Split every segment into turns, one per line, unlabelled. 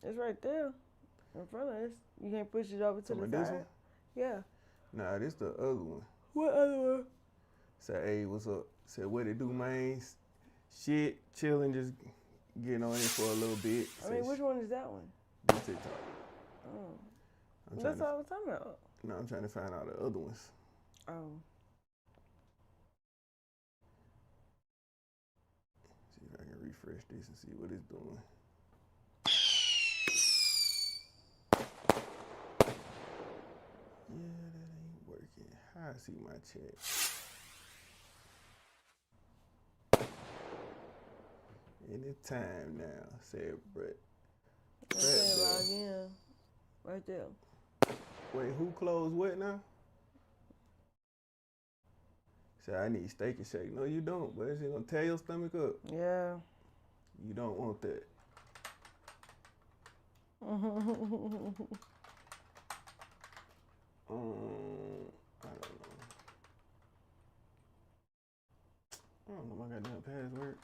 It's right there in front of us. You can't push it over to the
This
side.
one?
Yeah.
Nah, this the other one.
What other one?
Said, hey, what's up? Said, what it do, man? Shit, chilling, just getting on it for a little bit.
I mean, which one is that one?
This TikTok.
Oh.
I'm
That's all I'm talking about.
No, I'm trying to find out the other ones.
Oh.
See if I can refresh this and see what it's doing. Yeah, that ain't working. How I see my chat? Anytime now, said Brett.
Let's log in. Right there.
Wait, who closed what now? Said I need steak and shake. No, you don't, but it's gonna tear your stomach up.
Yeah.
You don't want that. I don't know my goddamn password.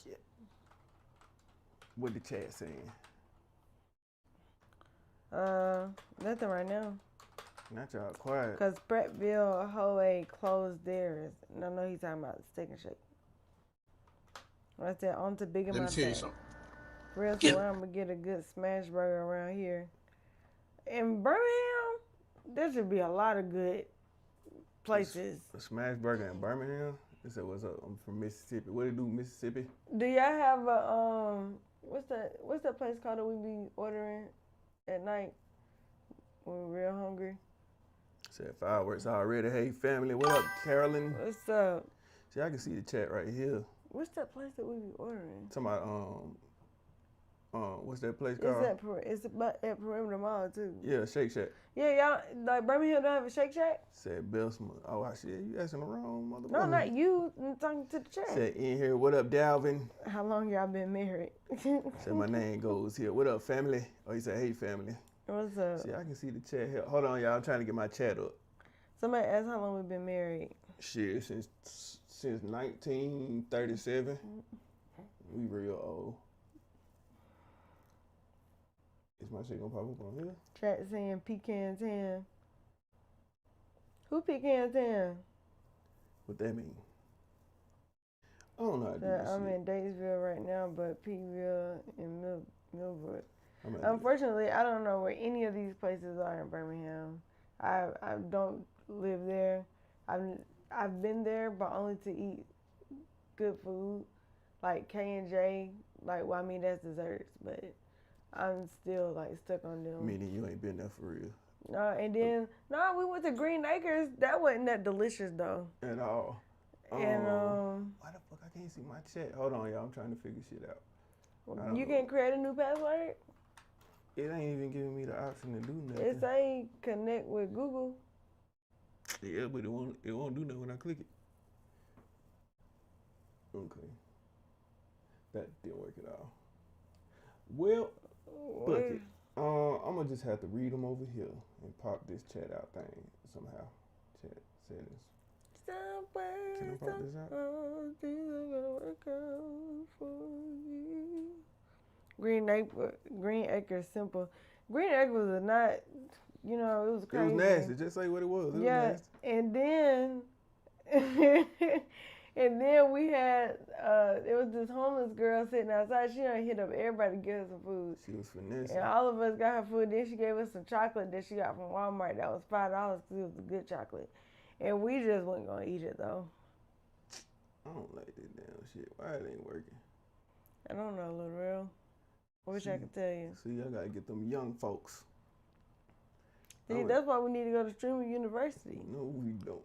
Shit. What the chat saying?
Nothing right now.
Not y'all quiet.
Cause Prattville Hoey closed theirs. And I know he's talking about the steak and shake. Right there, on to Big Amount.
Let me tell you something.
Real so I'm gonna get a good smash burger around here. In Birmingham, there should be a lot of good places.
A smash burger in Birmingham? They said, what's up? I'm from Mississippi. What do you do, Mississippi?
Do y'all have a what's that place called that we be ordering at night when we're real hungry?
Said fireworks already. Hey family, what up, Carolyn?
What's up?
See, I can see the chat right here.
What's that place that we be ordering?
Talking about what's that place called?
It's at Perimeter Mall too.
Yeah, Shake Shack.
Yeah, y'all like Birmingham don't have a Shake Shack?
Said Belsma. Oh, I said you asking the wrong motherfucker.
No, not you. I'm talking to the chat.
Said in here. What up, Dalvin?
How long y'all been married?
Said my name goes here. What up, family? Oh, he said, hey, family.
What's up?
See, I can see the chat here. Hold on, y'all. I'm trying to get my chat up.
Somebody asked how long we been married.
Shit, since 1937. We real old. Is my shit gonna pop up on here?
Chat saying pecan tan. Who pecan tan?
What that mean? I don't know how to do this
I'm
shit.
in Batesville right now, but Peakville and Millwood. Unfortunately, I don't know where any of these places are in Birmingham. I don't live there. I've been there, but only to eat good food, like K&J. Like, well, I mean that's desserts, but I'm still like stuck on them.
Meaning you ain't been there for real.
And then we went to Green Acres. That wasn't that delicious though.
At all.
And
why the fuck I can't see my chat? Hold on, y'all. I'm trying to figure shit out.
You can create a new password.
It ain't even giving me the option to do nothing.
It say connect with Google.
Yeah, but it won't do nothing when I click it. Okay. That didn't work at all. Well, fuck it. I'm gonna just have to read them over here and pop this chat out thing somehow. Chat settings. Can I pop this out?
Things are gonna work out for you. Green Acres simple. Green Acres was not, it was crazy.
It was nasty. Just say what it was. It was nasty.
And then we had it was this homeless girl sitting outside. She done hit up everybody to get her some food.
She was finessing.
And all of us got her food. Then she gave us some chocolate that she got from Walmart. That was $5 because it was a good chocolate. And we just wasn't gonna eat it though.
I don't like this damn shit. Why it ain't working?
I don't know, Lil Real. I wish I could tell you.
See, I gotta get them young folks.
See, that's why we need to go to Streamer University.
No, we don't.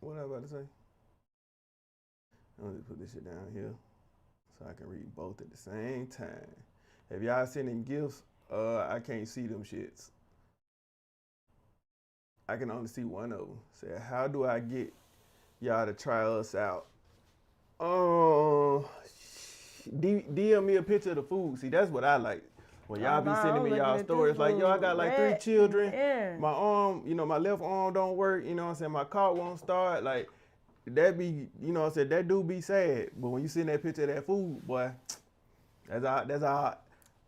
What I about to say? I'm gonna put this shit down here so I can read both at the same time. Have y'all sending gifts? I can't see them shits. I can only see one of them. Say, how do I get y'all to try us out? DM me a picture of the food. See, that's what I like. When y'all be sending me y'all stories like, yo, I got like 3 children.
Yeah.
My arm, my left arm don't work. You know what I'm saying? My car won't start. Like, that be, you know what I'm saying? That do be sad. But when you see that picture of that food, boy, that's all.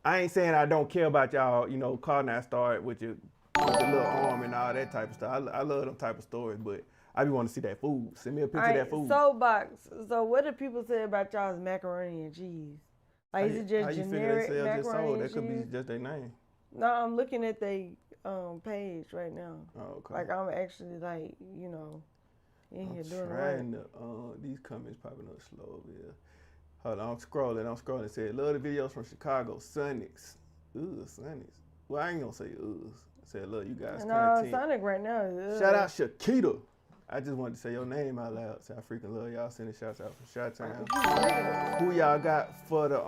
I ain't saying I don't care about y'all, car not start with your little arm and all that type of stuff. I love them type of stories, but I be want to see that food. Send me a picture of that food.
Soapbox. So what do people say about y'all's macaroni and cheese? Like, is it just generic macaroni and cheese?
That could be just their name.
No, I'm looking at their page right now.
Oh, okay.
Like, I'm actually like, in here doing it.
These comments popping up slow over here. Hold on, I'm scrolling. It said, love the videos from Chicago, Sonics. Ooh, Sonics. Well, I ain't gonna say ooh. I said, love you guys.
No, Sonic right now is
Shout out Shakita. I just wanted to say your name out loud. So I freaking love y'all. Sending shouts out from Chi-Town. Who y'all got for the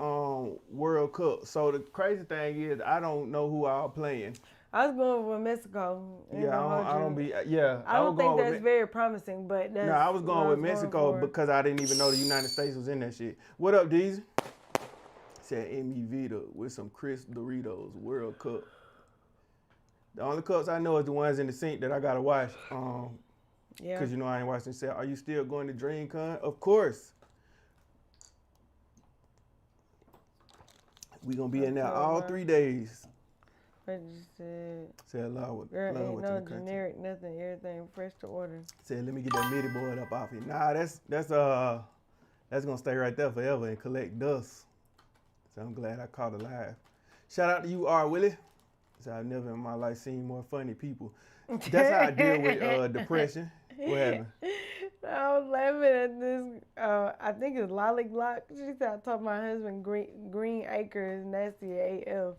World Cup? So the crazy thing is, I don't know who all playing.
I was going with Mexico.
I
don't think that's very promising, but that's.
No, I was going with Mexico because I didn't even know the United States was in that shit. What up, Deezy? Said Emi Vita with some crisp Doritos, World Cup. The only cups I know is the ones in the sink that I gotta wash. Because I ain't watching. Say, are you still going to DreamCon? Of course. We gonna be in there all 3 days.
What you said?
Said love
Girl, ain't no
generic,
country. Nothing. Everything fresh to order.
Said, let me get that midi board up off here. Nah, that's gonna stay right there forever and collect dust. So I'm glad I caught it live. Shout out to you, R. Willie. So I've never in my life seen more funny people. That's how I deal with depression. What happened?
I was laughing at this. I think it's Lollyglock. She said, I told my husband Green Acres nasty AF.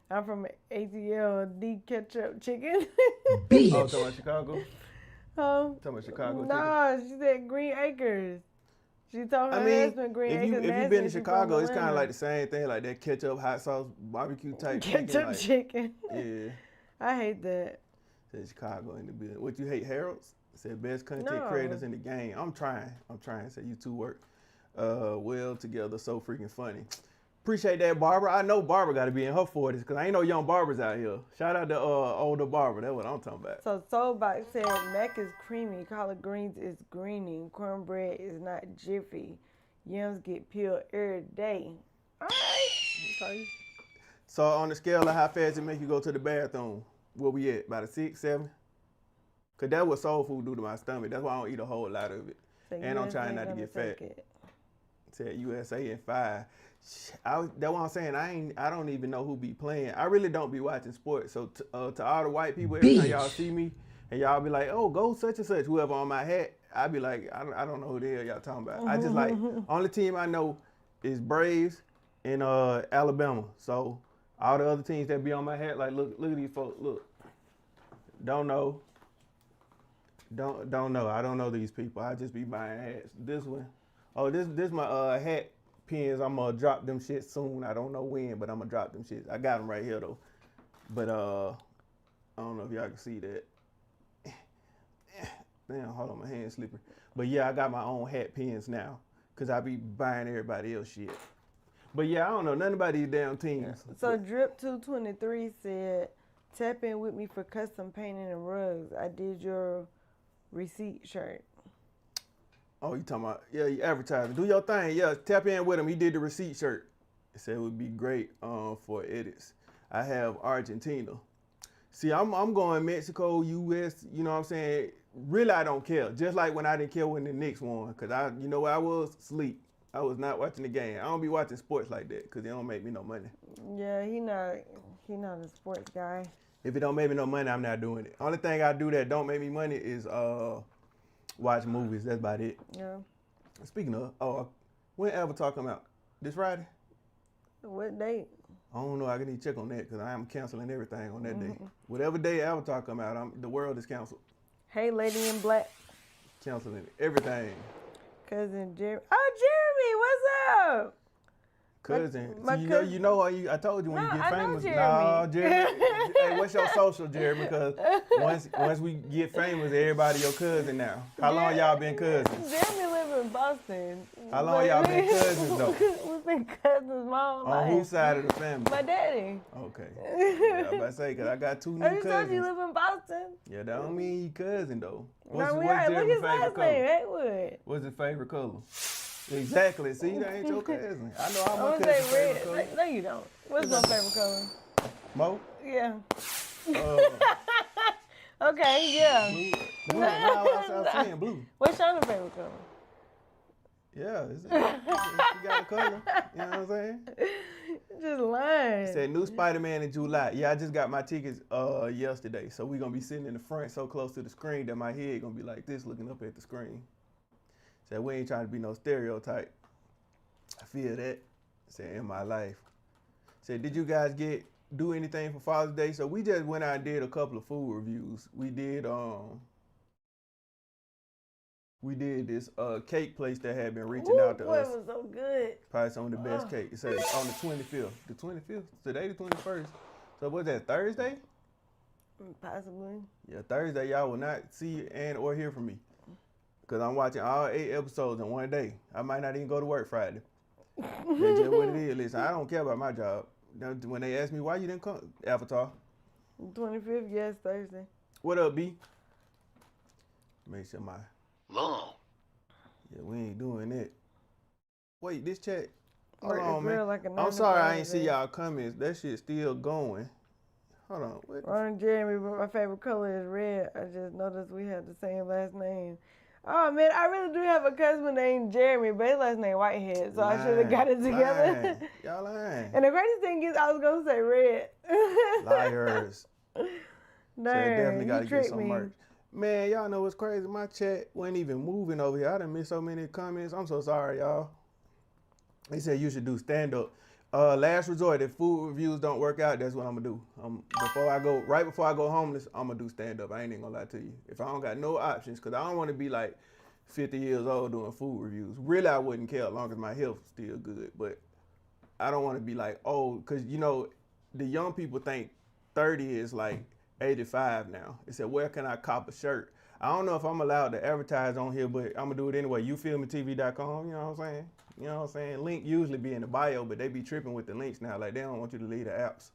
I'm from ATL, D ketchup chicken.
Bitch. Oh, talking about Chicago?
Talking
about Chicago chicken?
No, she said Green Acres. She told her husband Green Acres nasty.
If you've been to Chicago, it's kind of like the same thing, like that ketchup, hot sauce, barbecue type
ketchup chicken.
Yeah.
I hate that.
Said Chicago in the building. What, you hate Harold's? Said best content creators in the game. I'm trying. Said you two work well together. So freaking funny. Appreciate that, Barbara. I know Barbara got to be in her 40s because I ain't no young Barbers out here. Shout out to older Barbara. That's what I'm talking about.
So Soulbox said mac is creamy, collard greens is greening, cornbread is not jiffy, yams get peeled every day. All right.
Okay. So on the scale of how fast it make you go to the bathroom, where we at? About a 6, 7? Because that's what soul food do to my stomach. That's why I don't eat a whole lot of it. So and I'm trying not to get fat. Said USA in 5. That's what I'm saying. I don't even know who be playing. I really don't be watching sports. So to all the white people, every time y'all see me and y'all be like, oh, go such and such, whoever on my hat, I be like, I don't know who the hell y'all talking about. I just like, only team I know is Braves and Alabama. So all the other teams that be on my hat, like, look at these folks, look. Don't know. Don't know. I don't know these people. I just be buying hats. This one. Oh, this my hat pins. I'm gonna drop them shit soon. I don't know when, but I'm gonna drop them shit. I got them right here though. But I don't know if y'all can see that. Damn, hold on, my hand's slippery. But yeah, I got my own hat pins now, cause I be buying everybody else shit. But yeah, I don't know nothing about these damn teams.
So Drip 223 said, tap in with me for custom painting and rugs. I did your receipt shirt.
Oh, you talking about, yeah, you advertising. Do your thing, yeah, tap in with him. He did the receipt shirt. He said it would be great for edits. I have Argentina. See, I'm going Mexico, US, you know what I'm saying? Really, I don't care. Just like when I didn't care when the Knicks won, because you know where I was? Sleep. I was not watching the game. I don't be watching sports like that because they don't make me no money.
Yeah, he not a sports guy.
If it don't make me no money, I'm not doing it. Only thing I do that don't make me money is watch movies. That's about it.
Yeah.
Speaking of, when Avatar come out? This Friday?
What date?
I don't know. I need to check on that because I am canceling everything on that day. Whatever day Avatar come out, the world is canceled.
Hey, Lady in Black.
Canceling everything.
Cousin Jeremy. Oh, Jeremy, what's up?
Cousin.
My
See,
cousin.
you know how I told you when
No,
you get
I
famous.
know
Nah,
Jeremy.
Jeremy. Hey, what's your social, Jeremy? Because once we get famous, everybody your cousin now. How long y'all been cousins?
Jeremy live in Boston.
How long y'all been cousins though?
We've been cousins my whole life.
On whose side of the family?
My daddy.
Okay. Yeah, I'm about to say, because I got two new
I just
cousins.
told you live in Boston.
Yeah, that don't mean you cousin though.
What's Jeremy's last name? Haywood.
What's his favorite color? Exactly. See, that ain't your cousin. I know all my
I'm
cousins'
say
favorite color.
red. No, you don't. What's my favorite color?
Mo?
Yeah.
Uh,
Okay, yeah.
blue. I was saying blue.
What's your favorite color?
Yeah, you got a color. You know what I'm saying?
Just lying.
Said new Spider-Man in July. Yeah, I just got my tickets yesterday. So we're going to be sitting in the front so close to the screen that my head going to be like this looking up at the screen. Said we ain't trying to be no stereotype. I feel that. Said in my life. Said, did you guys do anything for Father's Day? So we just went out and did a couple of food reviews. We did this cake place that had been reaching out to us.
It was so good.
Probably some of the best cake. It says on the 25th. The 25th? Today the 21st. So what's that, Thursday?
Possibly.
Yeah, Thursday y'all will not see and or hear from me. Because I'm watching all 8 episodes in one day. I might not even go to work Friday. That's just what it is. Listen, I don't care about my job. When they ask me why you didn't come, Avatar.
25th, yes, Thursday.
What up, B? Make sure my...
Long.
Yeah, we ain't doing that. Wait, this chat. Hold
Like
on, man.
like
I'm sorry I ain't see y'all comments. That shit's still going. Hold on.
Ron Jeremy, but my favorite color is red. I just noticed we had the same last name. Oh, man, I really do have a cousin named Jeremy, but his last name Whitehead, so I should have got it together.
Y'all lying.
And the craziest thing is I was going to say red.
Liars.
Damn,
So definitely got to get some
me.
merch. Man, y'all know what's crazy? My chat wasn't even moving over here. I done missed so many comments. I'm so sorry, y'all. They said you should do stand-up. Last resort, if food reviews don't work out, that's what I'm gonna do. Right before I go homeless, I'm gonna do stand-up. I ain't even gonna lie to you. If I don't got no options, because I don't want to be like 50 years old doing food reviews. Really, I wouldn't care as long as my health is still good. But I don't want to be like, oh, because, you know, the young people think 30 is like 85 now. They said, where can I cop a shirt? I don't know if I'm allowed to advertise on here, but I'm gonna do it anyway. YouFeelMeTV.com, you know what I'm saying? You know what I'm saying? Link usually be in the bio, but they be tripping with the links now. Like, they don't want you to leave the apps.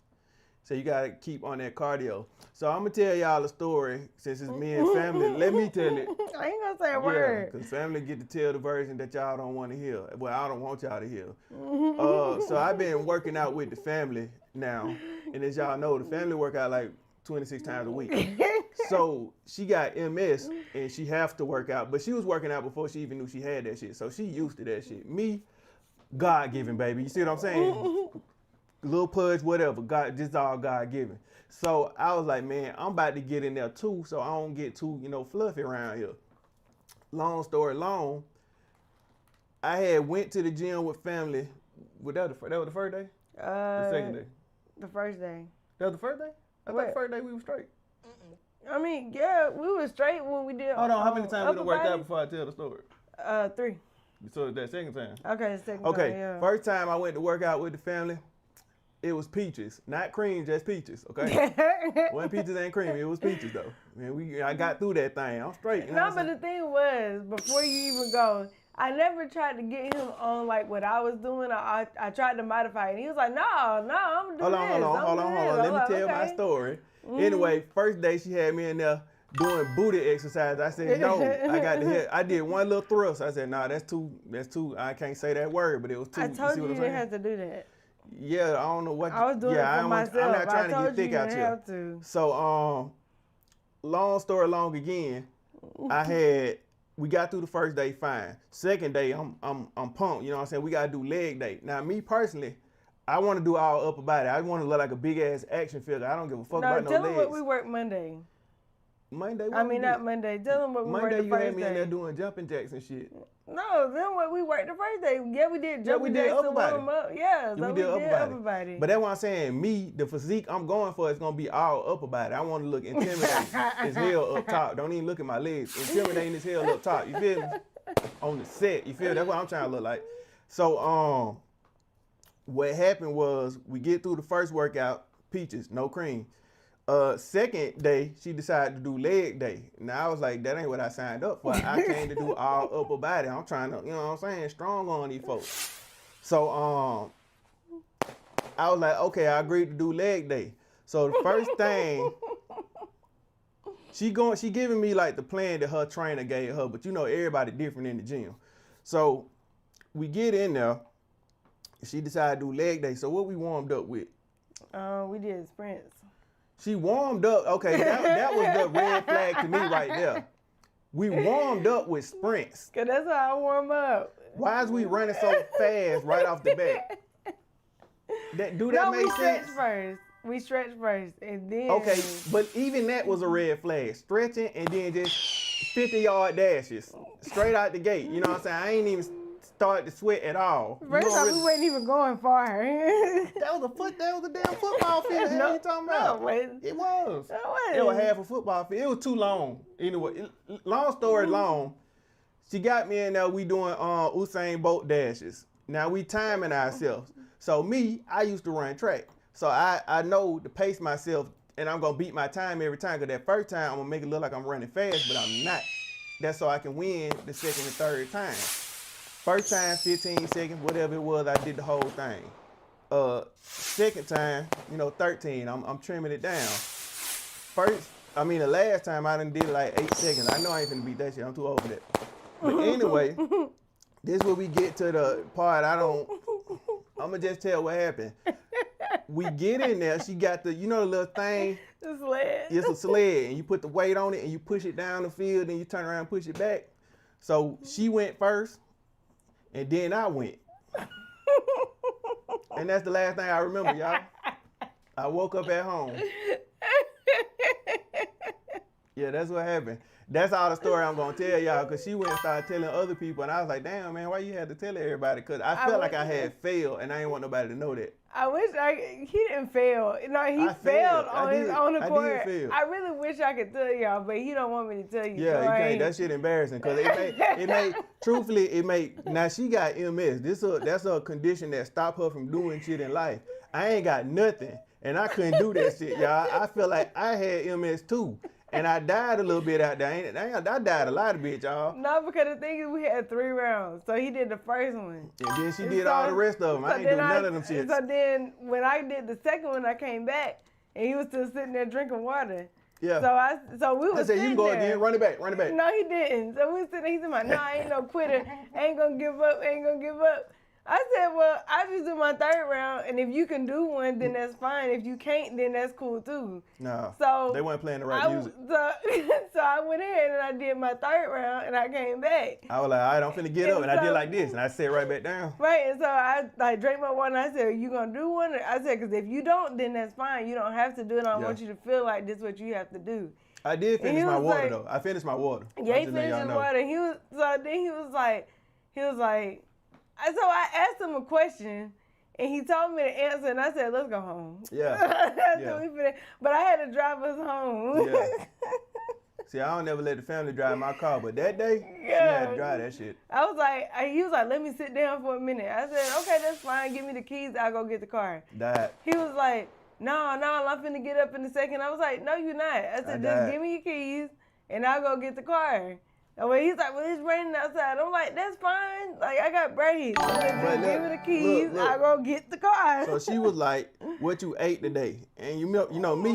So you gotta keep on that cardio. So I'm gonna tell y'all a story, since it's me and family. Let me tell it.
I ain't gonna say a word.
Yeah, because family get to tell the version that y'all don't want to hear. Well, I don't want y'all to hear. So I've been working out with the family now. And as y'all know, the family work out like 26 times a week. So she got MS and she have to work out. But she was working out before she even knew she had that shit. So she used to that shit. Me, God-given, baby. You see what I'm saying? Little pudge, whatever. God, just all God-given. So I was like, man, I'm about to get in there too, so I don't get too, fluffy around here. Long story long, I had went to the gym with family. Was that the first day? The second day?
The first day.
That was the first day? I thought the first day we were straight.
I mean, yeah, we were straight when we did.
Hold on, how many times we done worked out before I tell the story?
3.
So that second time?
Okay, the second time, yeah.
First time I went to work out with the family, it was peaches. Not cream, just peaches, okay? When peaches ain't cream, it was peaches though. Man, I got through that thing. I'm straight. You know
no, but the thing was, before you even go, I never tried to get him on like what I was doing. I tried to modify it. And he was like, no, I'm doing this. Hold on.
Let me tell my story. Anyway, first day she had me in there doing booty exercise. I said, no, I got to hit. I did one little thrust. I said, nah, that's too, I can't say that word, but it was too.
I told you didn't have to do that.
Yeah, I don't know what.
I was doing it for myself.
I'm not trying to get thick out
here.
So, long story long again, we got through the first day fine. Second day, I'm pumped. You know what I'm saying? We gotta do leg day. Now, me personally, I want to do all upper body. I want to look like a big ass action figure. I don't give a fuck about no legs.
No, tell them what we worked Monday.
Monday?
Not Monday. Tell them what we worked the first day.
Monday you had me in there doing jumping jacks and shit.
No, then what we worked the first day. Yeah, we did jumping jacks to warm them up. Yeah, so we did upper body.
But that's what I'm saying. Me, the physique I'm going for is going to be all upper body. I want to look intimidating as hell up top. Don't even look at my legs. Intimidating as hell up top. You feel me? On the set. You feel? That's what I'm trying to look like. So, what happened was we get through the first workout, peaches, no cream. Second day, she decided to do leg day. Now I was like, that ain't what I signed up for. I came to do all upper body. I'm trying to, you know what I'm saying, strong on these folks. So I was like, okay, I agreed to do leg day. So the first thing, she giving me like the plan that her trainer gave her, but you know everybody different in the gym. So we get in there. She decided to do leg day. So what we warmed up with?
We did sprints.
She warmed up. Okay, that was the red flag to me right there. We warmed up with sprints.
Cause that's how I warm up.
Why is we running so fast right off the bat? Do that make sense?
We stretch first, and then.
Okay, but even that was a red flag. Stretching and then just 50-yard dashes straight out the gate. You know what I'm saying? I ain't even start to sweat at all.
First off, we wasn't even going far.
That was a damn football field.
No,
you talking about?
No,
it was.
No,
it was half a football field. It was too long. Anyway, long story long. She got me in there. We doing Usain Bolt dashes. Now we timing ourselves. So me, I used to run track. So I know to pace myself, and I'm gonna beat my time every time. Cause that first time I'm gonna make it look like I'm running fast, but I'm not. That's so I can win the second and third time. First time, 15 seconds, whatever it was, I did the whole thing. Second time, 13, I'm trimming it down. The last time I done did like 8 seconds. I know I ain't finna beat that shit, I'm too old for that. But anyway, this is where we get to the part I'ma just tell what happened. We get in there, she got the little thing.
The sled.
It's a sled, and you put the weight on it, and you push it down the field, and you turn around and push it back. So she went first, and then I went. And that's the last thing I remember, y'all. I woke up at home. Yeah, that's what happened. That's all the story I'm gonna tell y'all, because she went and started telling other people, and I was like, damn, man, why you had to tell everybody? Because I felt like I had failed, and I didn't want nobody to know that.
I wish he didn't fail. No, he failed on his own accord. I really wish I could tell y'all, but he don't want me to tell you.
Yeah, so you can't. That shit embarrassing, because it made, now she got MS. That's a condition that stopped her from doing shit in life. I ain't got nothing, and I couldn't do that shit, y'all. I feel like I had MS too. And I died a little bit out there. I died a lot of bit, y'all.
No, because the thing is we had 3 rounds. So he did the first one.
And then she did all the rest of them. I ain't do none of them shit.
So then when I did the second one, I came back and he was still sitting there drinking water.
Yeah.
So we was sitting there.
You can go again, run it back.
No, he didn't. So we was sitting there, he's like, no, I ain't no quitter. Ain't gonna give up. I said, well, I just do my 3rd round, and if you can do one, then that's fine. If you can't, then that's cool too.
No,
so
they weren't playing the right music.
So I went ahead and I did my 3rd round, and I came back.
I was like, all right, I'm finna get up, and I did like this, and I sat right back down.
Right, and so I drank my water, and I said, are you gonna do one? I said, because if you don't, then that's fine. You don't have to do it. I want you to feel like this is what you have to do.
I did finish my water, though. I finished my water.
Yeah, he finished his water. Then he was like, so I asked him a question, and he told me the answer, and I said, let's go home.
Yeah.
But I had to drive us home.
Yeah. See, I don't never let the family drive my car, but that day, she had to drive that shit.
He was like, let me sit down for a minute. I said, okay, that's fine. Give me the keys. I'll go get the car.
Died.
He was like, no, I'm finna get up in a second. I was like, no, you're not. I said, just give me your keys, and I'll go get the car. And he's like, well, it's raining outside. I'm like, that's fine. Like, I got braids. So just give me the keys. I'll go get the car.
So she was like, what you ate today? And you know me,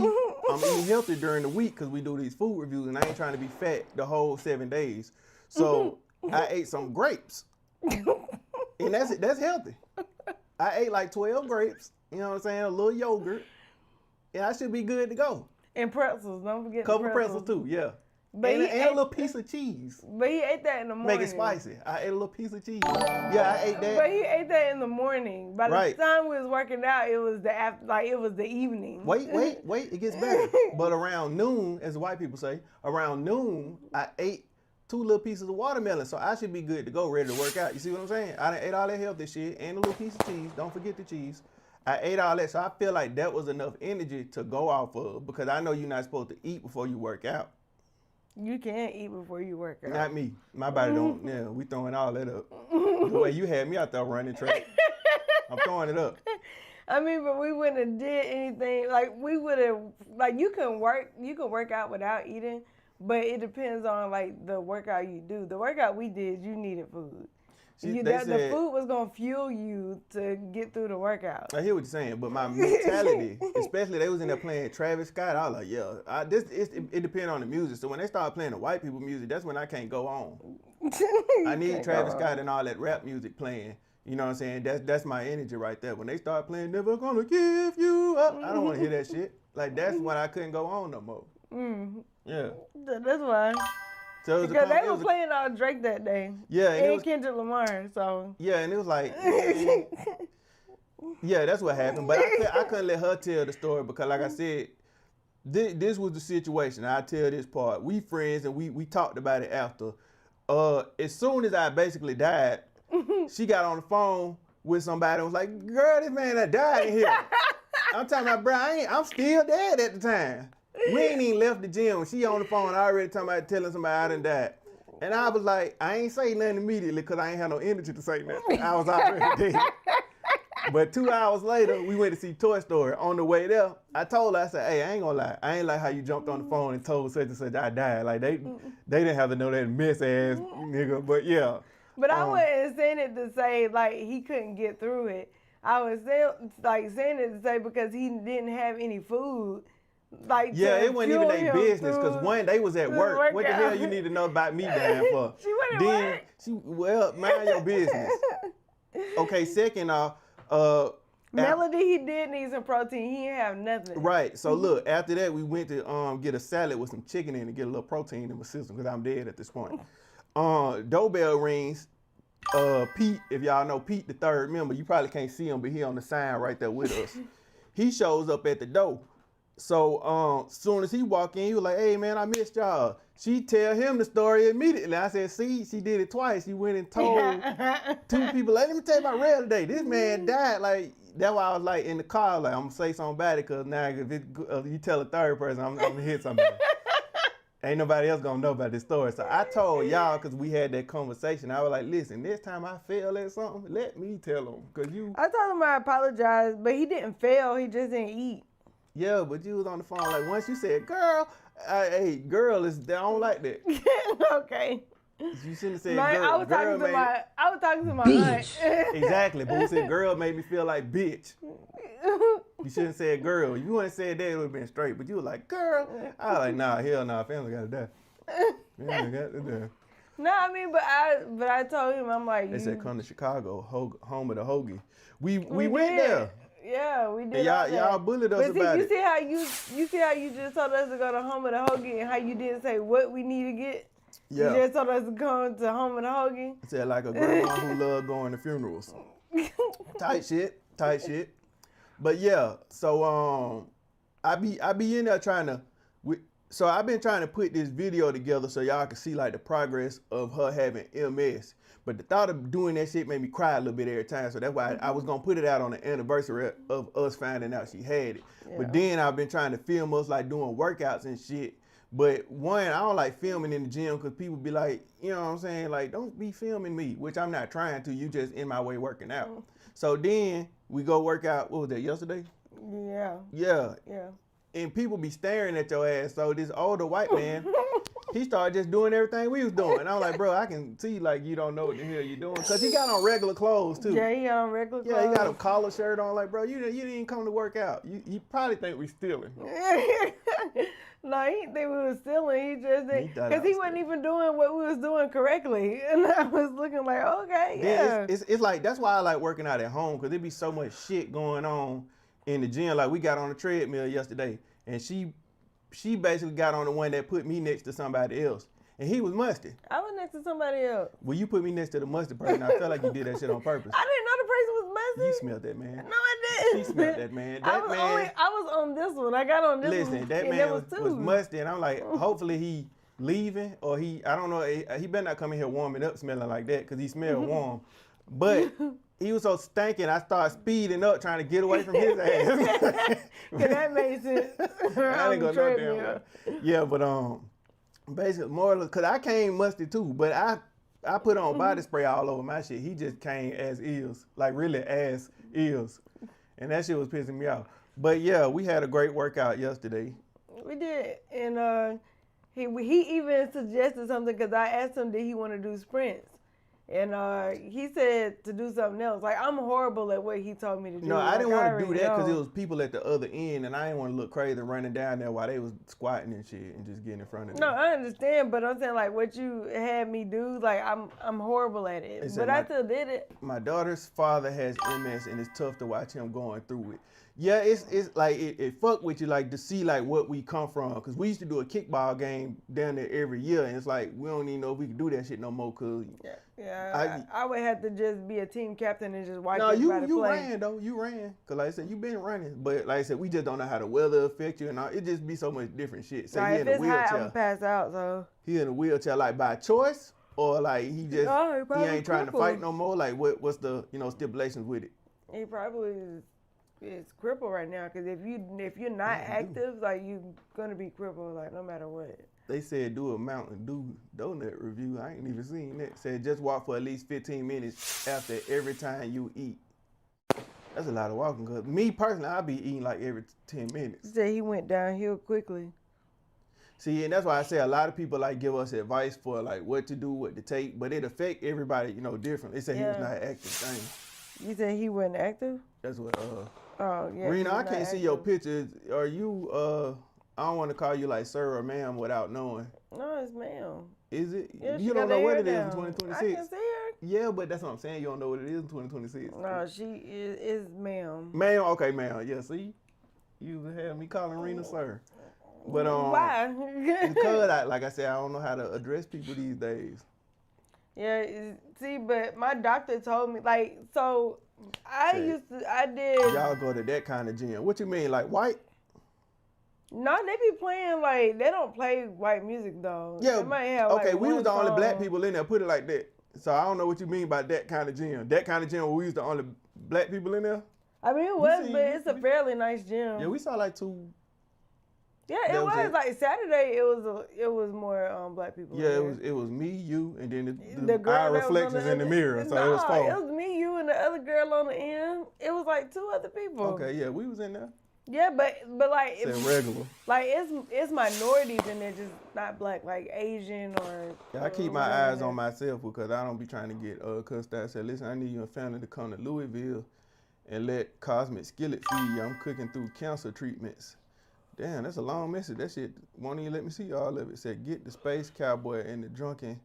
I'm eating healthy during the week because we do these food reviews, and I ain't trying to be fat the whole 7 days. So I ate some grapes. And that's healthy. I ate like 12 grapes, you know what I'm saying, a little yogurt, and I should be good to go.
And pretzels, don't forget
Couple pretzels too, yeah. But and a little piece of cheese.
But he ate that in the morning.
Make it spicy. I ate a little piece of cheese. Yeah, I ate that.
But he ate that in the morning. By the time we was working out, it was the evening.
Wait, it gets better. But around noon, as the white people say, around noon, I ate 2 little pieces of watermelon. So I should be good to go, ready to work out. You see what I'm saying? I done ate all that healthy shit and a little piece of cheese. Don't forget the cheese. I ate all that. So I feel like that was enough energy to go off of, because I know you're not supposed to eat before you work out.
You can't eat before you work out.
Not me. My body don't. Yeah, we throwing all that up. The way you had me out there running track. I'm throwing it up.
I mean, but we wouldn't have did anything. Like, we would have, like, you can work out without eating, but it depends on, like, the workout you do. The workout we did, you needed food. The food was going to fuel you to get through the workout.
I hear what you're saying, but my mentality, especially they was in there playing Travis Scott, I was like, yeah, it depends on the music. So when they start playing the white people music, that's when I can't go on. I need Travis Scott and all that rap music playing. You know what I'm saying? That's my energy right there. When they start playing Never Gonna Give You Up, I don't want to hear that shit. Like, that's when I couldn't go on no more. Yeah.
That's why. So because they were playing all Drake that day.
Yeah.
And Kendrick Lamar, so.
Yeah, and it was like, yeah, that's what happened. But I couldn't let her tell the story because, like I said, this was the situation. I tell this part. We friends, and we talked about it after. As soon as I basically died, she got on the phone with somebody and was like, girl, this man that died in here. I'm talking about, bro, I'm still dead at the time. We ain't even left the gym. She on the phone already talking about telling somebody I done died. And I was like, I ain't say nothing immediately because I ain't had no energy to say nothing. I was already dead. But 2 hours later, we went to see Toy Story. On the way there, I told her, I said, hey, I ain't gonna lie. I ain't like how you jumped on the phone and told such and such I died. Like, they didn't have to know that mess ass nigga, but yeah.
But I wasn't saying it to say, like, he couldn't get through it. I was saying it to say because he didn't have any food. Like,
yeah, it wasn't even their business because one, they was at work. What the hell you need to know about me dying for?
She went at work.
Well, mind your business. Okay, second off,
Melody, he did need some protein. He didn't have nothing.
Right. So look, after that, we went to get a salad with some chicken in it to get a little protein in my system because I'm dead at this point. Doorbell rings. Pete, if y'all know Pete, the third member, you probably can't see him, but he on the sign right there with us. He shows up at the door. So soon as he walk in, he was like, hey man, I missed y'all. She tell him the story immediately. I said, see, she did it twice. She went and told 2 people, like, let me tell you about real today. This man died. Like, that's why I was like in the car, like, I'm gonna say something about it, cause now if you tell a third person, I'm gonna hit somebody. Ain't nobody else gonna know about this story. So I told y'all, cause we had that conversation. I was like, listen, next time I fail at something, let me tell them. Cause
I told him I apologized, but he didn't fail, he just didn't eat.
Yeah, but you was on the phone, like, once you said, girl, hey, girl, I don't like that.
Okay.
You shouldn't have said girl.
I was talking to my aunt.
Exactly, but we said girl made me feel like bitch. You shouldn't have said girl. If you wouldn't have said that, it would have been straight. But you were like, girl. I was like, nah, hell nah, family gotta die. Family got to die.
No, I mean, but I told him, I'm like,
they said come to Chicago, home of the hoagie. We went there.
Yeah, we did.
Y'all bullied us about it.
You see how you just told us to go to Home of the Hoagie and how you didn't say what we need to get?
Yeah.
You just told us to go to Home of the Hoagie?
I said like a grandma who loved going to funerals. Tight shit. But yeah, so I be in there trying to, so I've been trying to put this video together so y'all can see like the progress of her having MS. But the thought of doing that shit made me cry a little bit every time. So that's why I was going to put it out on the anniversary of us finding out she had it. Yeah. But then I've been trying to film us like doing workouts and shit. But one, I don't like filming in the gym because people be like, you know what I'm saying? Like, don't be filming me, which I'm not trying to. You just in my way working out. Mm-hmm. So then we go work out, what was that, yesterday? Yeah. And people be staring at your ass. So this older white man, he started just doing everything we was doing. And I was like, bro, I can see like you don't know what the hell you doing. Because he got on regular clothes too.
Yeah, he got on regular clothes.
Yeah, he got a collar shirt on. Like, bro, you didn't even come to work out. You probably think we stealing.
No, he didn't think we was stealing. He just didn't. Because he wasn't even doing what we was doing correctly. And I was looking like, okay, yeah.
It's like, that's why I like working out at home. Because there be so much shit going on in the gym. Like, we got on the treadmill yesterday. And she basically got on the one that put me next to somebody else. And he was musty.
I was next to somebody else.
Well, you put me next to the musty person. I felt like you did that shit on purpose.
I didn't know the person was musty.
You smelled that man.
No, I didn't.
She smelled that man.
I was on this one. I got on this one.
Listen, that man was musty. And I'm like, hopefully he leaving or I don't know. He better not come in here warming up smelling like that because he smelled warm. But he was so stinking, I started speeding up trying to get away from his ass.
That made sense.
I didn't go no damn way. Yeah, but basically more because I came musty too, but I put on body spray all over my shit. He just came as is, like really as is. And that shit was pissing me off. But yeah, we had a great workout yesterday.
We did. And he even suggested something because I asked him, did he want to do sprints? And he said to do something else. Like, I'm horrible at what he told me to do.
No, I didn't want to do that because
know.
it was people at the other end, and I didn't want to look crazy running down there while they was squatting and shit and just getting in front of them.
No, I understand, but I'm saying, like, what you had me do, like, I'm horrible at it. But I still did it.
My daughter's father has MS, and it's tough to watch him going through it. Yeah, it's like, it fuck with you, like, to see, like, what we come from. Because we used to do a kickball game down there every year, and it's like, we don't even know if we can do that shit no more, because...
Yeah, I would have to just be a team captain and just watch
everybody
play.
Ran, though. You ran. Because, like I said, you been running. But, like I said, we just don't know how the weather affect you, and all. It just be so much different shit. So,
he in a wheelchair. Hot, I'm pass out, so...
He in a wheelchair, like, by choice? Or, like, he just... he ain't trying to fight no more? Like, what's the, stipulations with it?
He probably is crippled right now, because if you're not active, like, you're going to be crippled, like, no matter what.
They said do a Mountain Dew donut review. I ain't even seen that. Said just walk for at least 15 minutes after every time you eat. That's a lot of walking. Cause me personally, I be eating like every 10 minutes.
He said he went downhill quickly.
See, and that's why I say a lot of people like give us advice for like what to do, what to take, but it affect everybody, different. They say he was not an active thing.
You said he wasn't active?
That's what.
Oh yeah.
Rena, I can't see your pictures. Are you? I don't want to call you like sir or ma'am without knowing.
No, it's ma'am.
Is it?
Yeah,
you don't know what it is in 2026?
I can see her.
Yeah, but that's what I'm saying. You don't know what it is in 2026.
No, she is ma'am.
Ma'am, okay, ma'am. Yeah, see? You had me calling Rena sir. But
why?
Because like I said, I don't know how to address people these days.
Yeah, see, but my doctor told me, like, so I did.
Y'all go to that kind of gym. What you mean, like white?
No, they be playing, like, they don't play white music, though.
Yeah,
they might have,
okay,
like,
we was the only
song.
black people in there, put it like that. So I don't know what you mean by that kind of gym. That kind of gym where we was the only black people in there?
I mean, it was, but it's a fairly nice gym.
Yeah, we saw like two.
Yeah, it was like Saturday. It was more black people.
Yeah, it was me, you, and then
the girl
our reflections in the mirror. So it was four.
It was me, you, and the other girl on the end. It was like two other people.
Okay, yeah, we was in there.
Yeah, but like
it's regular.
Like it's minorities and they're just not black, like Asian or.
Yeah, I keep my eyes on myself because I don't be trying to get cussed out. I said, listen, I need you and family to come to Louisville and let Cosmic Skillet feed you. I'm cooking through cancer treatments. Damn, that's a long message. That shit won't even let me see all of it. It said, get the space cowboy and the drunken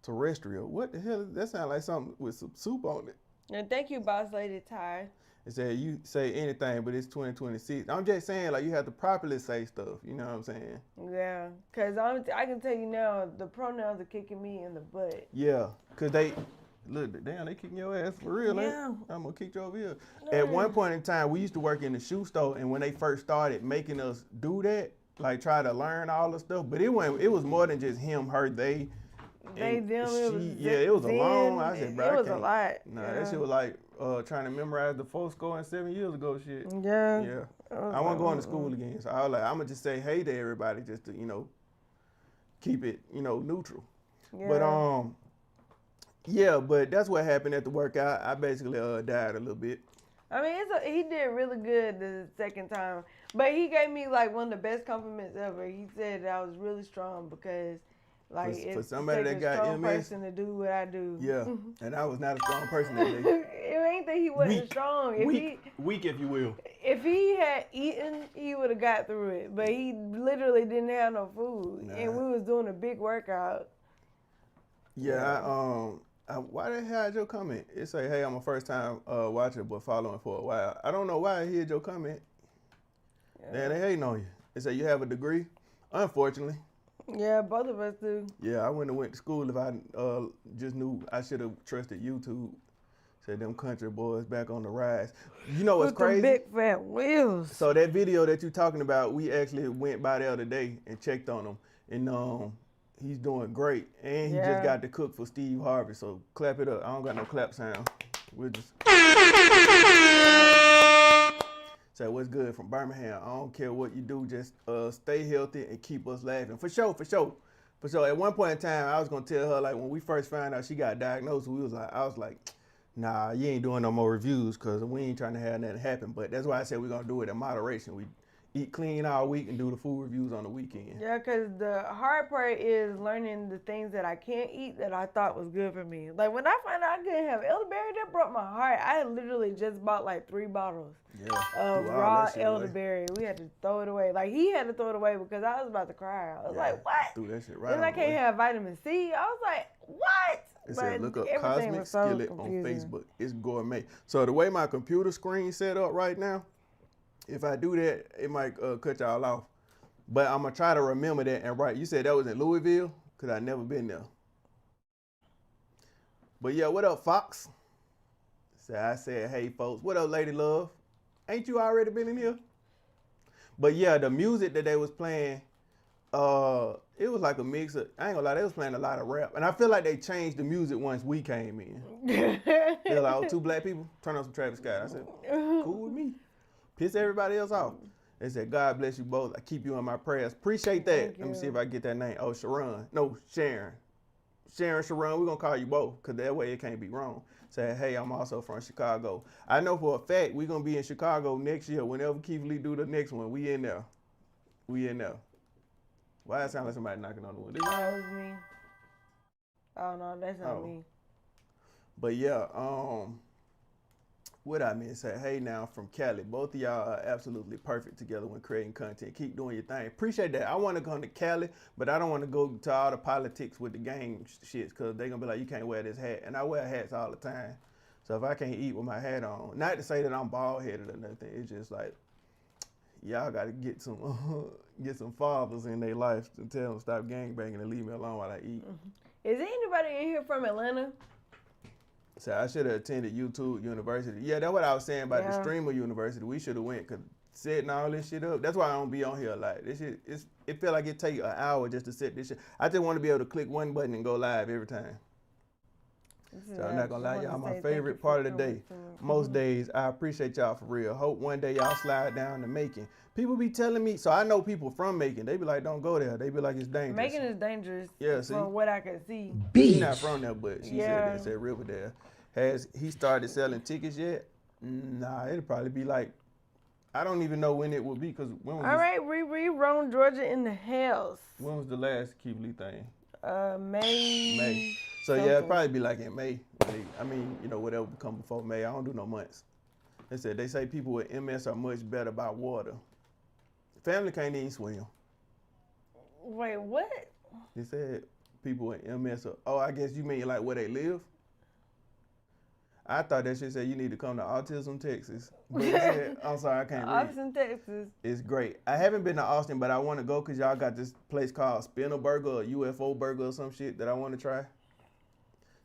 terrestrial. What the hell? That sounds like something with some soup on it.
And thank you, Boss Lady Ty.
It said you say anything, but it's 2026. I'm just saying, like, you have to properly say stuff. You know what I'm saying?
Yeah, because I can tell you now, the pronouns are kicking me in the butt.
Yeah, because look, damn, they kicking your ass for real. Yeah. I'm going to kick you over here. Yeah. At one point in time, we used to work in the shoe store, and when they first started making us do that, like, try to learn all the stuff, but it was more than just him, her, they.
Them,
it was a long, I said, bro,
it was a lot.
Nah, that shit was like trying to memorize the 4 score and 7 years ago shit.
Yeah.
Yeah. I wasn't going to school again. So I was like, I'm going to just say hey to everybody just to, keep it, neutral. Yeah. But, yeah, but that's what happened at the workout. I basically died a little bit.
I mean, he did really good the second time. But he gave me, like, one of the best compliments ever. He said that I was really strong because... Like, for
somebody that got
strong
MS,
person to do what I do.
Yeah, and I was not a strong person that day.
It ain't that he wasn't strong.
Weak, if you will.
If he had eaten, he would have got through it. But he literally didn't have no food, and we was doing a big workout.
Yeah, why the hell had your comment? It say, "Hey, I'm a first time watcher, but following for a while." I don't know why I heard your comment. Yeah. They hating on you. They say you have a degree. Unfortunately.
Yeah, both of us do.
Yeah, I wouldn't have went to school if I just knew I should have trusted YouTube. Said them country boys back on the rise. You know what's crazy?
Big fat wheels.
So that video that you're talking about, we actually went by there today and checked on him. And he's doing great. And he just got to cook for Steve Harvey. So clap it up. I don't got no clap sound. We'll just... Say, what's good from Birmingham? I don't care what you do, just stay healthy and keep us laughing. For sure, for sure. But so at one point in time, I was gonna tell her like when we first found out she got diagnosed, I was like, nah, you ain't doing no more reviews because we ain't trying to have nothing happen. But that's why I said we're gonna do it in moderation. We eat clean all week and do the food reviews on the weekend.
Yeah, because the hard part is learning the things that I can't eat that I thought was good for me. Like when I found out I couldn't have elderberry, that broke my heart. I literally just bought like 3 bottles of raw elderberry. We had to throw it away. Like he had to throw it away because I was about to cry. I was like, what?
Threw that shit right
Then I can't have vitamin C. I was like, what?
It said, look up Cosmic Skillet on Facebook. It's gourmet. So the way my computer screen set up right now, if I do that, it might cut y'all off. But I'm going to try to remember that and write. You said that was in Louisville? Because I've never been there. But yeah, what up, Fox? So I said, hey, folks. What up, Lady Love? Ain't you already been in here? But yeah, the music that they was playing, it was like a mix of, I ain't gonna lie, they was playing a lot of rap. And I feel like they changed the music once we came in. They were like, oh, 2 black people? Turn on some Travis Scott. I said, cool with me. Piss everybody else off. They said, God bless you both. I keep you in my prayers. Appreciate that. Let me see if I get that name. Oh, Sharon. No, Sharon. Sharon, we're going to call you both because that way it can't be wrong. Say, hey, I'm also from Chicago. I know for a fact we're going to be in Chicago next year. Whenever Keith Lee do the next one, we in there. We in there. Why it sound like somebody knocking on the window?
That was me. Oh, no, that's not me.
But yeah, what I mean to say, hey now from Cali, both of y'all are absolutely perfect together when creating content. Keep doing your thing. Appreciate that. I want to come to Cali, but I don't want to go to all the politics with the gang shits because they're going to be like, you can't wear this hat. And I wear hats all the time. So if I can't eat with my hat on, not to say that I'm bald-headed or nothing, it's just like, y'all got to get some fathers in their life to tell them stop gangbanging and leave me alone while I eat.
Is there anybody in here from Atlanta?
So I should have attended YouTube University. Yeah, that's what I was saying about the Streamer University. We should have went because setting all this shit up. That's why I don't be on here a lot. This shit, it feel like it take an hour just to set this shit. I just want to be able to click one button and go live every time. So I'm not gonna lie, y'all, my favorite part of the day. Most days, I appreciate y'all for real. Hope one day y'all slide down to Macon. People be telling me, so I know people from Macon. They be like, don't go there. They be like, it's dangerous.
Macon is dangerous.
Yeah, see?
From what I can see.
She's not from there, but she said Riverdale. Has he started selling tickets yet? Nah, it'll probably be like, I don't even know when it will be because when was
all right, Riri, Rome, Georgia in the house.
When was the last Keith Lee thing?
May.
So yeah, it'll probably be like in May. I mean, you know, whatever come before May. I don't do no months. They say people with MS are much better by water. Family can't even swim.
Wait, what?
They said people with MS are, oh, I guess you mean like where they live? I thought that shit said you need to come to Autism, Texas. But it said, I'm sorry, I can't read.
Austin, Texas.
It's great. I haven't been to Austin, but I want to go because y'all got this place called Spinner Burger or UFO Burger or some shit that I want to try.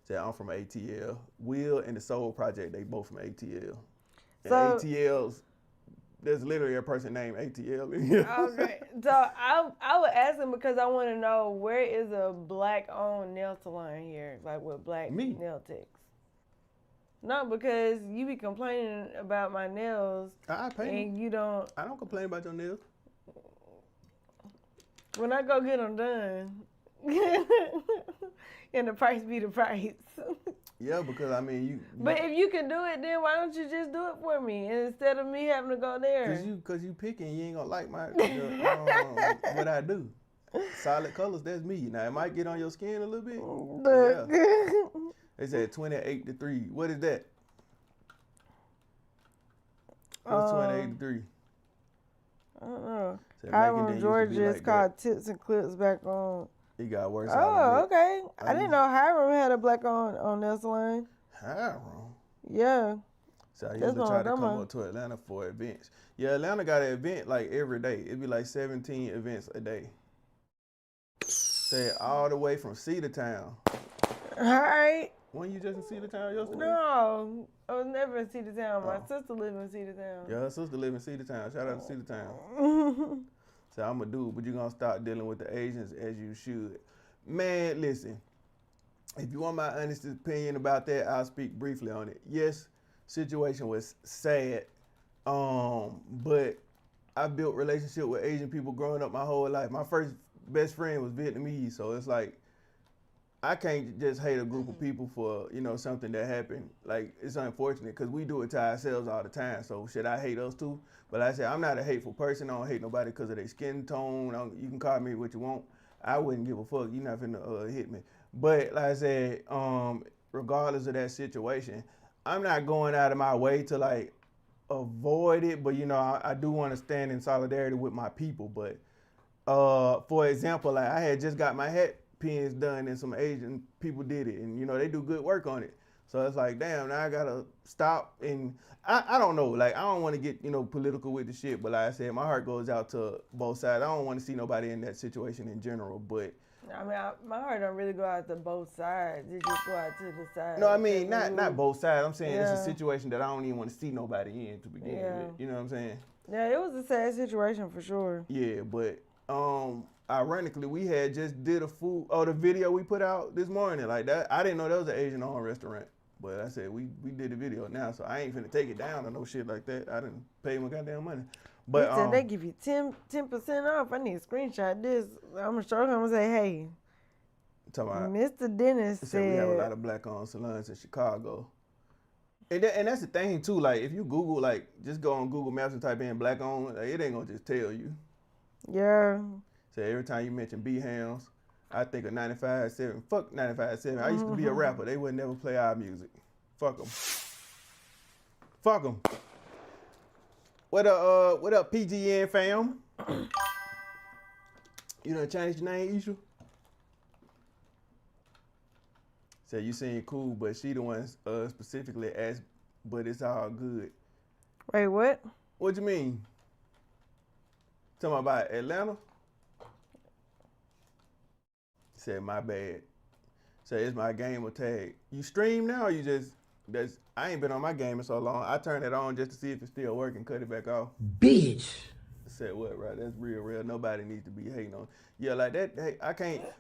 Say I'm from ATL. Will and the Soul Project, they both from ATL. And so, ATL's, there's literally a person named ATL in here.
Okay. So I would ask him because I want to know where is a black-owned nail salon here, like with black nail techs. No, because you be complaining about my nails.
I pay
and you don't.
I don't complain about your nails.
When I go get them done, and the price be the price.
Yeah, because I mean you.
But if you can do it, then why don't you just do it for me instead of me having to go there?
Cause you picking, you ain't gonna like my what I do. Solid colors, that's me. Now it might get on your skin a little bit. Yeah. They said 28-3. What is that? What's 28-3?
I don't know. I remember Georgia is called Tips and Clips back on.
It got worse.
Oh, okay. I didn't know Hiram had a black on nail salon.
Hiram?
Yeah.
So I used to try to come up to Atlanta for events. Yeah, Atlanta got an event like every day. It'd be like 17 events a day. Say all the way from Cedartown.
All right.
When you just in Cedartown yesterday?
No, I was never in Cedartown. My sister lived in Cedartown.
Yeah, her sister lived in Cedartown. Shout out to Cedartown. So I'm a dude, but you're going to start dealing with the Asians as you should. Man, listen, if you want my honest opinion about that, I'll speak briefly on it. Yes, situation was sad, but I built relationship with Asian people growing up my whole life. My first best friend was Vietnamese, so it's like I can't just hate a group of people for, you know, something that happened. Like, it's unfortunate because we do it to ourselves all the time. So should I hate us too? But like I said, I'm not a hateful person. I don't hate nobody because of their skin tone. You can call me what you want. I wouldn't give a fuck. You're not finna hit me. But like I said, regardless of that situation, I'm not going out of my way to like avoid it. But you know, I do want to stand in solidarity with my people. But for example, like I had just got my hat pins done and some Asian people did it, and you know they do good work on it. So it's like, damn, now I gotta stop. And I don't know, like I don't want to get, you know, political with the shit, but like I said, my heart goes out to both sides. I don't want to see nobody in that situation in general, but
I mean, my heart don't really go out to both sides. It just go out to the side.
No, I mean not both sides. I'm saying
yeah.
It's a situation that I don't even want to see nobody in to begin with. You know what I'm saying?
Yeah, it was a sad situation for sure.
Yeah, but ironically, we had just did the video we put out this morning like that. I didn't know that was an Asian-owned restaurant, but I said we did the video now, so I ain't finna take it down or no shit like that. I didn't pay my goddamn money. But
said they give you 10% off. I need to screenshot this. I'm gonna show him and say, hey, Mr. Dennis said
we have a lot of black-owned salons in Chicago. And that's the thing too. Like if you Google, like just go on Google Maps and type in black-owned, like, it ain't gonna just tell you.
Yeah.
So every time you mention B-Hams, I think of 95.7. Fuck 95.7. I used to be a rapper. They would never play our music. Fuck them. Fuck them. What up, PGN fam? You done changed your name, Isha? Said you seem cool, but she the one specifically asked, but it's all good.
Wait, what?
What you mean? Talking about Atlanta? Said my bad. Said it's my gamer tag. You stream now or you just I ain't been on my game in so long. I turned it on just to see if it's still working, cut it back off.
Bitch.
Said what, right? That's real. Nobody needs to be hating on. Yeah, like that, hey,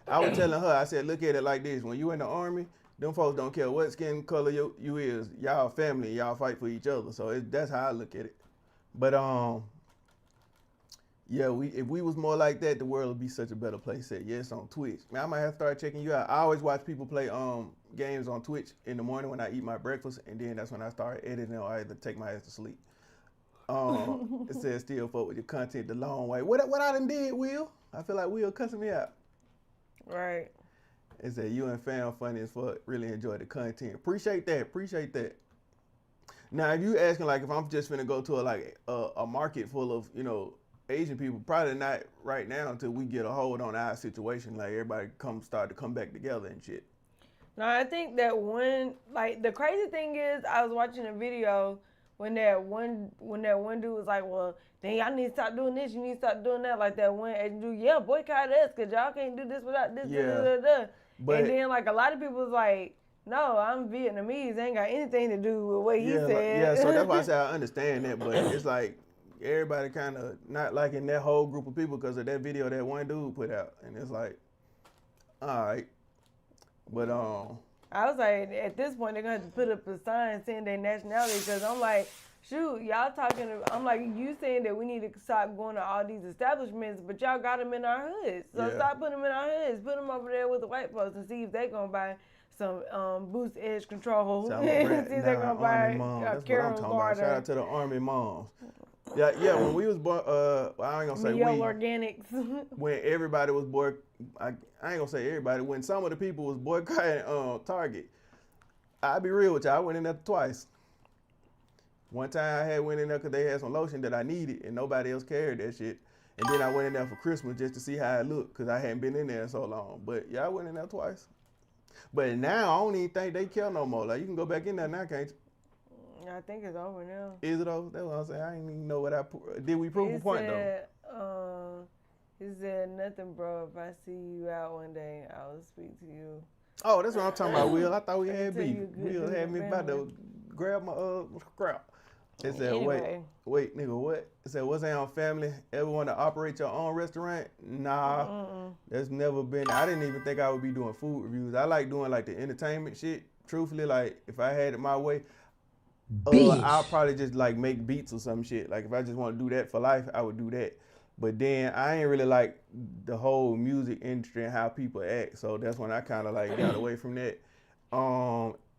I was telling her, I said, look at it like this. When you in the army, them folks don't care what skin color you is. Y'all family, y'all fight for each other. So that's how I look at it. But yeah, if we was more like that, the world would be such a better place. Said yes on Twitch. Man, I might have to start checking you out. I always watch people play games on Twitch in the morning when I eat my breakfast, and then that's when I start editing or I either take my ass to sleep. It says still fuck with your content the long way. What I done did, Will? I feel like Will cussing me out.
Right.
It said you and fam funny as fuck. Really enjoy the content. Appreciate that. Now, if you asking like if I'm just finna go to a market full of, you know, Asian people, probably not right now until we get a hold on our situation. Like everybody start to come back together and shit.
No, I think that the crazy thing is I was watching a video when that one dude was like, well, then y'all need to stop doing this, you need to stop doing that. Like that one Asian dude, yeah, boycott us because y'all can't do this without this.
Yeah.
But, and then like a lot of people was like, no, I'm Vietnamese. Ain't got anything to do with what he said.
Yeah, so that's why I say I understand that, but it's like everybody kind of not liking that whole group of people because of that video that one dude put out, and it's like, all right, but
I was like, at this point they're gonna have to put up a sign saying their nationality because I'm like, shoot, y'all talking. I'm like, you saying that we need to stop going to all these establishments, but y'all got them in our hoods, so stop putting them in our hoods. Put them over there with the white folks and see if they gonna buy some Boost Edge control. See if they're gonna buy a Carol Garden.
Shout out to the Army moms. Yeah. When we was born, I ain't gonna say
Neo Organics.
When everybody was I ain't gonna say everybody. When some of the people was boycotting Target, I'll be real with you. I went in there twice. One time I went in there because they had some lotion that I needed and nobody else carried that shit. And then I went in there for Christmas just to see how it looked because I hadn't been in there in so long. But yeah, I went in there twice. But now I don't even think they care no more. Like you can go back in there now, can't you?
I think it's over now.
Is it over? That's what I'm saying. I didn't even know what did. We prove a point though.
He said nothing, bro. If I see you out one day, I will speak to you.
Oh, that's what I'm talking about, Will. I thought we had beef. Will had me about to grab my scrap. It said,
anyway.
wait, nigga, what? It said, what's that on family? Ever want to operate your own restaurant? Nah, that's never been. I didn't even think I would be doing food reviews. I like doing like the entertainment shit. Truthfully, like if I had it my way, I'll probably just like make beats or some shit. Like if I just want to do that for life, I would do that. But then I ain't really like the whole music industry and how people act. So that's when I kind of like got away from that.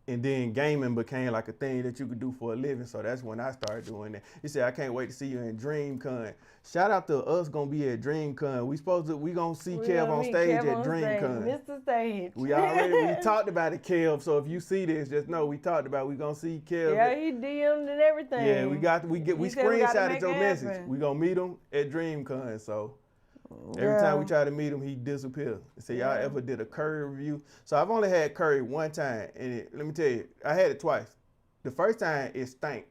And then gaming became like a thing that you could do for a living. So that's when I started doing that. He said, I can't wait to see you in DreamCon. Shout out to us gonna be at DreamCon. We gonna see Kev on stage at DreamCon.
Mr. Stage.
We talked about it, Kev. So if you see this, just know we talked about we gonna see Kev.
Yeah, he DM'd and everything.
Yeah, we screenshotted your message. We gonna meet him at DreamCon. So every time we try to meet him, he disappears. So y'all ever did a Curry review? So I've only had Curry one time, and let me tell you, I had it twice. The first time it stank.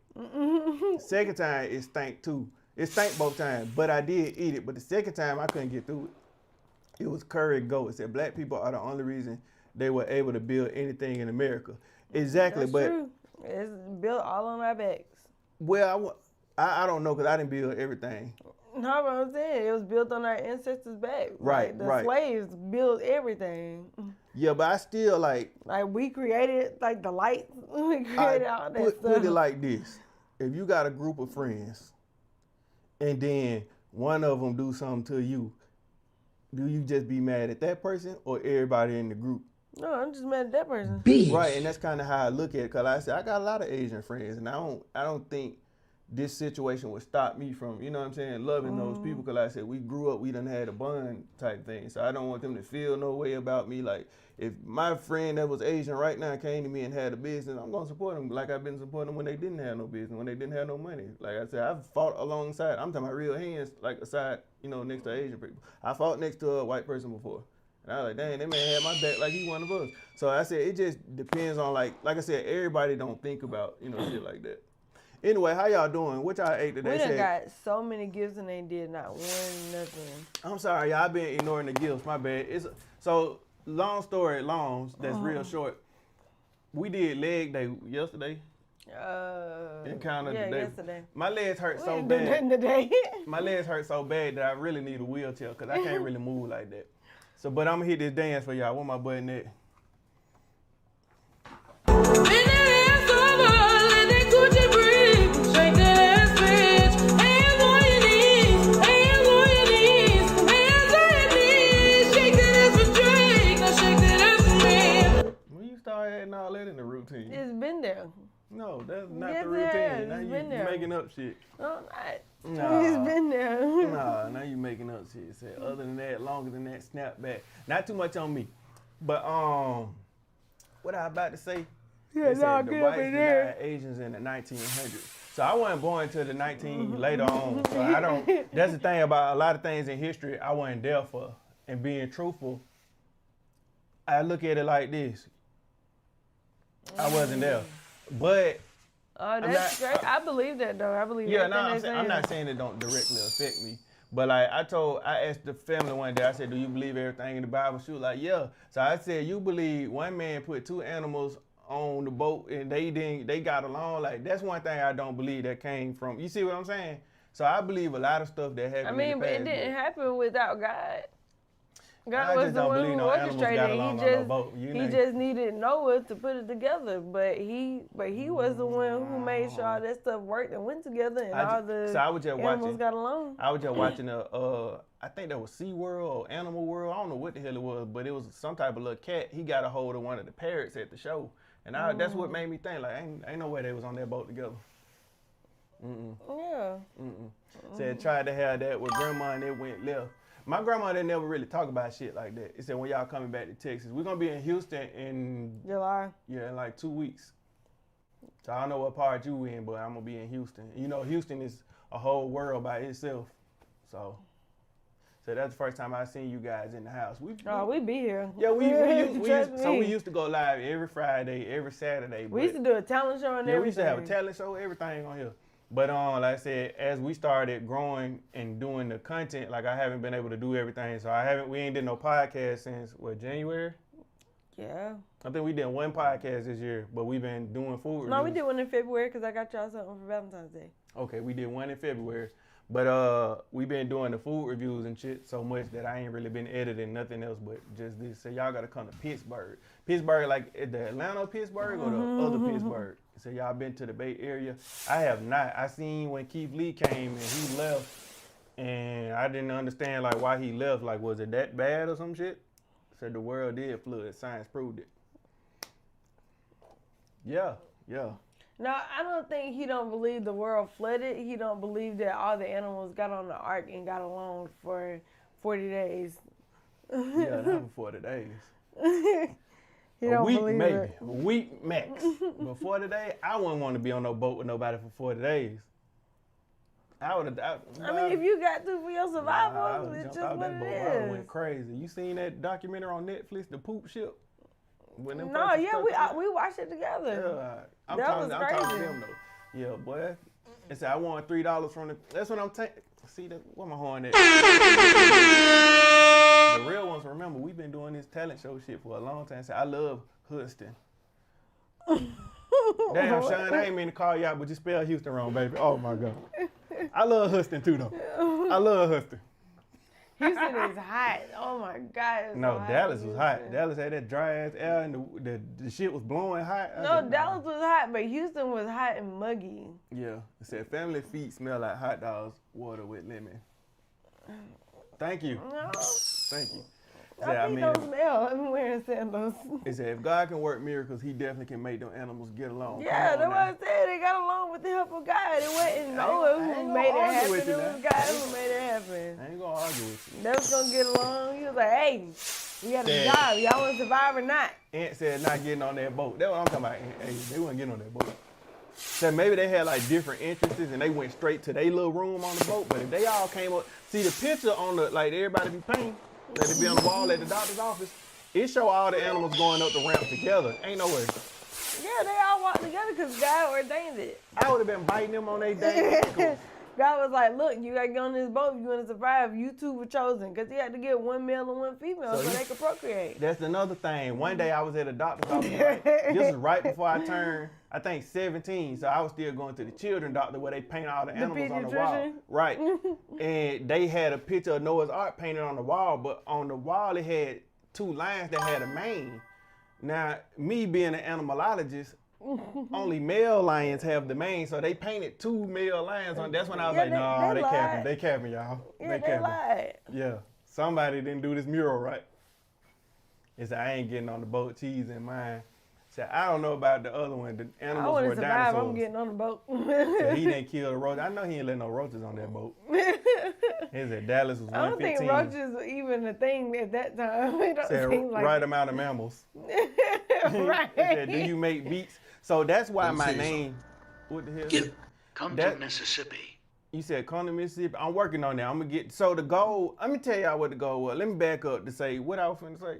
Second time it stank too. It stank both times, but I did eat it. But the second time I couldn't get through it. It was Curry Goat. It said black people are the only reason they were able to build anything in America. Exactly,
That's
but
true. It's built all on our backs.
Well, I don't know because I didn't build everything.
No, but I'm saying it was built on our ancestors' back.
Right,
the slaves built everything.
Yeah, but I still like
we created like the lights. We created all that stuff.
Put it like this: if you got a group of friends, and then one of them do something to you, do you just be mad at that person or everybody in the group?
No, I'm just mad at that person.
Right, and that's kind of how I look at it. Cause like I said I got a lot of Asian friends, and I don't think this situation would stop me from, you know what I'm saying, loving those people. Cause like I said, we grew up, we done had a bond type thing. So I don't want them to feel no way about me. Like if my friend that was Asian right now came to me and had a business, I'm gonna support them like I've been supporting them when they didn't have no business, when they didn't have no money. Like I said, I've fought alongside, I'm talking about real hands, like aside, you know, next to Asian people. I fought next to a white person before. And I was like, dang, that man had my back like he one of us. So I said, it just depends on like I said, everybody don't think about, you know, shit like that. Anyway, how y'all doing? What y'all ate today?
We done got so many gifts and they did not win nothing.
I'm sorry, y'all. I've been ignoring the gifts. My bad. So long story long. That's real short. We did leg day yesterday.
Yesterday.
My legs hurt so bad. My legs hurt so bad that I really need a wheelchair because I can't really move like that. So, but I'm gonna hit this dance for y'all. Where my button at? And all that in the routine.
It's been there.
No, that's not the routine. Now you making up shit.
No, not. It's been there.
Nah, now you making up shit. Say, other than that, longer than that, snap back. Not too much on me. But what I about to say?
Yeah, no,
the whites denied Asians in the 1900s. So I wasn't born until the later on. So I don't. That's the thing about a lot of things in history I wasn't there for. And being truthful, I look at it like this. I wasn't there, but
that's great. I believe that though. I believe.
Yeah, I'm not saying it don't directly affect me, but like I asked the family one day. I said, "Do you believe everything in the Bible?" She was like, "Yeah." So I said, "You believe one man put two animals on the boat and they got along?" Like that's one thing I don't believe that came from. You see what I'm saying? So I believe a lot of stuff that happened.
But it didn't happen without God. God was the one who orchestrated it. He just needed Noah to put it together. But he was the one who made sure all that stuff worked and went together and animals got along.
I was just watching I think that was SeaWorld or Animal World. I don't know what the hell it was, but it was some type of little cat. He got a hold of one of the parrots at the show. And that's what made me think, like, ain't no way they was on that boat together.
Yeah.
Said tried to have that with grandma and it went left. My grandma didn't never really talk about shit like that. It said when y'all coming back to Texas, we're gonna be in Houston in
July.
Yeah, in like 2 weeks. So I don't know what part you in, but I'm gonna be in Houston. You know, Houston is a whole world by itself. So that's the first time I seen you guys in the house. We
be here.
Yeah, we used to go live every Friday, every Saturday.
We used to do a talent show and everything.
Yeah, we used to have a talent show, everything on here. But like I said, as we started growing and doing the content, like I haven't been able to do everything. So we ain't did no podcast since January?
Yeah.
I think we did one podcast this year, but we've been doing food reviews.
No, we did one in February because I got y'all something for Valentine's Day.
Okay, we did one in February. But we've been doing the food reviews and shit so much that I ain't really been editing nothing else but just this. So y'all gotta come to Pittsburgh. Pittsburgh, like the Atlanta Pittsburgh or the other Pittsburgh? So y'all been to the Bay Area? I have not. I seen when Keith Lee came and he left And I didn't understand like why he left. Like, was it that bad or some shit? Said the world did flood. Science proved it. Yeah.
No, I don't think he don't believe the world flooded. He don't believe that all the animals got on the ark and got along for 40 days.
Yeah, that was 40 days.
A
week maybe. It. A week max. But 40 days, I wouldn't want to be on no boat with nobody for 40 days. I would have.
I mean, if you got to for your survival, it's just what it is.
I went crazy. You seen that documentary on Netflix, The Poop Ship?
No, yeah, we watched it together.
Yeah, I'm talking to them though. Yeah, boy. They said I won $3 from the. That's what I'm taking. See that? Where my horn at? The real ones. Remember, we've been doing this talent show shit for a long time. So I love Houston. Damn, Sean, I ain't mean to call you out, but you spelled Houston wrong, baby. Oh my God. I love Houston too, though. I love Houston.
Houston is hot. Oh my God.
No, Dallas was hot. Dallas had that dry ass air and the shit was blowing hot.
Dallas was hot, but Houston was hot and muggy.
Yeah. It said family feet smell like hot dogs, water with lemon. Thank you.
No.
Thank you.
I mean, don't smell. I'm wearing sandals.
It said if God can work miracles, he definitely can make them animals get along.
Yeah, that's what I said. They got along with the help of God. It wasn't Noah who made it happen. It was God who made it happen.
I ain't gonna argue with you.
They was gonna get along. He was like, hey, we got a job. Y'all want to survive or not?
Aunt said not getting on that boat. That's what I'm talking about. Hey, they wasn't getting on that boat. So maybe they had like different entrances and they went straight to their little room on the boat. But if they all came up, see the picture on the, like everybody be painting, that it be on the wall at the doctor's office, it show all the animals going up the ramp together. Ain't no way.
Yeah, they all walk together because God ordained it.
I would have been biting them on their day.
God was like, look, you got to get on this boat. You want to survive. You two were chosen because he had to get one male and one female so they could procreate.
That's another thing. One day I was at a doctor's office. This was right before I turned, I think, 17. So I was still going to the children's doctor where they paint all the animals on the wall. Right. And they had a picture of Noah's Ark painted on the wall, but on the wall it had two lions that had a mane. Now, me being an animalologist, only male lions have the mane, so they painted two male lions on. That's when I was like, no, they capping. They capping, y'all.
Yeah, they lied.
Yeah. Somebody didn't do this mural right. It said, I ain't getting on the boat, cheese in mine. Said, I don't know about the other one. The animals were
survive.
dinosaurs.
I'm getting on the boat.
So he didn't kill the roach. I know he ain't let no roaches on that boat. He said Dallas was 115.
I don't think roaches were even a thing at that time. It don't seem like
right amount of mammals.
Right.
He said, do you make beats? So that's why my name. What the hell?
Come to Mississippi.
You said come to Mississippi. I'm working on that. I'm gonna get. So the goal. Let me tell y'all what the goal was. Let me back up to say what I was finna say.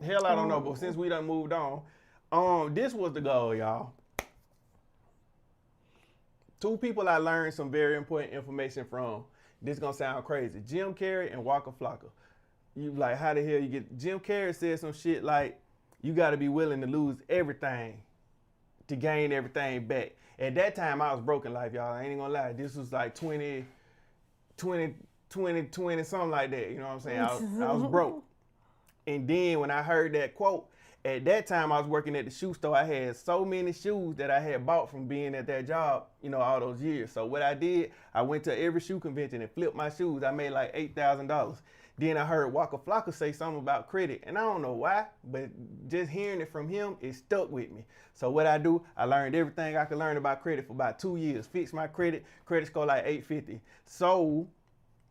Hell, I don't know. But since we done moved on, this was the goal, y'all. Two people I learned some very important information from. This gonna sound crazy. Jim Carrey and Waka Flocka. You like how the hell you get? Jim Carrey said some shit like, you got to be willing to lose everything to gain everything back. At that time, I was broke in life, y'all. I ain't gonna lie. This was like 20, something like that. You know what I'm saying? I was broke. And then when I heard that quote, at that time I was working at the shoe store. I had so many shoes that I had bought from being at that job, all those years. So what I did, I went to every shoe convention and flipped my shoes. I made like $8,000. Then I heard Waka Flocka say something about credit, and I don't know why, but just hearing it from him, it stuck with me. So what I do, I learned everything I could learn about credit for about 2 years. Fixed my credit score like 850. So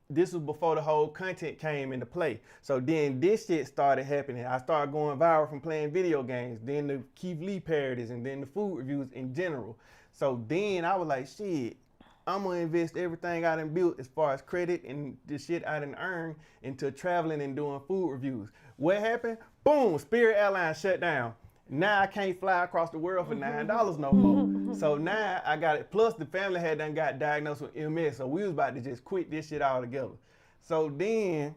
this was before the whole content came into play. So then this shit started happening. I started going viral from playing video games, then the Keith Lee parodies, and then the food reviews in general. So then I was like, shit, I'm gonna invest everything I done built as far as credit and the shit I done earned into traveling and doing food reviews. What happened? Boom, Spirit Airlines shut down. Now I can't fly across the world for $9 no more. So now I got it. Plus the family had done got diagnosed with MS, so we was about to just quit this shit altogether. So then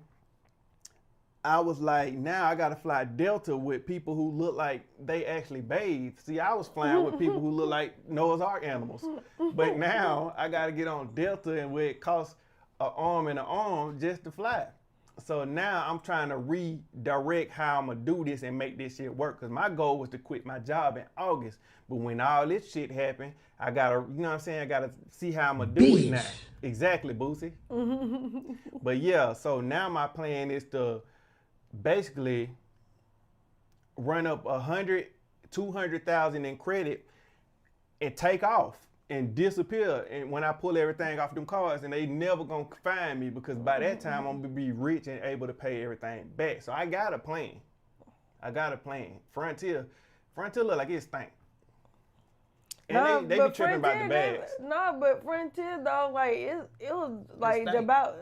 I was like, now I gotta fly Delta with people who look like they actually bathe. See, I was flying with people who look like Noah's Ark animals. But now I gotta get on Delta and where it costs an arm and an arm just to fly. So now I'm trying to redirect how I'm going to do this and make this shit work. Because my goal was to quit my job in August. But when all this shit happened, I got to, you know what I'm saying? I got to see how I'm going to do it now. Exactly, Boosie. But yeah, so now my plan is to basically run up 100, 200,000 in credit and take off and disappear. And when I pull everything off them cards, and they never gonna find me, because by that time I'm gonna be rich and able to pay everything back. So I got a plan. Frontier look like it stink. And they be tripping about the bags.
But Frontier though, like it was like about.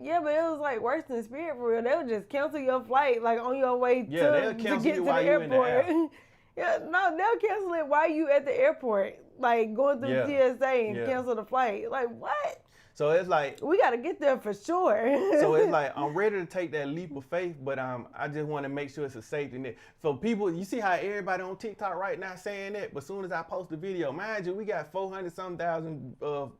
Yeah, but it was like worse than Spirit for real. They would just cancel your flight like on your way to get to the airport. Yeah, no, they'll cancel it while you at the airport, like going through TSA and cancel the flight. Like what?
So it's like
we gotta get there for sure.
So it's like I'm ready to take that leap of faith, but I just want to make sure it's a safety net for people. You see how everybody on TikTok right now saying that, but as soon as I post a video, mind you, we got 400-some thousand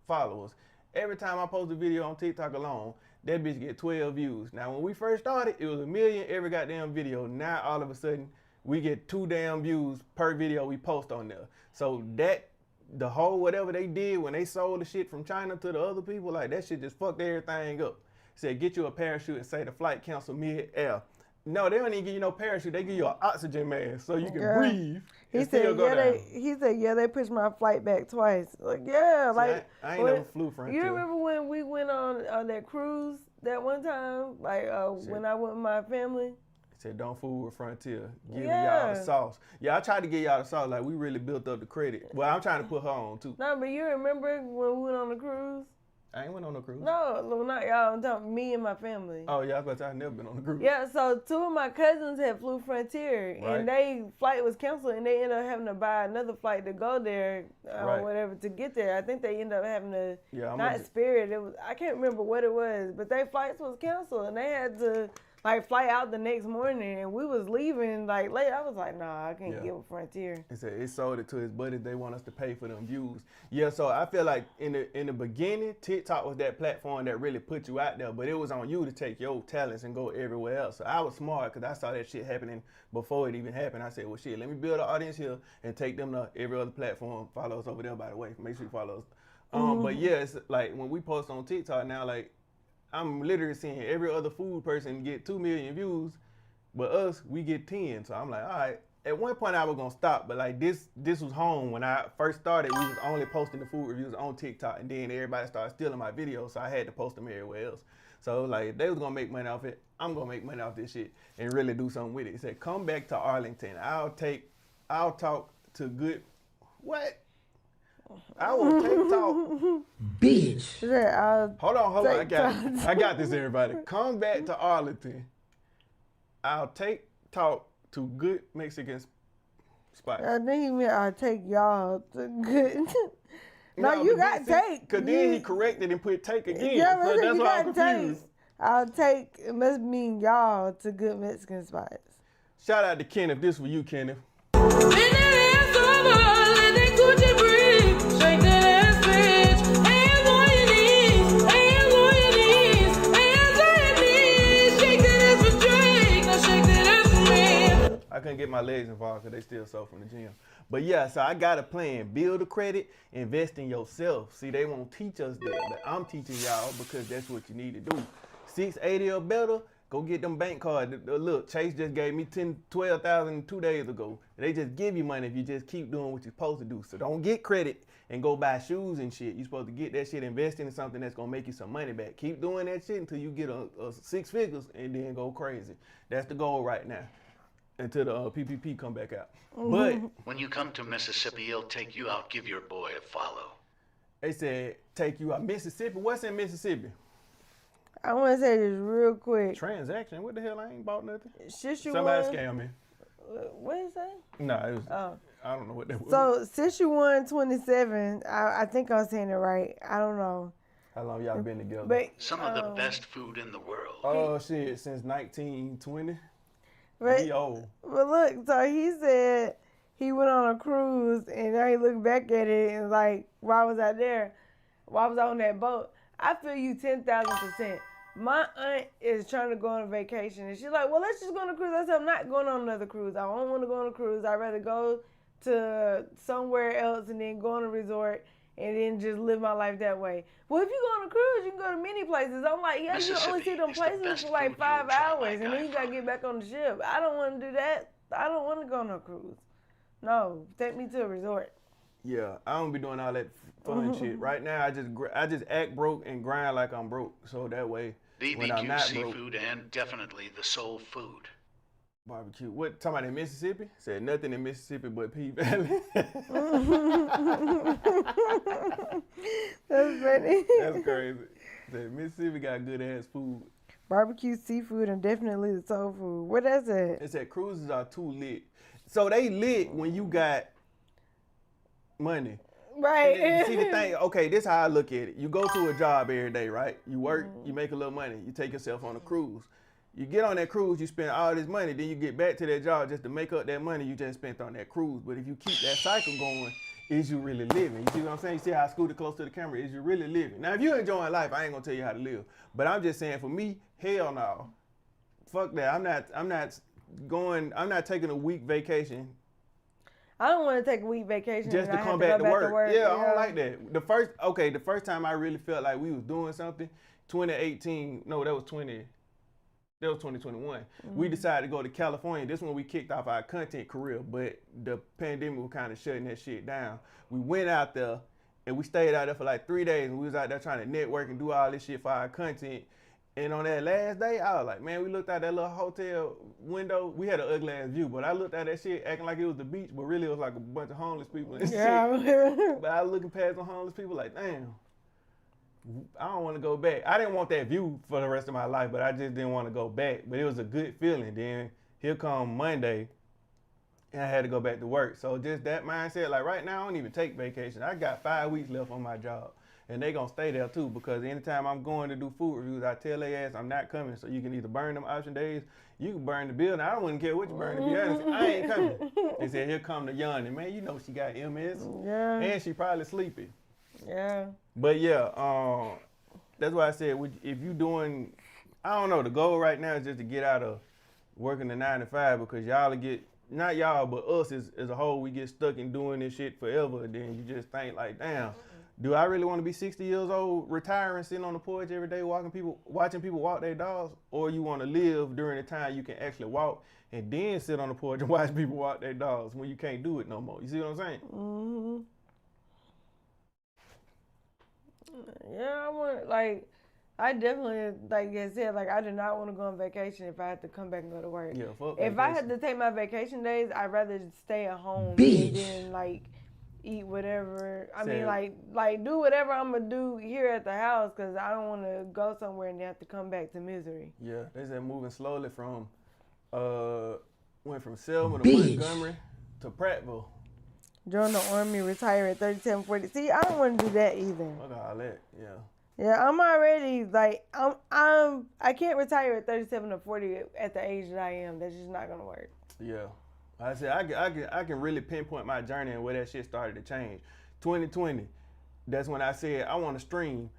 followers. Every time I post a video on TikTok alone, that bitch get 12 views. Now when we first started, it was 1 million every goddamn video. Now all of a sudden, we get 2 damn views per video we post on there. So that, the whole whatever they did when they sold the shit from China to the other people, like that shit just fucked everything up. Said get you a parachute and say the flight canceled mid-air. No, they don't even give you no parachute. They give you an oxygen mask so you can breathe. He said,
they pushed my flight back twice. Like, yeah,
see,
like
I ain't never flew Frontier.
You remember when we went on that cruise that one time? Like when I went with my family.
Said don't fool with Frontier. Give y'all the sauce. Yeah, I tried to get y'all the sauce. Like we really built up the credit. Well, I'm trying to put her on too.
No, but you remember when we went on the cruise?
I ain't went on no cruise.
No, not y'all. I'm talking me and my family.
Oh yeah, I was about to say I've never been on a cruise.
Yeah, so 2 of my cousins had flew Frontier, and they flight was canceled, and they ended up having to buy another flight to go there, or whatever, to get there. I think they ended up having to Spirit. It was, I can't remember what it was, but their flights was canceled, and they had to like fly out the next morning, and we was leaving like late. I was like, nah, I can't get with Frontier.
It said it sold it to his buddies. They want us to pay for them views. Yeah, so I feel like in the beginning, TikTok was that platform that really put you out there, but it was on you to take your talents and go everywhere else. So I was smart because I saw that shit happening before it even happened. I said, well, shit, let me build an audience here and take them to every other platform. Follow us over there, by the way. Make sure you follow us. But yeah, it's like when we post on TikTok now, like I'm literally seeing every other food person get 2 million views, but us, we get 10. So I'm like, all right. At one point I was gonna stop, but like this was home. When I first started, we was only posting the food reviews on TikTok, and then everybody started stealing my videos, so I had to post them everywhere else. So like if they was gonna make money off it, I'm gonna make money off this shit and really do something with it. He said, come back to Arlington. I'll talk to good, what? I will take talk.
Bitch.
Hold on. I got this, everybody. Come back to Arlington. I'll take talk to good Mexican spots.
I think he meant I'll take y'all to good. No, you got take.
Because then he corrected and put take again. Yeah, so that's why I'm confused.
I'll take, it must mean y'all to good Mexican spots.
Shout out to Kenneth. This for you, Kenneth. I couldn't get my legs involved because they still sore from the gym. But yeah, so I got a plan. Build a credit, invest in yourself. See, they won't teach us that, but I'm teaching y'all because that's what you need to do. 680 or better, go get them bank cards. Look, Chase just gave me 12,000 2 days ago. They just give you money if you just keep doing what you're supposed to do. So don't get credit and go buy shoes and shit. You're supposed to get that shit, invest in something that's gonna make you some money back. Keep doing that shit until you get a 6 figures and then go crazy. That's the goal right now. Until the PPP come back out. But
when you come to Mississippi, he'll take you out. Give your boy a follow.
They said take you out. Mississippi. What's in Mississippi?
I want to say this real quick.
Transaction. What the hell? I ain't bought nothing.
Somebody
scammed me.
What is that?
No, it was. I don't know what that was.
So since you won 27, I think I'm saying it right. I don't know.
How long y'all been together?
But,
some of the best food in the world.
Oh shit! Since 1920.
But look, so he said he went on a cruise and now he looked back at it and like, why was I there? Why was I on that boat? I feel you 10,000%. My aunt is trying to go on a vacation, and she's like, "Well, let's just go on a cruise." I said, "I'm not going on another cruise. I don't want to go on a cruise. I'd rather go to somewhere else and then go on a resort and then just live my life that way." Well, if you go on a cruise, you can go to many places. I'm like, "Yeah, you only see them places for like 5 hours, and then you gotta get back on the ship. I don't want to do that. I don't want to go on a cruise. No, take me to a resort."
Yeah, I don't be doing all that fun shit. Right now, I just act broke and grind like I'm broke. So that way, when I'm
BBQ
not
seafood
broke,
and definitely the soul food.
barbecue. What, talking about in Mississippi? Said nothing in Mississippi but P Valley.
That's funny.
That's crazy. Said Mississippi got good ass food.
Barbecue, seafood, and definitely the soul food. Where that's at?
It said cruises are too lit. So they lit when you got money.
Right.
And see the thing, okay, this is how I look at it. You go to a job every day, right? You work, you make a little money, you take yourself on a cruise. You get on that cruise, you spend all this money, then you get back to that job just to make up that money you just spent on that cruise. But if you keep that cycle going, is you really living? You see what I'm saying? You see how I scooted close to the camera? Is you really living? Now, if you're enjoying life, I ain't gonna tell you how to live. But I'm just saying, for me, hell no. Fuck that. I'm not taking a week vacation
I don't want to take a week vacation
just to come back to work. Yeah, I don't like that. The first time I really felt like we was doing something, 2018, no, that was 2021. We decided to go to California. This one we kicked off our content career, but the pandemic was kind of shutting that shit down. We went out there and we stayed out there for like 3 days, and we was out there trying to network and do all this shit for our content. And on that last day, I was like, man, we looked out that little hotel window. We had an ugly ass view, but I looked at that shit acting like it was the beach, but really it was like a bunch of homeless people and shit. But I was looking past the homeless people like, damn, I don't want to go back. I didn't want that view for the rest of my life, but I just didn't want to go back. But it was a good feeling. Then here come Monday, and I had to go back to work. So just that mindset, like right now, I don't even take vacation. I got 5 weeks left on my job. And they gonna stay there too, because anytime I'm going to do food reviews, I tell their ass I'm not coming. So you can either burn them option days, you can burn the building. I wouldn't care what you burn, to be honest. I ain't coming. They said, here come the yawning. Man, you know she got MS.
Yeah.
And she probably sleepy.
Yeah.
But yeah, that's why I said, if you doing, I don't know, the goal right now is just to get out of working the 9 to 5, because y'all will get, not y'all, but us as a whole, we get stuck in doing this shit forever. And then you just think like, damn, do I really want to be 60 years old, retiring, sitting on the porch every day, watching people walk their dogs? Or you want to live during the time you can actually walk and then sit on the porch and watch people walk their dogs when you can't do it no more? You see what I'm saying?
Mm-hmm. Yeah, I definitely, like I said, like I do not want to go on vacation if I had to come back and go to work.
Yeah, fuck
if
vacation.
I had to take my vacation days, I'd rather stay at home and then like eat whatever. I mean, like do whatever I'm gonna do here at the house, because I don't want to go somewhere and then have to come back to misery.
Yeah, they said moving slowly from, went from Selma to Montgomery to Prattville.
Join the Army, retire at 37, 40. See, I don't want to do that either.
Look at all that, yeah.
Yeah, I'm already like I can't retire at 37 or 40 at the age that I am. That's just not gonna work.
Yeah, I said I can really pinpoint my journey and where that shit started to change. 2020, that's when I said I want to stream,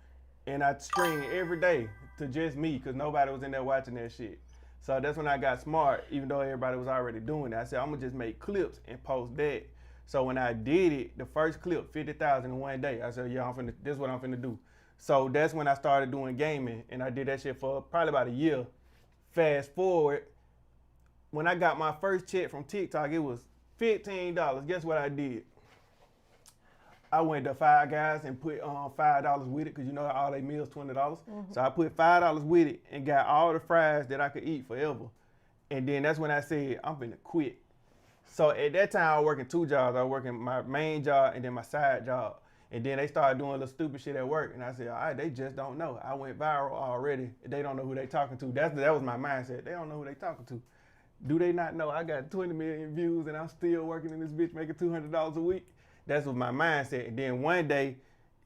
and I stream every day to just me, because nobody was in there watching that shit. So that's when I got smart, even though everybody was already doing it. I said I'm gonna just make clips and post that. So when I did it, the first clip, 50,000 in one day. I said, yeah, this is what I'm finna do. So that's when I started doing gaming, and I did that shit for probably about a year. Fast forward, when I got my first check from TikTok, it was $15. Guess what I did? I went to Five Guys and put $5 with it, because you know all they meals $20. Mm-hmm. So I put $5 with it and got all the fries that I could eat forever. And then that's when I said, I'm finna quit. So at that time, I was working 2 jobs. I was working my main job and then my side job. And then they started doing little stupid shit at work. And I said, all right, they just don't know. I went viral already. They don't know who they talking to. That was my mindset. They don't know who they talking to. Do they not know I got 20 million views and I'm still working in this bitch making $200 a week? That's what my mindset. And then one day,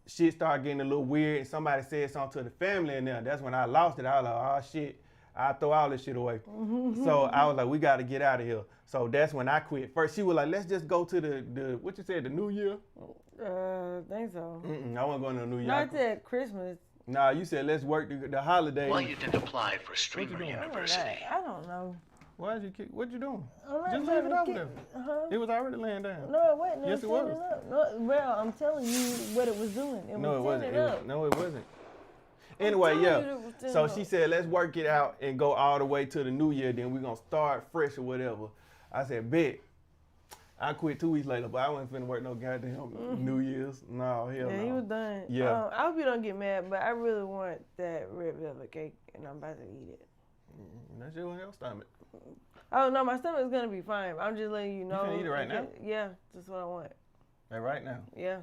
shit started getting a little weird, and somebody said something to the family, and then that's when I lost it. I was like, oh shit, I throw all this shit away. So I was like, we got to get out of here. So that's when I quit. First, she was like, let's just go to the what you said, the New Year?
I think so.
I wasn't going to the New Year.
Not that Christmas.
Nah, you said let's work the holiday.
Why you didn't apply for Streamer University?
I don't know.
Why did you kick? What you doing?
Just
leave it over there. It was already laying down.
No, it wasn't.
Yes, it was.
No, well, I'm telling you what it was doing. It wasn't.
No, it wasn't. Anyway, yeah. So she said, let's work it out and go all the way to the new year. Then we're going to start fresh or whatever. I said, bet. I quit 2 weeks later, but I wasn't finna work no goddamn New Year's. No, hell no.
Yeah, he was done.
Yeah.
I hope you don't get mad, but I really want that red velvet cake, and I'm about to eat it.
That's your stomach.
Oh, no, my stomach's going to be fine. I'm just letting you know.
You can eat it right now?
Yeah, that's what I want.
Like right now?
Yeah.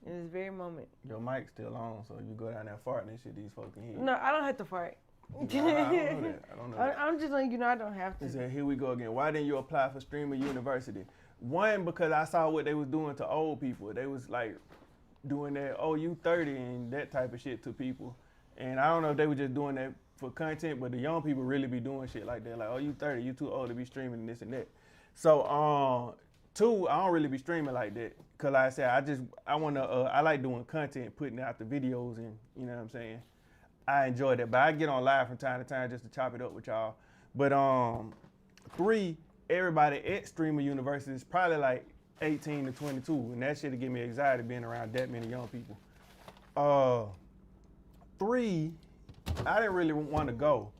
In this very moment.
Your mic's still on, so you go down there farting and shit, these folks can hear.
No, I don't have to fart.
I don't know that.
I'm just letting you know I don't have to.
He said, here we go again. Why didn't you apply for Streamer University? One, because I saw what they was doing to old people. They was like doing that, oh, you 30 and that type of shit to people. And I don't know if they were just doing that for content, but the young people really be doing shit like that. Like, oh, you 30, you too old to be streaming and this and that. So, two, I don't really be streaming like that. Cause like I said, I like doing content, putting out the videos and, you know what I'm saying? I enjoy that, but I get on live from time to time just to chop it up with y'all. But three, everybody at Streamer University is probably like 18 to 22, and that shit'll give me anxiety being around that many young people. Three, I didn't really want to go,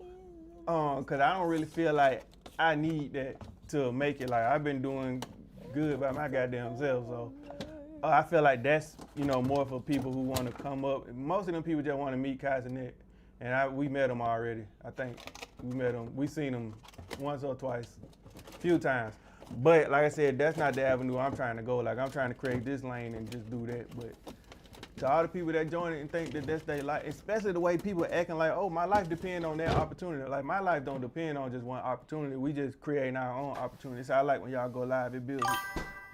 cause I don't really feel like I need that to make it. Like I've been doing good by my goddamn self, so I feel like that's, more for people who want to come up. Most of them people just want to meet Kaiser, and we met them already. I think we met them. We seen them once or twice, a few times. But like I said, that's not the avenue I'm trying to go. Like I'm trying to create this lane and just do that. But to all the people that join it and think that that's their life, especially the way people are acting like, oh, my life depends on that opportunity. Like my life don't depend on just one opportunity. We just creating our own opportunities. So I like when y'all go live, it builds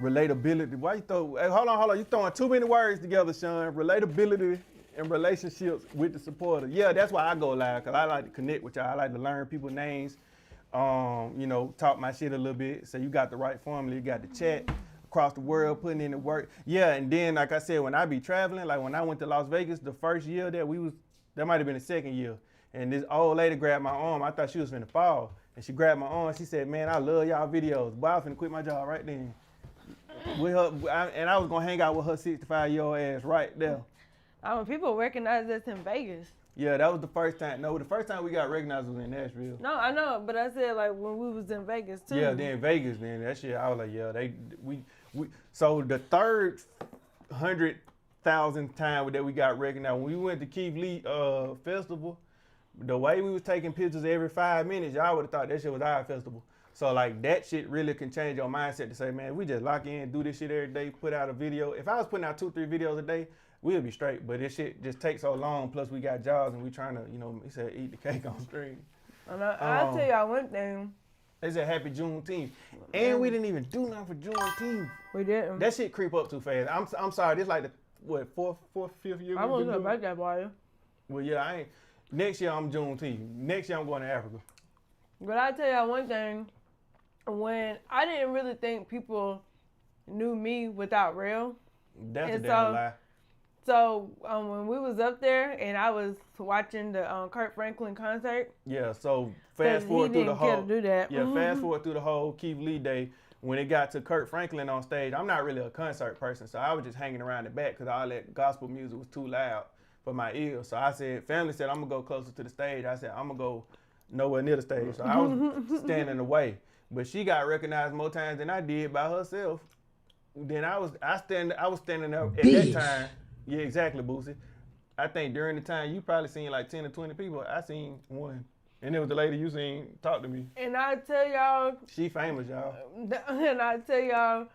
relatability. Why you throw? Hey, hold on. You throwing too many words together, Sean. Relatability and relationships with the supporter. Yeah, that's why I go live, cause I like to connect with y'all. I like to learn people's names. Talk my shit a little bit. So you got the right formula. You got the chat across the world, putting in the work. Yeah, and then like I said, when I be traveling, like when I went to Las Vegas, the first year that might have been the second year, and this old lady grabbed my arm. I thought she was finna fall, and she grabbed my arm. She said, "Man, I love y'all videos." Boy, I was finna quit my job right then. With her, I was gonna hang out with her 65-year-old ass right there.
When people recognize us in Vegas.
Yeah, that was the first time. No, the first time we got recognized was in Nashville.
No, I know, but I said like when we was in Vegas too.
Yeah, then Vegas, then that shit. I was like, yeah, we. So the third 100,000th time that we got recognized, when we went to Keith Lee festival, the way we was taking pictures every 5 minutes, y'all would have thought that shit was our festival. So like that shit really can change your mindset to say, man, we just lock in, do this shit every day, put out a video. If I was putting out 2-3 videos a day, we'll be straight. But this shit just takes so long. Plus we got jobs and we trying to, he said, eat the cake on stream.
And I'll tell y'all one thing.
They said happy Juneteenth. And we didn't even do nothing for Juneteenth.
We didn't.
That shit creep up too fast. I'm sorry. This like the fourth, fifth year.
I wasn't about that boy.
Well, yeah, next year I'm Juneteenth. Next year I'm going to Africa.
But I'll tell y'all one thing. When I didn't really think people knew me without real.
That's a damn lie.
So when we was up there and I was watching the Kirk Franklin concert.
Yeah, so fast forward through the whole.
Do that.
Yeah, fast forward through the whole Keith Lee day. When it got to Kirk Franklin on stage, I'm not really a concert person, so I was just hanging around the back because all that gospel music was too loud for my ears. So I said, family said I'm gonna go closer to the stage. I said I'm gonna go nowhere near the stage. So I was standing away. But she got recognized more times than I did by herself. Then I was standing there at that time. Yeah, exactly, Boosie. I think during the time you probably seen like 10 or 20 people. I seen one. And it was the lady you seen talk to me.
And I tell y'all.
She famous, y'all.
And I tell y'all,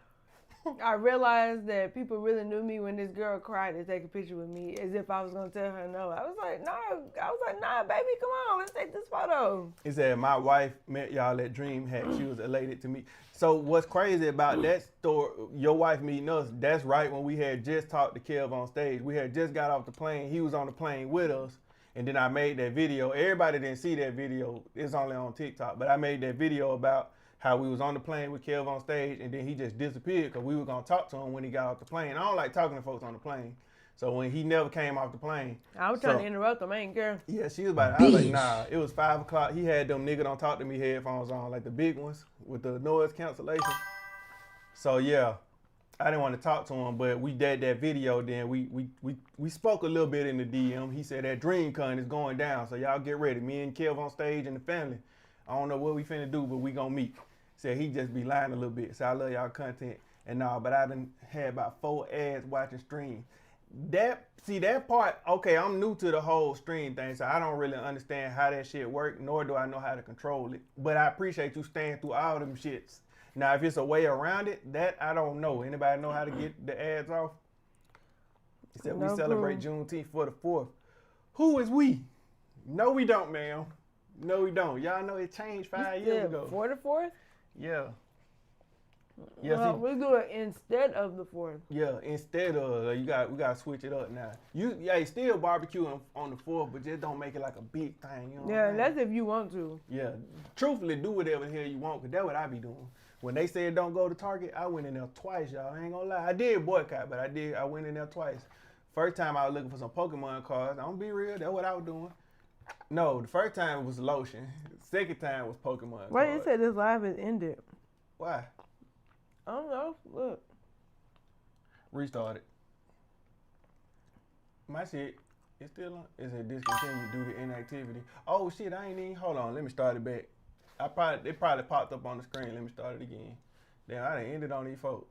I realized that people really knew me when this girl cried to take a picture with me as if I was going to tell her no. I was like, nah, baby, come on, let's take this photo.
He said, my wife met y'all at DreamHack. She was elated to meet. So what's crazy about that story, your wife meeting us, that's right when we had just talked to Kev on stage. We had just got off the plane. He was on the plane with us. And then I made that video. Everybody didn't see that video. It's only on TikTok. But I made that video about how we was on the plane with Kev on stage, and then he just disappeared because we were going to talk to him when he got off the plane. I don't like talking to folks on the plane. So when he never came off the plane.
I was trying to interrupt him. I ain't care.
Yeah, she was about, I was like, nah. It was 5 o'clock. He had them nigga don't talk to me headphones on, like the big ones with the noise cancellation. So yeah, I didn't want to talk to him, but we did that video. Then we spoke a little bit in the DM. He said that DreamCon is going down, so y'all get ready. Me and Kev on stage and the family. I don't know what we finna do, but we gonna meet. Said he just be lying a little bit. So I love y'all content and all, but I done had about 4 ads watching stream. That part, okay, I'm new to the whole stream thing, so I don't really understand how that shit work, nor do I know how to control it. But I appreciate you staying through all them shits. Now, if it's a way around it, that I don't know. Anybody know how to get the ads off? He said we celebrate Juneteenth for the 4th. Who is we? No, we don't, ma'am. No, we don't. Y'all know it changed 5 years ago.
For the 4th?
Yeah.
Yeah, well, we do it instead of the 4th.
Yeah, instead of we gotta switch it up now. You still barbecue on the 4th, but just don't make it like a big thing. You know
yeah, that's if you want to.
Yeah, truthfully, do whatever the hell you want, cause that's what I be doing. When they said don't go to Target, I went in there twice, y'all. I ain't gonna lie, I did boycott, but I went in there twice. First time I was looking for some Pokemon cards. I'm gonna be real, that's what I was doing. No, the first time was lotion. Second time was Pokemon cards.
Why you say this live is ended?
Why?
I don't know. Look.
Restarted. My shit, it's still on. It said discontinued due to inactivity. Oh shit, I ain't even, hold on, let me start it back. It probably popped up on the screen. Let me start it again. Damn, I done ended on these folks.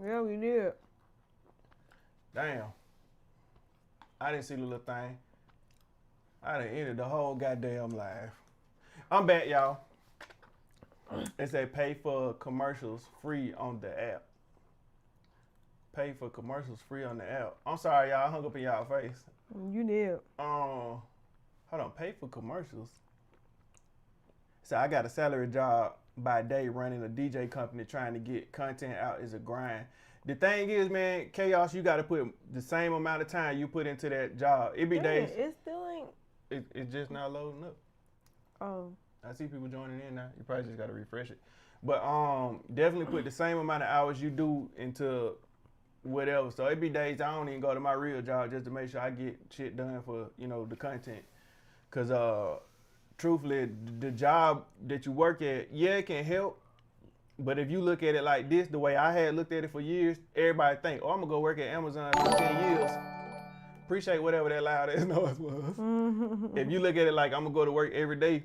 Yeah, we did.
Damn. I didn't see the little thing. I done ended the whole goddamn live. I'm back, y'all. It say pay for commercials free on the app. Pay for commercials free on the app. I'm sorry, y'all. I hung up in y'all face.
You did.
Hold on. Pay for commercials. So I got a salary job by day running a DJ company trying to get content out is a grind. The thing is, man, Chaos, you got to put the same amount of time you put into that job. It be days.
It still ain't.
It's just not loading up.
Oh.
I see people joining in now. You probably just got to refresh it. But definitely put the same amount of hours you do into whatever. So it be days I don't even go to my real job just to make sure I get shit done for, the content. Because truthfully, the job that you work at, yeah, it can help. But if you look at it like this, the way I had looked at it for years, everybody think, oh, I'm going to go work at Amazon for 10 years. Appreciate whatever that loud ass noise was. If you look at it like I'm going to go to work every day,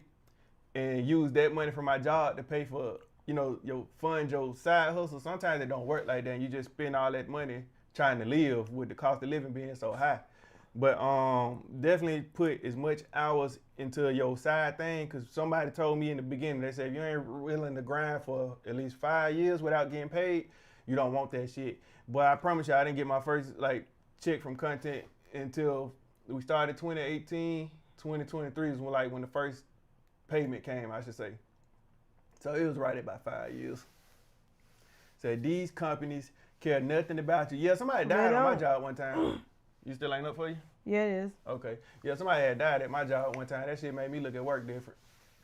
and use that money from my job to pay for, your fund, your side hustle. Sometimes it don't work like that. And you just spend all that money trying to live with the cost of living being so high. But definitely put as much hours into your side thing, because somebody told me in the beginning, they said, if you ain't willing to grind for at least 5 years without getting paid, you don't want that shit. But I promise you, I didn't get my first check from content until we started 2018, 2023 is when the first payment came, I should say. So it was right at about 5 years. So these companies care nothing about you. Yeah, somebody died on my job one time. You still ain't up for you?
Yeah, it is.
Okay. Yeah, somebody had died at my job one time. That shit made me look at work different.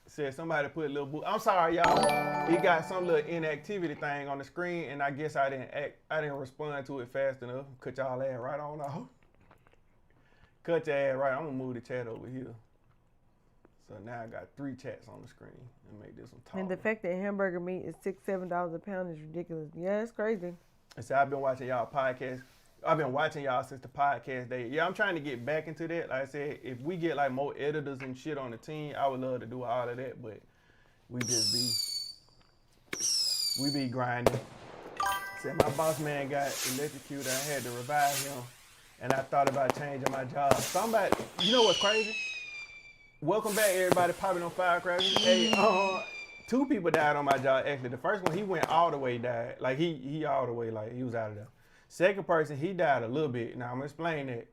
Said somebody put a little I'm sorry, y'all. He got some little inactivity thing on the screen, and I guess I didn't respond to it fast enough. Cut y'all ass right on off. Cut your ass right. I'm gonna move the chat over here. So now I got 3 chats on the screen and make this one taller.
And the fact that hamburger meat is $6-7 a pound is ridiculous. Yeah, it's crazy.
And so I've been watching y'all podcast. I've been watching y'all since the podcast day. Yeah, I'm trying to get back into that. Like I said, if we get more editors and shit on the team, I would love to do all of that, but we be grinding. Said my boss man got electrocuted. I had to revive him, and I thought about changing my job. Somebody, you know what's crazy? Welcome back, everybody popping on firecrackers. Hey, 2 people died on my job, actually. The first one, he went all the way died. He all the way, he was out of there. Second person, he died a little bit. Now, I'm going to explain that.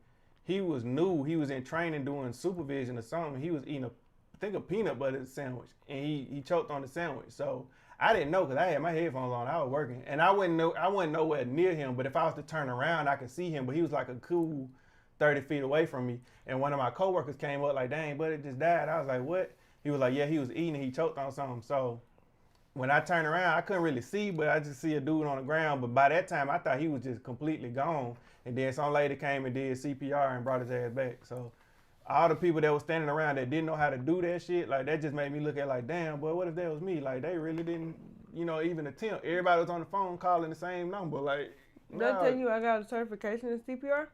He was new. He was in training doing supervision or something. He was eating, a peanut butter sandwich, and he choked on the sandwich. So I didn't know because I had my headphones on. I was working, and I wasn't nowhere near him, but if I was to turn around, I could see him, but he was a cool 30 feet away from me, and one of my coworkers came up dang, buddy just died. I was like, what? He was like, yeah, he was eating and he choked on something. So when I turned around, I couldn't really see, but I just see a dude on the ground. But by that time, I thought he was just completely gone. And then some lady came and did CPR and brought his ass back. So all the people that was standing around that didn't know how to do that shit, like that just made me look at like, damn, boy, what if that was me? Like they really didn't, even attempt. Everybody was on the phone calling the same number. Like,
did I tell you I got a certification in CPR?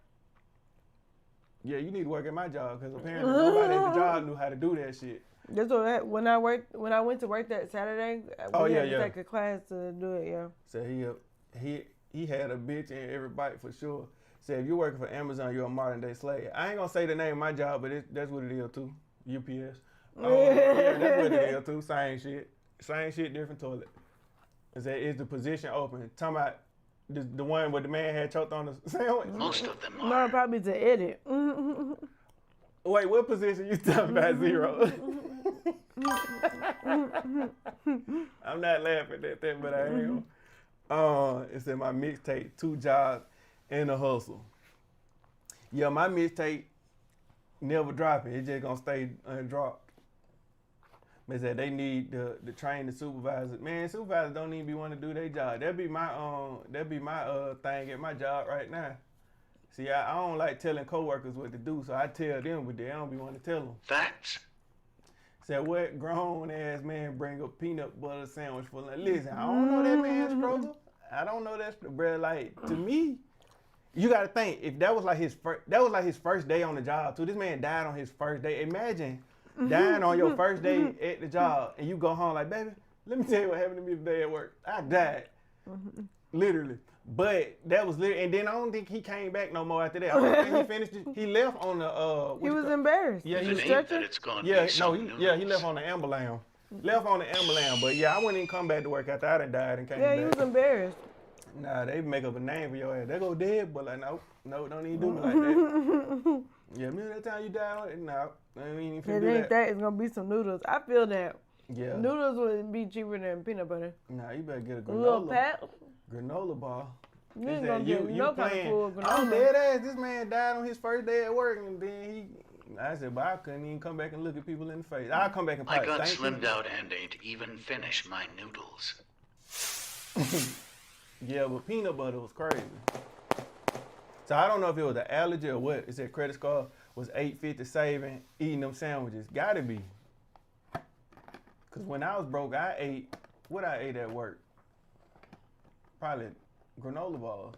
Yeah, you need to work at my job because apparently nobody at the job knew how to do that shit.
That's what when I went to work that Saturday. We had to take a class to do it. Yeah.
So he had a bitch in every bite for sure. Said if you're working for Amazon, you're a modern day slave. I ain't gonna say the name of my job, but that's what it is too. UPS. Yeah, that's what it is too. Same shit, different toilet. Is the position open? Talking about the one where the man had choked on the sandwich.
Most of them are.
No, probably to edit.
Wait, what position you talking about? Zero. I'm not laughing at that, but I am. It said my mixtape, 2 jobs and a hustle. Yeah, my mixtape never dropping. It just gonna stay undropped. They said they need to train the supervisors. Man, supervisors don't even be want to do their job. That'd be my thing at my job right now. See, I don't like telling coworkers what to do, so I tell them, but they don't be want to tell them.
Facts.
Said, what grown ass man bring a peanut butter sandwich for lunch? Listen, I don't know that man's struggle. I don't know that, bro. Like, to me, you gotta think, if that was like his first day on the job too. This man died on his first day. Imagine dying on your first day at the job and you go home like, baby, let me tell you what happened to me today at work. I died. Literally. But that was literally, and then I don't think he came back no more after that. I don't think he finished it. He left on the
he was embarrassed.
Yeah, he was
stretching.
He left on the ambulance. But yeah, I wouldn't even come back to work after I done died and came back.
Yeah, he was embarrassed.
Nah, they make up a name for your ass. They go dead, but like, no, don't even do me like that. Yeah, remember that time you died? No, I ain't even finna do that.
That is gonna be some noodles. I feel that.
Yeah.
Noodles would be cheaper than peanut butter.
Nah, you better get a
little pack.
Granola bar.
You ain't gonna get no kind of food granola.
I'm dead ass. This man died on his first day at work, and then I said, but I couldn't even come back and look at people in the face. I'll come back and
I got slimmed out and ain't even finished my noodles.
Yeah, but peanut butter was crazy. So I don't know if it was an allergy or what. It said credit score was $850 saving, eating them sandwiches. Gotta be. Cause when I was broke, I ate at work. Probably granola bars.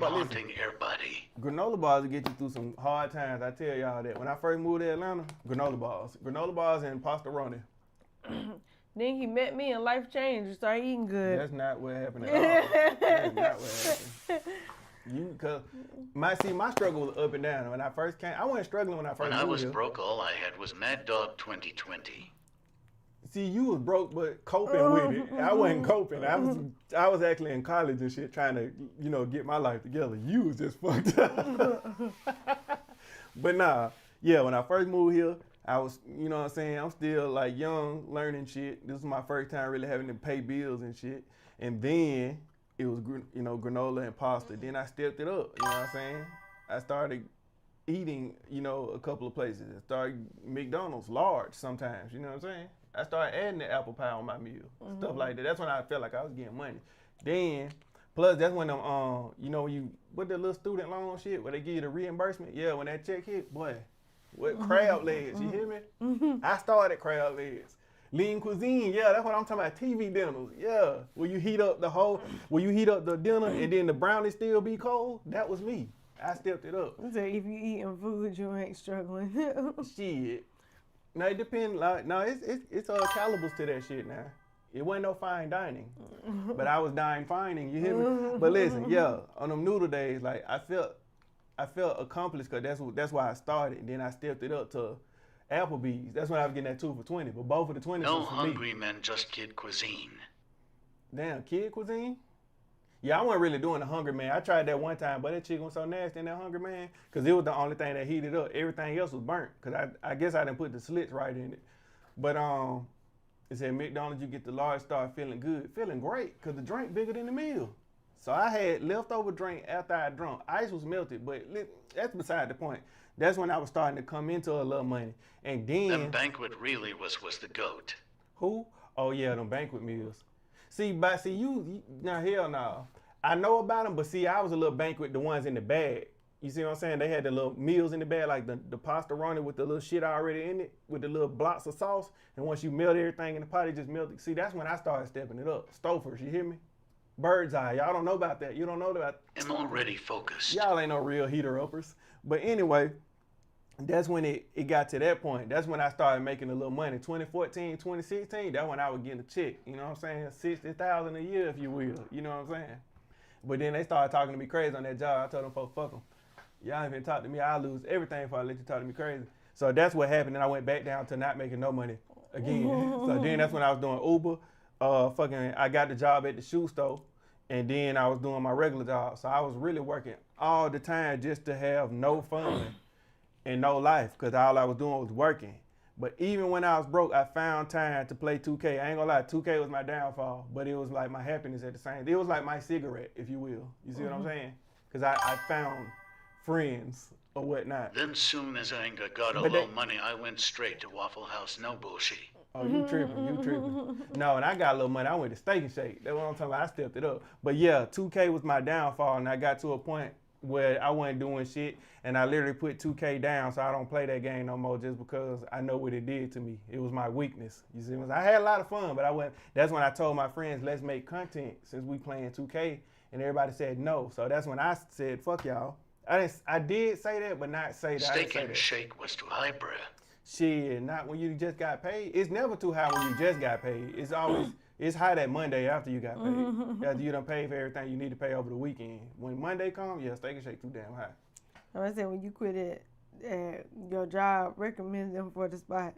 Haunting everybody.
Granola bars will get you through some hard times. I tell y'all that. When I first moved to Atlanta, granola bars and pasta roni.
Then he met me and life changed. You started eating good.
That's not what happened at all. That's not what happened. My struggle was up and down. When I first came, I wasn't struggling when I first moved here.
When I was broke, all I had was Mad Dog 2020.
See, you was broke, but coping with it. I wasn't coping. I was actually in college and shit, trying to, get my life together. You was just fucked up. But nah, yeah, when I first moved here, I was, what I'm saying, I'm still like young, learning shit. This was my first time really having to pay bills and shit. And then it was, granola and pasta. Then I stepped it up, you know what I'm saying? I started eating, a couple of places. I started McDonald's large sometimes, you know what I'm saying? I started adding the apple pie on my meal, stuff like that. That's when I felt like I was getting money. Then, plus that's when them, what the little student loan shit, where they give you the reimbursement? Yeah, when that check hit, boy, what crab legs, you hear me? I started crab legs. Lean cuisine, yeah, that's what I'm talking about. TV dinners, yeah. Will you heat up the dinner and then the brownie still be cold? That was me. I stepped it up.
So if you eating food, you ain't struggling.
Shit. No, it depends. It's calibers to that shit now. It wasn't no fine dining, but I was dining, you hear me? But listen, yeah, on them noodle days, like I felt accomplished because that's why I started. Then I stepped it up to Applebee's. That's when I was getting that 2 for $20. But both of the 20s
no
was for
hungry
me.
men, just kid cuisine.
Damn, kid cuisine? Yeah, I wasn't really doing the Hungry Man. I tried that one time, but that chicken was so nasty in that Hungry Man because it was the only thing that heated up. Everything else was burnt because I guess I didn't put the slits right in it. But it said McDonald's, you get the large, start feeling good. Feeling great because the drink bigger than the meal. So I had leftover drink after I drunk. Ice was melted, but that's beside the point. That's when I was starting to come into a little money. And then...
Them banquet really was the GOAT.
Who? Oh yeah, them banquet meals. See, you now hell no. I know about them, but see, I was a little banquet, the ones in the bag. You see what I'm saying? They had the little meals in the bag, like the pasta roni with the little shit already in it, with the little blocks of sauce. And once you melt everything in the pot, it just melted. See, that's when I started stepping it up. Stofers, you hear me? Bird's eye. Y'all don't know about that. You don't know about.
I'm already focused.
Y'all ain't no real heater uppers. But anyway, that's when it got to that point. That's when I started making a little money. 2014, 2016, that's when I was getting a check. You know what I'm saying? 60,000 a year, if you will. You know what I'm saying? But then they started talking to me crazy on that job. I told them, folks, fuck them. Y'all ain't even talk to me. I'll lose everything if I let you talk to me crazy. So that's what happened. And I went back down to not making no money again. So then that's when I was doing Uber. I got the job at the shoe store. And then I was doing my regular job. So I was really working all the time just to have no fun and no life. Because all I was doing was working. But even when I was broke, I found time to play 2K. I ain't gonna lie, 2K was my downfall. But it was like my happiness at the same time. It was like my cigarette, if you will. You see what I'm saying? Because I found friends or whatnot.
Then soon as I got a little money, I went straight to Waffle House. No bullshit.
Oh, you tripping. No, and I got a little money. I went to Steak and Shake. That's what I'm talking about. I stepped it up. But yeah, 2K was my downfall, and I got to a point where I wasn't doing shit, and I literally put 2K down, so I don't play that game no more just because I know what it did to me. It was my weakness. You see, I had a lot of fun, but that's when I told my friends, let's make content since we playing 2K, and everybody said no. So that's when I said, fuck y'all. I did say that, but not say that.
Steak and Shake was too highbrow.
Shit, not when you just got paid. It's never too high when you just got paid. It's always, it's high that Monday after you got paid. After you done paid for everything you need to pay over the weekend. When Monday comes, yeah, Steak and Shake too damn high.
I said when you quit at your job, recommend them for the spot.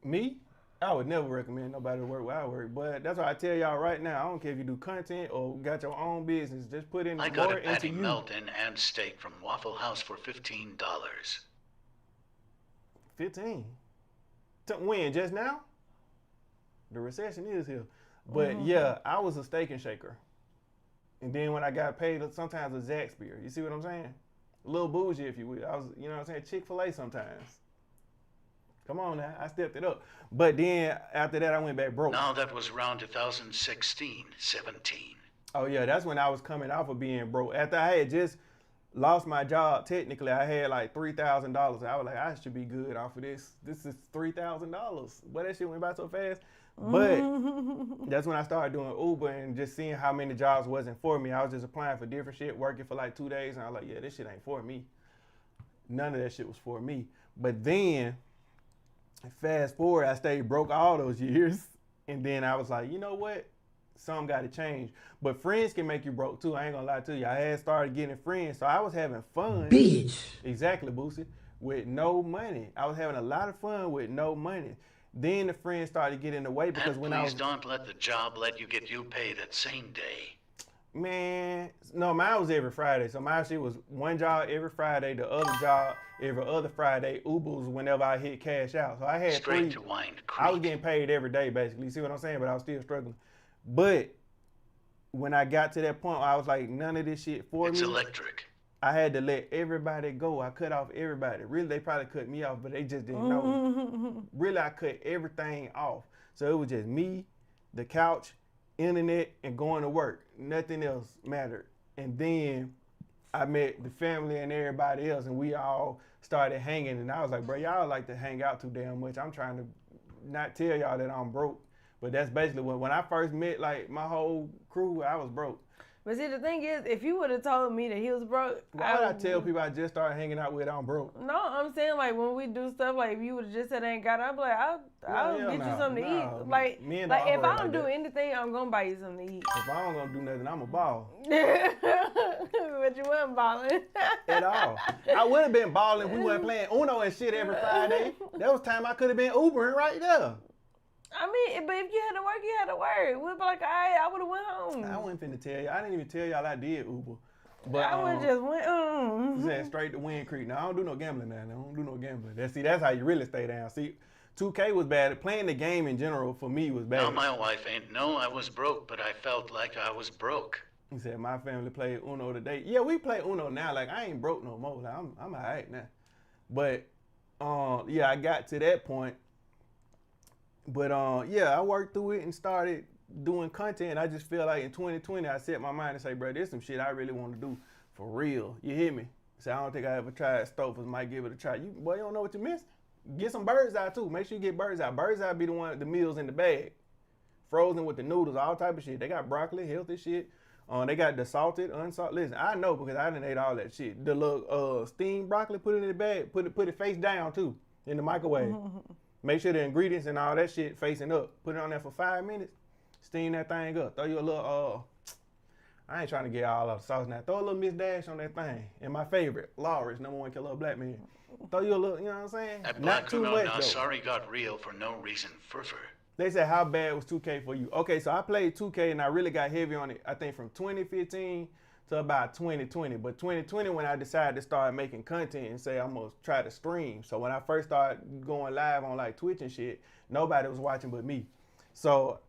Me? I would never recommend nobody to work where I work, but that's why I tell y'all right now, I don't care if you do content or got your own business, just put in more into you.
I got a patty melt and steak from Waffle House for $15.
15? When? Just now? The recession is here. But yeah, I was a steak and shaker. And then when I got paid, sometimes a Zaxbyr. You see what I'm saying? A little bougie, if you will. I was, you know what I'm saying, Chick-fil-A sometimes. Come on now, I stepped it up. But then after that, I went back broke.
Now that was around 2016, 17. Oh
yeah, that's when I was coming off of being broke. After I had just lost my job, technically, I had like $3,000. I was like, I should be good off of this. This is $3,000. Boy, that shit went by so fast. But that's when I started doing Uber and just seeing how many jobs wasn't for me. I was just applying for different shit, working for like 2 days, and I was like, yeah, this shit ain't for me. None of that shit was for me. But then, fast forward, I stayed broke all those years. And then I was like, you know what? Something got to change. But friends can make you broke too. I ain't gonna lie to you. I had started getting friends, so I was having fun.
Bitch.
Exactly, Boosie. With no money. I was having a lot of fun with no money. Then the friends started getting in the way because when I was...
Please don't let the job let you get you paid that same day.
Man, no, mine was every Friday. So my shit was one job every Friday, the other job every other Friday. Ubers whenever I hit cash out. So I had
straight to Wind Creek.
I was getting paid every day, basically. You see what I'm saying? But I was still struggling. But when I got to that point, I was like, none of this shit for me.
It's electric.
I had to let everybody go. I cut off everybody. Really, they probably cut me off, but they just didn't know. Really, I cut everything off. So it was just me, the couch, internet, and going to work. Nothing else mattered. And then I met the family and everybody else, and we all started hanging. And I was like, bro, y'all like to hang out too damn much. I'm trying to not tell y'all that I'm broke. But that's basically when I first met like my whole crew, I was broke.
But see, the thing is, if you would have told me that he was broke,
why would I tell people I just started hanging out with I'm broke?
No, I'm saying like when we do stuff, like if you would have just said I ain't got it, I'd be like, I'll get you something to eat. Like if I don't do anything, I'm gonna buy you something to eat.
If I don't gonna do nothing, I'm a ball.
But you wasn't balling
at all. I would have been balling. We weren't playing Uno and shit every Friday. That was time I could have been Ubering right there.
I mean, but if you had to work, you had to work. We'd be like, all right, I would have went home.
I wasn't finna tell you. I didn't even tell y'all I did Uber. But
I would just went home.
Said straight to Wind Creek. Now, I don't do no gambling now. I don't do no gambling. That's how you really stay down. See, 2K was bad. Playing the game in general for me was bad.
No, my wife ain't know I was broke, but I felt like I was broke.
He said, my family played Uno today. Yeah, we play Uno now. Like, I ain't broke no more. Like, I'm all right now. But, yeah, I got to that point. But yeah, I worked through it and started doing content. I just feel like in 2020, I set my mind and say, bro, there's some shit I really want to do for real. You hear me? So I don't think I ever tried Stouffer's. Might give it a try. You don't know what you're missing. Get some bird's eye too. Make sure you get bird's eye. Bird's eye be the meals in the bag, frozen with the noodles, all type of shit. They got broccoli, healthy shit. They got the salted, unsalted. Listen, I know because I done ate all that shit. The little steamed broccoli, put it in the bag. Put it face down too in the microwave. Make sure the ingredients and all that shit facing up. Put it on there for 5 minutes. Steam that thing up. Throw you a little, I ain't trying to get all of the sauce now. Throw a little Miss Dash on that thing. And my favorite, Lawrence, #1 killer of black men. Throw you a little, you know what I'm saying?
Not too much, though. Sorry got real for no reason. Furfur.
They said, how bad was 2K for you? Okay, so I played 2K and I really got heavy on it, I think from 2015 to about 2020. But 2020 when I decided to start making content and say I'm gonna try to stream. So when I first started going live on like Twitch and shit, nobody was watching but me. So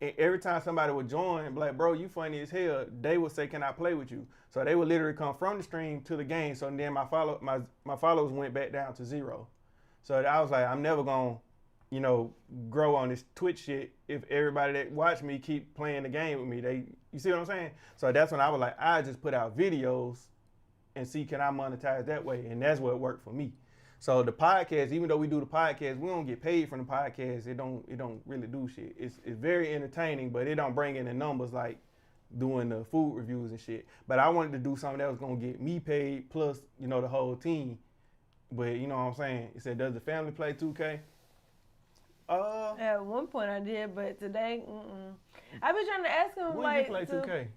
every time somebody would join, like, bro, you funny as hell, they would say, can I play with you? So they would literally come from the stream to the game. So then my followers went back down to 0. So I was like, I'm never gonna, grow on this Twitch shit if everybody that watch me keep playing the game with me. You see what I'm saying? So that's when I was like, I just put out videos and see can I monetize that way, and that's what worked for me. So the podcast, even though we do the podcast, we don't get paid from the podcast. It don't really do shit. It's very entertaining, but it don't bring in the numbers like doing the food reviews and shit. But I wanted to do something that was gonna get me paid plus, the whole team. But you know what I'm saying? It said, does the family play 2K?
At one point I did, but today, I've been trying to ask him
when did you play 2K?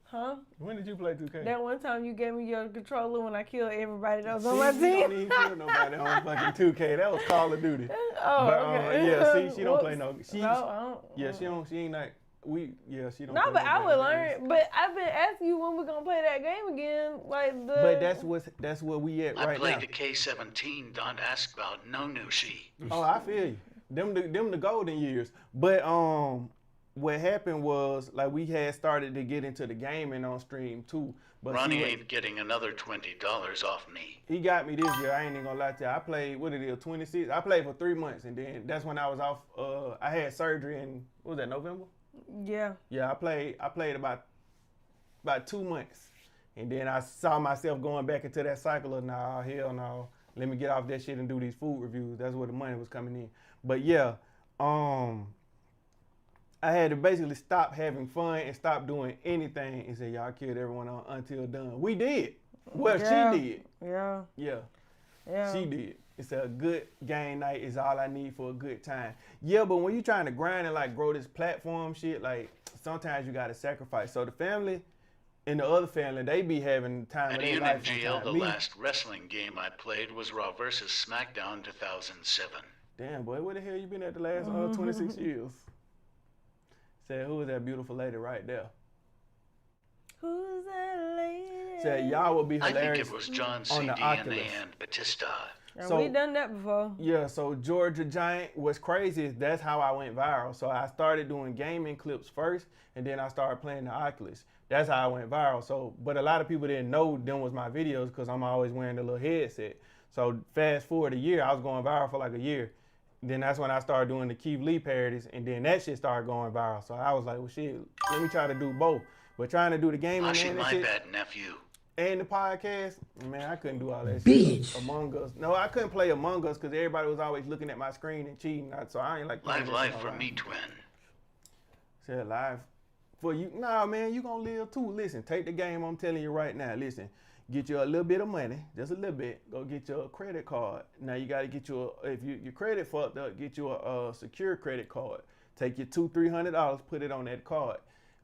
Huh?
When did you play 2K?
That one time you gave me your controller when I killed everybody that was on my team.
You don't even kill nobody on fucking 2K. That was Call of Duty.
Oh,
but,
okay.
Yeah, see, she don't play no.
No, I don't.
Yeah, she ain't like she don't.
No,
play
but
no
I would learn.
games.
But I've been asking you when we're gonna play that game again,
But that's where we at right now.
I played the K-17. Don't ask about no Nushi.
Oh, I feel you. Them the golden years. But what happened was like we had started to get into the gaming on stream too. But
Ronnie ain't getting another $20 off me.
He got me this year. I ain't even gonna lie to you. I played 26. I played for 3 months, and then that's when I was off. I had surgery in what was that, November?
Yeah.
Yeah, I played about 2 months, and then I saw myself going back into that cycle of nah, hell no. Let me get off that shit and do these food reviews. That's where the money was coming in. But yeah, I had to basically stop having fun and stop doing anything and say, y'all killed everyone on Until Done. We did. Well,
yeah.
She did.
Yeah.
Yeah.
Yeah.
She did. It's a good game night is all I need for a good time. Yeah, but when you're trying to grind and like grow this platform shit, like sometimes you gotta sacrifice. So the family and the other family, they be having time of their life.
NGL, the last wrestling game I played was Raw vs. SmackDown 2007.
Damn, boy, where the hell you been at the last 26 years? Said, who is that beautiful lady right there?
Who's that lady?
Said, y'all would be hilarious.
I think it was John Cena and Batista.
So, we done that before.
Yeah, so Georgia Giant, what's crazy is that's how I went viral. So I started doing gaming clips first, and then I started playing the Oculus. That's how I went viral. So, but a lot of people didn't know them was my videos because I'm always wearing the little headset. So fast forward a year, I was going viral for like a year. Then that's when I started doing the Keith Lee parodies, and then that shit started going viral. So I was like, well, shit, let me try to do both. But trying to do the gaming and
my
shit,
bad, nephew.
And the podcast, man, I couldn't do all that
Bitch.
shit. Among Us. No, I couldn't play Among Us because everybody was always looking at my screen and cheating. So I ain't like playing
Live for me, twin.
Said live for you. Nah, man, you gonna live too. Listen, take the game I'm telling you right now. Listen, get you a little bit of money, just a little bit. Go get you a credit card. Now you gotta get you if your credit fucked up, get you a secure credit card. Take your $200-300, put it on that card.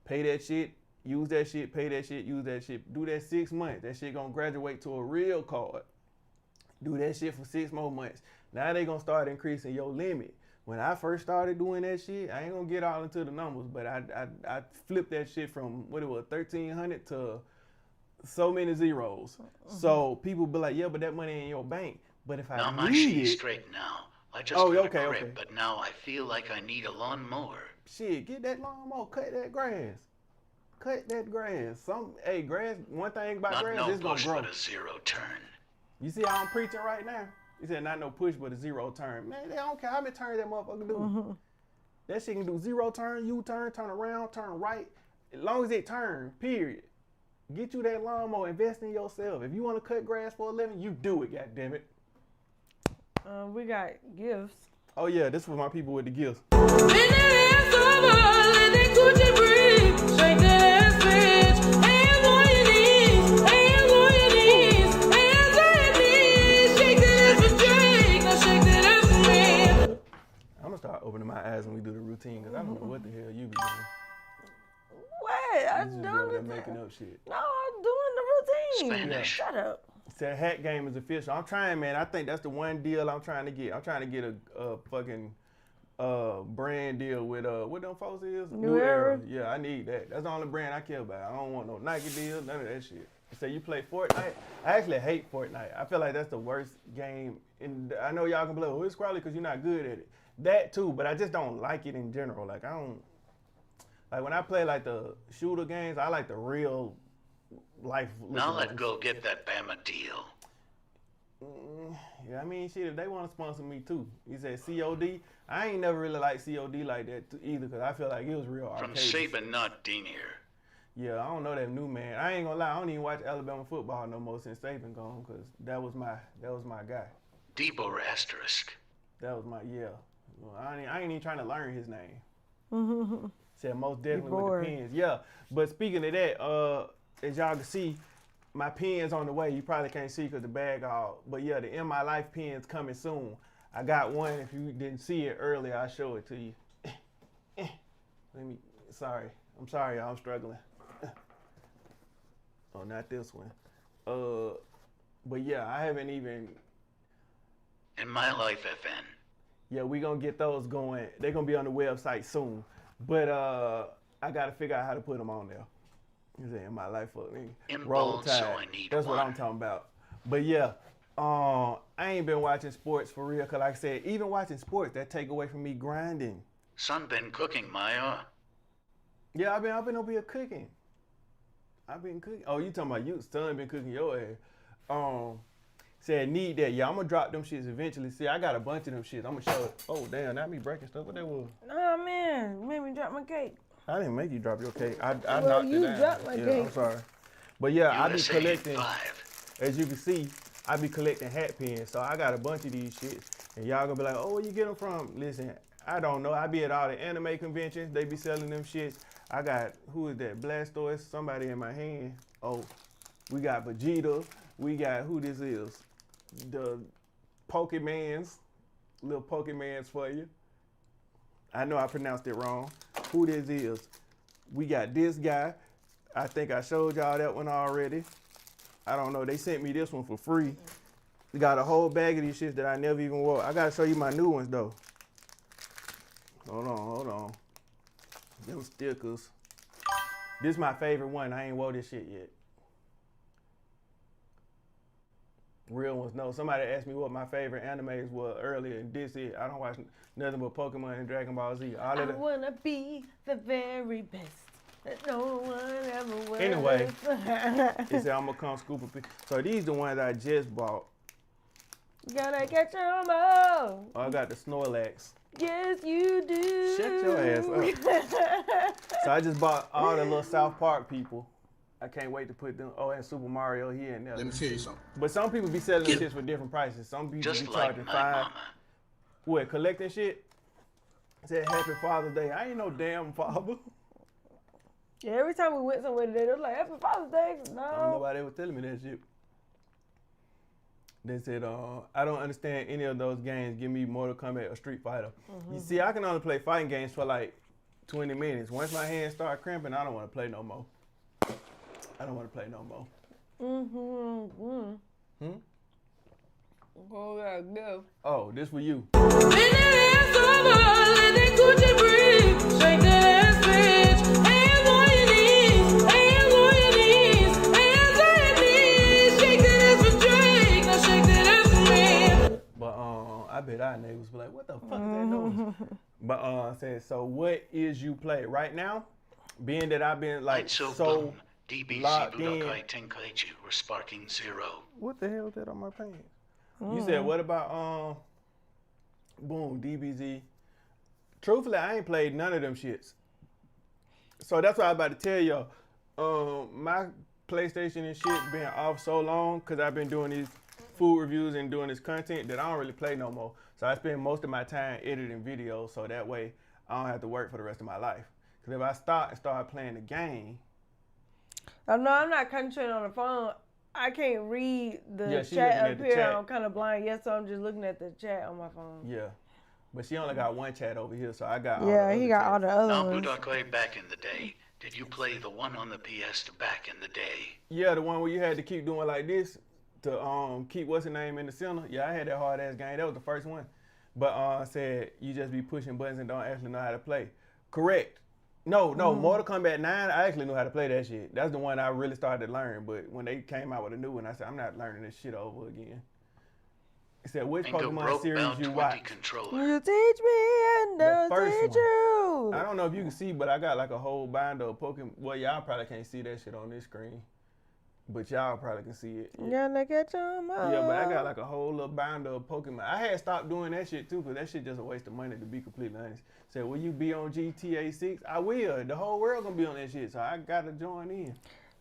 Pay that shit. Use that shit, pay that shit, use that shit. Do that 6 months. That shit gonna graduate to a real card. Do that shit for 6 more months. Now they gonna start increasing your limit. When I first started doing that shit, I ain't gonna get all into the numbers, but I flipped that shit from what it was, 1,300 to so many zeros. So people be like, yeah, but that money in your bank. But if I
now my
need
she's
it,
straight now. I just got a grip,
okay.
But now I feel like I need a lawnmower.
Shit, get that lawnmower, cut that grass. Cut that grass. Grass, one thing about grass, it's gonna grow.
Not no push, but a zero turn.
You see how I'm preaching right now? He said, not no push, but a zero turn. Man, they don't care how many turns that motherfucker do. That shit can do 0 turn, U-turn, turn around, turn right. As long as it turn, period. Get you that lawnmower, invest in yourself. If you want to cut grass for a living, you do it, goddammit.
We got gifts.
Oh yeah, this was my people with the gifts. I'm gonna start opening my eyes when we do the routine, because I don't know what the hell you be doing.
What? I'm
doing making up shit.
No, I'm doing the routine.
Spanish.
Shut up.
Said hat game is official. I'm trying, man. I think that's the one deal I'm trying to get. I'm trying to get a fucking brand deal with what them folks is?
New Era.
Yeah, I need that. That's the only brand I care about. I don't want no Nike deal, none of that shit. So you play Fortnite? I actually hate Fortnite. I feel like that's the worst game. And I know y'all can play, well, it's probably because you're not good at it. That too, but I just don't like it in general. Like I don't, like when I play like the shooter games, I like the real life.
Now let's go get that Bama deal.
Yeah, I mean, shit, if they want to sponsor me too. He said COD. I ain't never really liked COD like that either, because I feel like it was real
From
arcade.
Saban, not Dean here.
Yeah, I don't know that new man. I ain't gonna lie, I don't even watch Alabama football no more since Saban gone, because that was my guy.
Debo asterisk.
That was my, yeah. Well, I ain't even trying to learn his name. Said most definitely with the pins. Yeah, but speaking of that, as y'all can see, my pen's on the way. You probably can't see because the bag out. But yeah, the In My Life pen's coming soon. I got one. If you didn't see it earlier, I'll show it to you. Sorry. I'm sorry, y'all. I'm struggling. Oh, not this one. But yeah, I haven't even.
In My Life FN.
Yeah, we gonna get those going. They're gonna be on the website soon. But I gotta figure out how to put them on there. In my life, roll tide.
So I need
That's
one.
what I'm talking about. But yeah, I ain't been watching sports for real. Cause like I said, even watching sports, that take away from me grinding.
Son been cooking, Maya.
Yeah, I've been over here cooking. I've been cooking. Oh, you talking about you? Son been cooking your ass. Said need that. Yeah, I'm gonna drop them shits eventually. See, I got a bunch of them shits. I'm gonna show it. Oh damn, not me breaking stuff. What that was?
Oh man, you made me drop my cake.
I didn't make you drop your cake. I
well,
knocked
you
it down.
dropped my cake.
I'm sorry. But yeah, I be
USA
collecting.
5.
As you can see, I be collecting hat pins. So I got a bunch of these shits. And y'all gonna be like, oh, where you get them from? Listen, I don't know. I be at all the anime conventions. They be selling them shits. I got, who is that? Blastoise, somebody in my hand. Oh, we got Vegeta. We got, who this is? The Pokemans. Little Pokemans for you. I know I pronounced it wrong. Who this is? We got this guy. I think I showed y'all that one already. I don't know. They sent me this one for free. We got a whole bag of these shits that I never even wore. I gotta show you my new ones though. Hold on. Them stickers. This is my favorite one. I ain't wore this shit yet. Real ones, no. Somebody asked me what my favorite animes were earlier, and this is. I don't watch nothing but Pokemon and Dragon Ball Z.
I wanna be the very best that no one ever was.
Anyway, it said I'm gonna come scoop a pic. So these the ones I just bought.
Gotta catch 'em all.
Oh, I got the Snorlax.
Yes, you do.
Shut your ass up. So I just bought all the little South Park people. I can't wait to put them. Oh, and Super Mario here and there.
Let me tell you something.
But some people be selling them shits for different prices. Some people
Just
be
like
charging
my
$5.
mama.
What, collecting shit? Said Happy Father's Day. I ain't no damn father.
Yeah, every time we went somewhere today, they was like, Happy Father's Day.
I don't know why they was telling me that shit. They said, I don't understand any of those games. Give me Mortal Kombat or Street Fighter. You see, I can only play fighting games for like 20 minutes. Once my hands start cramping, I don't want to play no more. I don't want to play no more.
Oh, yeah, go.
Oh, this for you. But I bet our neighbors be like, what the fuck is that noise? But said, so what is you play right now? Being that I've been like so
DBC
locked in.
Budokai Tenkaichi or Sparking Zero.
What the hell is that on my pants? You said what about boom DBZ Truthfully, I ain't played none of them shits. So that's what I was about to tell y'all. My PlayStation and shit been off so long because I've been doing these food reviews and doing this content that I don't really play no more. So I spend most of my time editing videos so that way I don't have to work for the rest of my life. Because if I start playing the game.
Oh, no, I'm not concentrating on the phone. I can't read the chat up here. Chat. I'm kind of blind. Yes, so I'm just looking at the chat on my phone.
Yeah. But she only got one chat over here, so I got
he got all the other ones.
Now, Budakwe, back in the day, did you play the one on the PS back in the day?
Yeah, the one where you had to keep doing like this to keep what's her name in the center. Yeah, I had that hard ass game. That was the first one. But said you just be pushing buttons and don't actually know how to play. Correct. No, Mortal Kombat 9, I actually knew how to play that shit. That's the one I really started to learn. But when they came out with a new one, I said, I'm not learning this shit over again. It said, which Pokemon series you watch?
You teach me and I'll teach you.
I don't know if you can see, but I got like a whole binder of Pokemon. Well, y'all probably can't see that shit on this screen. But y'all probably can see it.
Yeah,
but I got like a whole little binder of Pokemon. I had stopped doing that shit too, because that shit just a waste of money, to be completely honest. Said, will you be on GTA 6? I will. The whole world gonna be on that shit, so I gotta join in.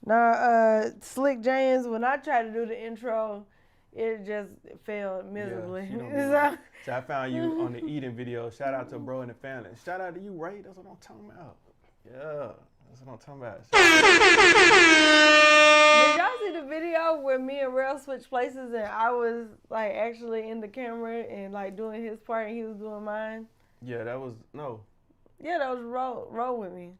Nah, Slick James, when I tried to do the intro, it just failed miserably.
Yeah, so I found you on the eating video. Shout out to bro and the family. Shout out to you, Ray. That's what I'm talking about. Yeah, that's what I'm talking about.
Did y'all see the video where me and Rail switched places and I was like actually in the camera and like doing his part and he was doing mine?
Yeah, that was
Yeah, that was roll with me.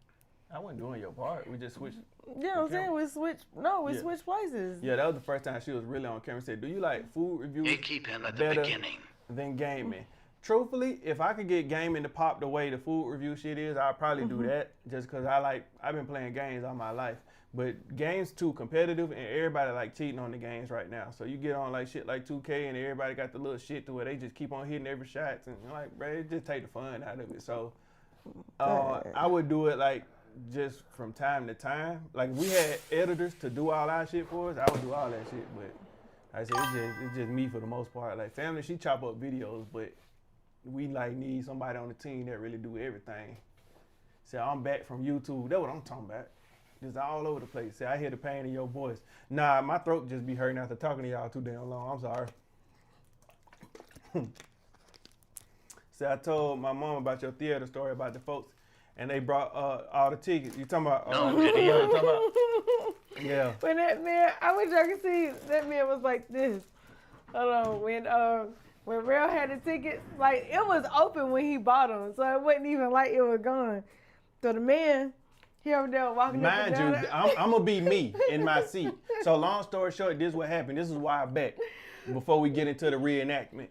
I wasn't doing your part. We just switched.
You know what I'm saying? We switched places.
Yeah, that was the first time she was really on camera. Said, do you like food reviews
better
than gaming? Truthfully, if I could get gaming to pop the way the food review shit is, I'd probably do that. Just because I've been playing games all my life. But games too competitive and everybody like cheating on the games right now. So you get on like shit like 2K and everybody got the little shit to where they just keep on hitting every shot. And like, bro, it just take the fun out of it. So I would do it like just from time to time. Like we had editors to do all our shit for us, I would do all that shit. But I said it's just me for the most part. Like family, she chop up videos, but we like need somebody on the team that really do everything. So I'm back from YouTube. That's what I'm talking about. Just all over the place. See, I hear the pain in your voice. Nah, my throat just be hurting after talking to y'all too damn long. I'm sorry. See, I told my mom about your theater story about the folks, and they brought all the tickets. You talking about? Yeah.
When that man, I wish I could see. That man was like this. Hold on. When Rail had the tickets, like it was open when he bought them, so it wasn't even like it was gone. So the man. He over there walking up and down.
Mind you, I'm going to be me in my seat. So long story short, this is what happened. This is why I bet. Before we get into the reenactment.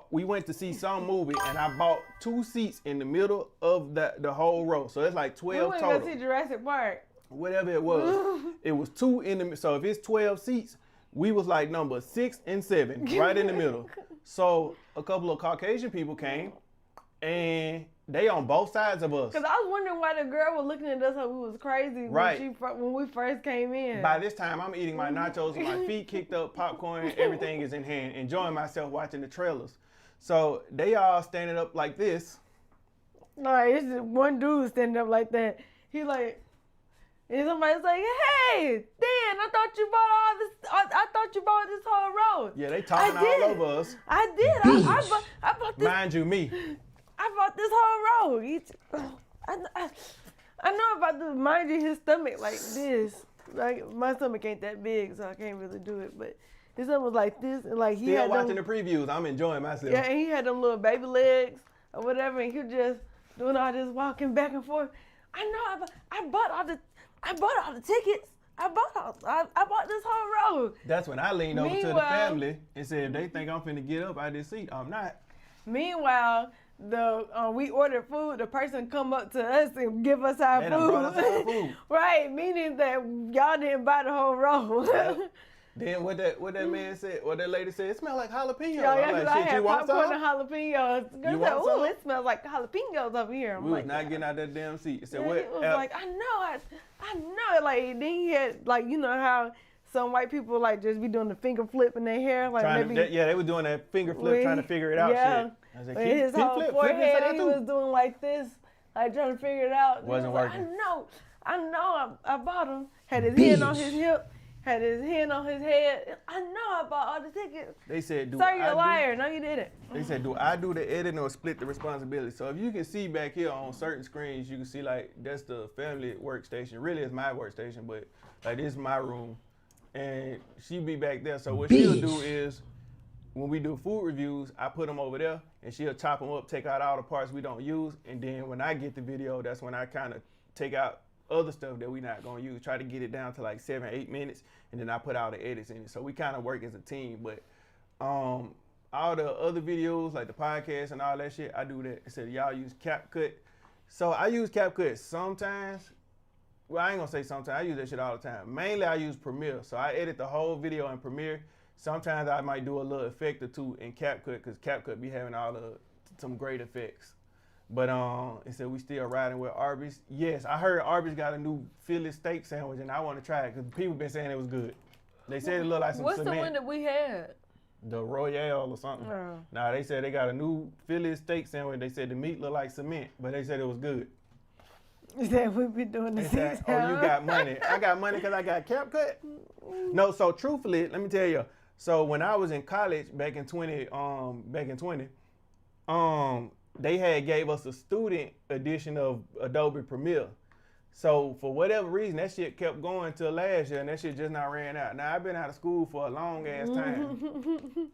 We went to see some movie, and I bought 2 seats in the middle of the whole row. So it's like 12 total.
We went to see Jurassic Park.
Whatever it was. It was 2 in the, so if it's 12 seats, we was like number 6 and 7, right in the middle. So a couple of Caucasian people came, and they on both sides of us.
Because I was wondering why the girl was looking at us like we was crazy when we first came in.
By this time, I'm eating my nachos with my feet kicked up, popcorn, everything is in hand, enjoying myself watching the trailers. So they all standing up like this.
Like, it's just one dude standing up like that. He like, and somebody's like, hey, Dan, I thought you bought this whole road.
Yeah, they talking all over us.
I did. I bought this.
Mind you, me.
I bought this whole road. I know about the mind you his stomach like this. Like my stomach ain't that big, so I can't really do it. But his stomach was like this, and like he
still
had
watching the previews. I'm enjoying myself.
Yeah, and he had them little baby legs or whatever, and he was just doing all this walking back and forth. I know. I bought all the tickets. I bought this whole road.
That's when I leaned over to the family and said, if they think I'm finna get up out of this seat, I'm not.
Meanwhile, we ordered food. The person come up to us and give us our food.
Brought us our food.
Right, meaning that y'all didn't buy the whole roll.
Yep. Then what that man said, what that lady said, it smelled like jalapenos.
Yeah,
I'm like,
I
shit,
had
you want
popcorn
some?
and jalapenos. Girl said, ooh, it smells like jalapenos over here.
We was not getting out that damn seat. It said,
what? It was like, I know. Like, then he had, like, you know how some white people like just be doing the finger flip in their hair, like
they were doing that finger flip, trying to figure it out. Yeah, shit. I was like,
his whole forehead, he was doing like this, like trying to figure it out.
Wasn't working.
Like, I know, I bought him. Had his hand on his hip. Had his hand on his head. I know I bought all the tickets.
They said,
"Sir, you're a liar." No, you didn't.
They said, "Do I do the editing or split the responsibility?" So if you can see back here on certain screens, you can see like that's the family workstation. Really, it's my workstation, but like this is my room, and she be back there. So what she'll do is, when we do food reviews, I put them over there, and she'll chop them up, take out all the parts we don't use, and then when I get the video, that's when I kind of take out other stuff that we not gonna use, try to get it down to like 7-8 minutes, and then I put all the edits in it. So we kind of work as a team. But all the other videos, like the podcast and all that shit, I do that. It said y'all use CapCut. So I use CapCut sometimes. Well, I ain't gonna say sometimes. I use that shit all the time. Mainly I use Premiere. So I edit the whole video in Premiere. Sometimes I might do a little effect or two in CapCut, because CapCut be having some great effects. But it said we still riding with Arby's. Yes, I heard Arby's got a new Philly steak sandwich, and I want to try it because people been saying it was good. They said it looked like some
What's
cement.
the one that we had?
The Royale or something. Nah, they said they got a new Philly steak sandwich. They said the meat looked like cement, but they said it was good.
Is that we be doing the same?
Oh, you got money. I got money because I got CapCut. No, so truthfully, let me tell you. So when I was in college back in 20, they had gave us a student edition of Adobe Premiere. So for whatever reason, that shit kept going till last year, and that shit just not ran out. Now, I've been out of school for a long ass time.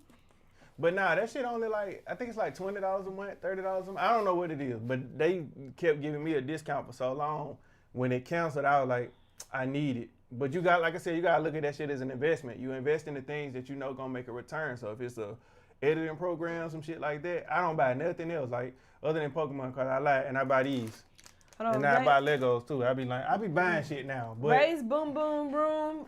But nah, that shit only like, I think it's like $20 a month, $30 a month. I don't know what it is, but they kept giving me a discount for so long. When it canceled, I was like, I need it. But you got, like I said, you got to look at that shit as an investment. You invest in the things that you know going to make a return. So if it's a editing program, some shit like that, I don't buy nothing else, like other than Pokemon cards. I like, and I buy these. And I buy Legos too. I be buying shit now. But
Ray's Boom Boom Broom,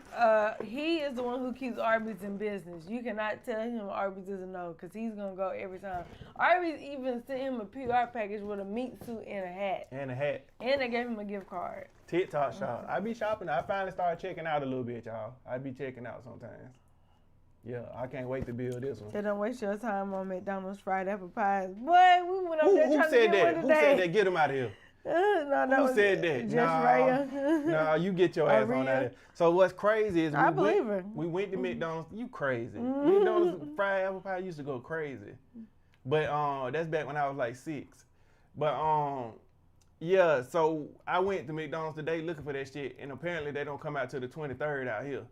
he is the one who keeps Arby's in business. You cannot tell him Arby's is a no, because he's going to go every time. Arby's even sent him a PR package with a meat suit and a hat. And they gave him a gift card.
TikTok shop. I be shopping. I finally started checking out a little bit, y'all. I be checking out sometimes. Yeah, I can't wait to build this one.
They don't waste your time on McDonald's fried apple pies. Boy, we went up there trying to get one today.
Who said that? Get them out of here. Who said that? No, you get your ass on out of here. So what's crazy is we went to McDonald's. You crazy. McDonald's fried apple pie used to go crazy. But that's back when I was like 6. But yeah, so I went to McDonald's today looking for that shit, and apparently they don't come out till the 23rd out here.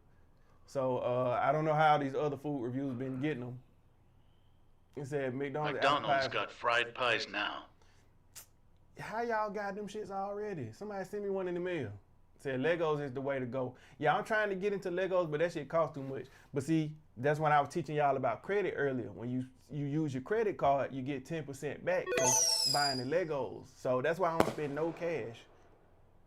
So I don't know how these other food reviews been getting them. It said
McDonald's got fried pies now.
How y'all got them shits already? Somebody sent me one in the mail. Said Legos is the way to go. Yeah, I'm trying to get into Legos, but that shit costs too much. But see, that's when I was teaching y'all about credit earlier. When you use your credit card, you get 10% back for buying the Legos. So that's why I don't spend no cash.